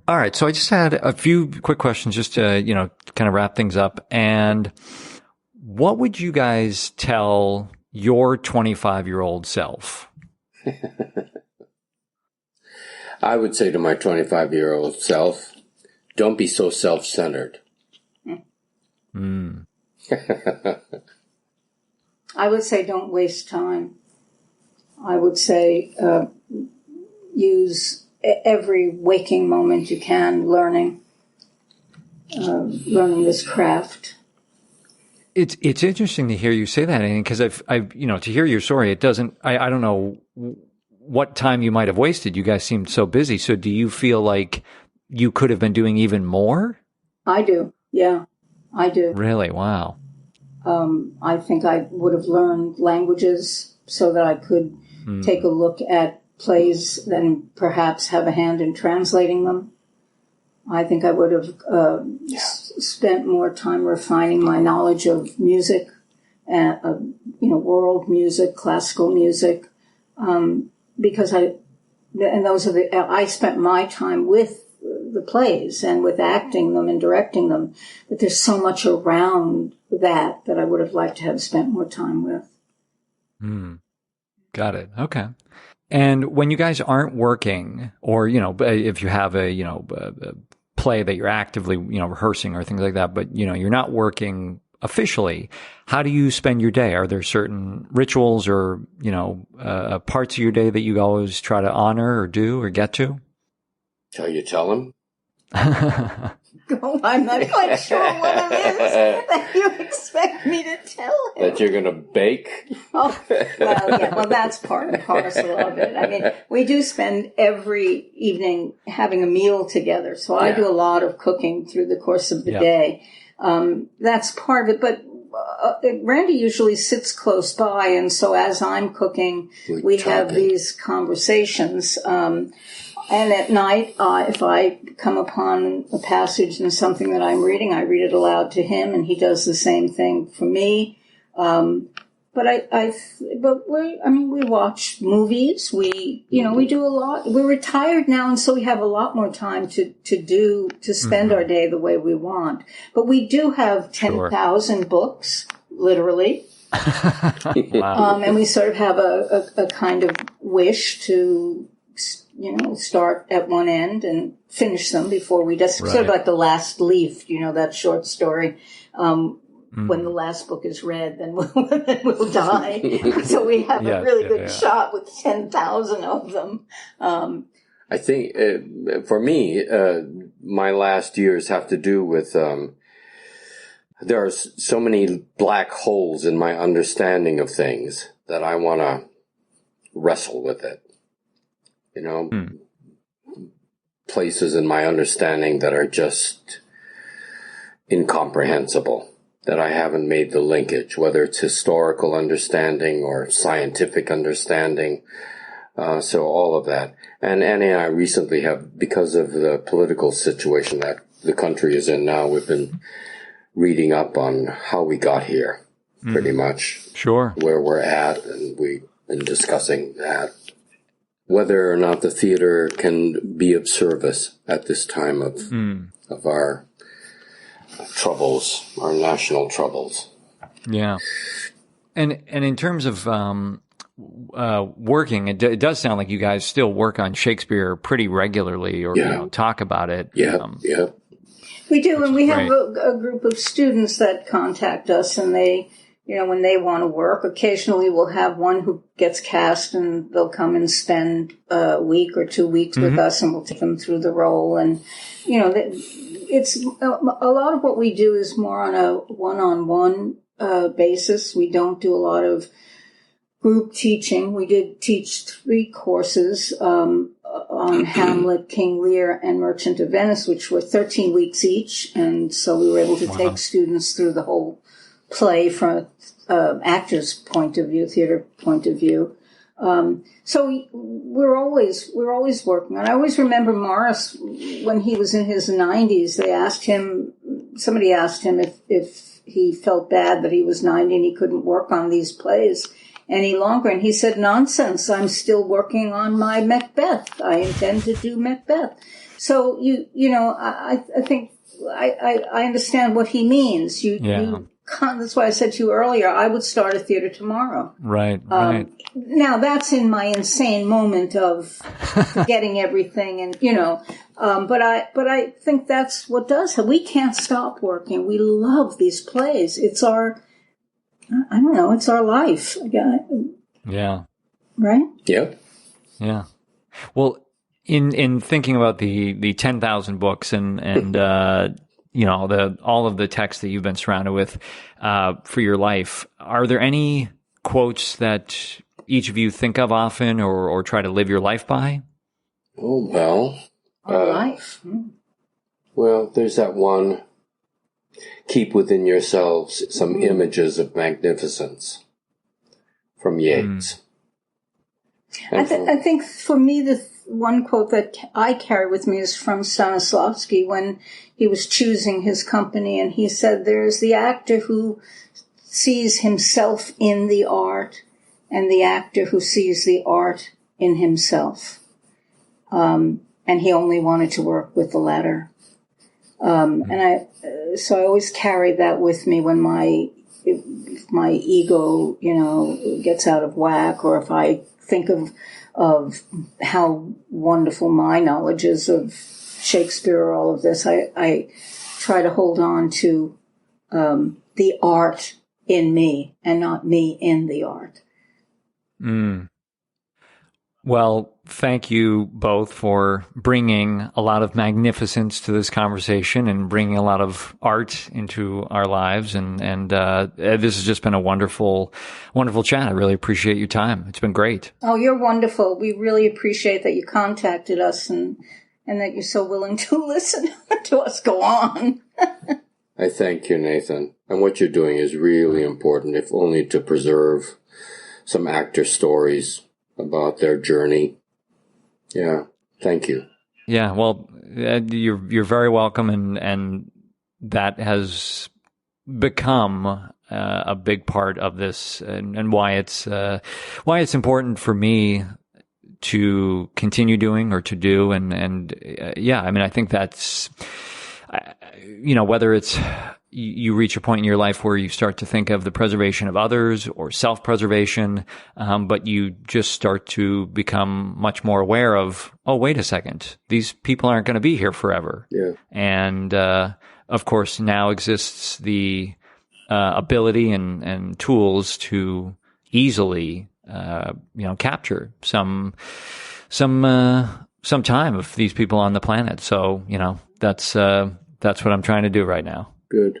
All right. So I just had a few quick questions just to, you know, kind of wrap things up. And what would you guys tell your 25-year-old self? I would say to my 25-year-old self, don't be so self-centered. I would say don't waste time. I would say use every waking moment you can learning this craft. It's interesting to hear you say that, Annie, because I've to hear your story, it doesn't. I don't know what time you might have wasted. You guys seemed so busy. So do you feel like you could have been doing even more? I do. Yeah, I do. Really? Wow. I think I would have learned languages so that I could take a look at plays and perhaps have a hand in translating them. I think I would have spent more time refining my knowledge of music, and world music, classical music, because I spent my time with the plays and with acting them and directing them. But there's so much around that I would have liked to have spent more time with. Got it. Okay. And when you guys aren't working, or if you have a play that you're actively rehearsing or things like that, but you're not working officially, how do you spend your day? Are there certain rituals or parts of your day that you always try to honor or do or get to? Shall you tell him? Oh, I'm not quite sure what it is that you expect me to tell him. That you're going to bake? Oh, well, that's part and parcel of it. I mean, we do spend every evening having a meal together. So I do a lot of cooking through the course of the day. That's part of it. But Randy usually sits close by. And so as I'm cooking, we have these conversations. And at night, if I come upon a passage in something that I'm reading, I read it aloud to him, and he does the same thing for me. But we watch movies. We do a lot. We're retired now, and so we have a lot more time to spend our day the way we want. But we do have 10,000 books, literally. Wow. And we sort of have a kind of wish to start at one end and finish them before we just sort of like the last leaf, that short story. When the last book is read, then we'll die. So we have a really good shot with 10,000 of them. I think for me, my last years have to do with there are so many black holes in my understanding of things that I want to wrestle with it. Places in my understanding that are just incomprehensible, that I haven't made the linkage, whether it's historical understanding or scientific understanding. So all of that. And Annie and I recently have, because of the political situation that the country is in now, we've been reading up on how we got here, pretty much. Sure. Where we're at, and we've been discussing that. Whether or not the theater can be of service at this time of our troubles, our national troubles. Yeah. And in terms of working, it does sound like you guys still work on Shakespeare pretty regularly, or talk about it. Yeah. We do, and we have a group of students that contact us, and they, when they want to work. Occasionally we'll have one who gets cast, and they'll come and spend a week or 2 weeks with us, and we'll take them through the role. And, it's a lot of what we do is more on a one-on-one basis. We don't do a lot of group teaching. We did teach 3 courses on Hamlet, King Lear, and Merchant of Venice, which were 13 weeks each. And so we were able to take students through the whole play from actor's point of view, theater point of view. So we're always working. And I always remember Morris, when he was in his 90s, somebody asked him if he felt bad that he was 90 and he couldn't work on these plays any longer. And he said, nonsense, I'm still working on my Macbeth. I intend to do Macbeth. So I think I understand what he means. That's why I said to you earlier, I would start a theater tomorrow. Right. Now that's in my insane moment of getting everything, and but I think that's what does. We can't stop working. We love these plays. It's our, it's our life. Yeah. Right. Yep. Yeah. Well, in thinking about the 10,000 books and all of the text that you've been surrounded with for your life, are there any quotes that each of you think of often or try to live your life by? Oh, well. Our life. Well, there's that one, keep within yourselves some images of magnificence, from Yeats. I think for me, the one quote that I carry with me is from Stanislavski when he was choosing his company, and he said, there's the actor who sees himself in the art and the actor who sees the art in himself. And he only wanted to work with the latter. So I always carry that with me when if my ego, gets out of whack, or if I think of how wonderful my knowledge is of Shakespeare or all of this, I try to hold on to the art in me and not me in the art. Well, thank you both for bringing a lot of magnificence to this conversation and bringing a lot of art into our lives. And this has just been a wonderful, wonderful chat. I really appreciate your time. It's been great. Oh, you're wonderful. We really appreciate that you contacted us and that you're so willing to listen to us go on. I thank you, Nathan. And what you're doing is really important, if only to preserve some actor stories about their journey. Yeah, thank you. Yeah, well, you're very welcome, and that has become a big part of this, and why it's important for me to continue doing or to do, and yeah, I mean, I think that's whether it's you reach a point in your life where you start to think of the preservation of others or self-preservation, but you just start to become much more aware of, oh, wait a second, these people aren't going to be here forever. Yeah. And of course, now exists the ability and tools to easily, capture some time of these people on the planet. So, that's what I'm trying to do right now. Good.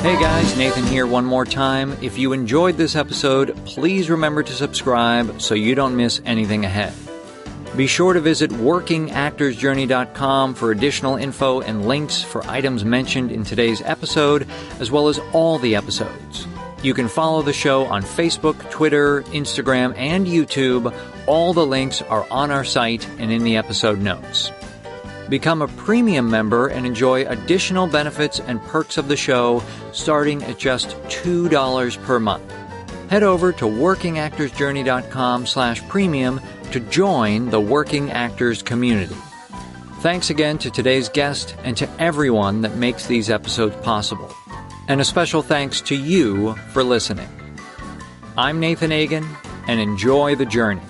Hey guys, Nathan here one more time. If you enjoyed this episode, please remember to subscribe so you don't miss anything ahead. Be sure to visit workingactorsjourney.com for additional info and links for items mentioned in today's episode, as well as all the episodes. You can follow the show on Facebook, Twitter, Instagram, and YouTube. All the links are on our site and in the episode notes. Become a premium member and enjoy additional benefits and perks of the show starting at just $2 per month. Head over to workingactorsjourney.com/premium to join the Working Actors community. Thanks again to today's guest and to everyone that makes these episodes possible. And a special thanks to you for listening. I'm Nathan Agan, and enjoy the journey.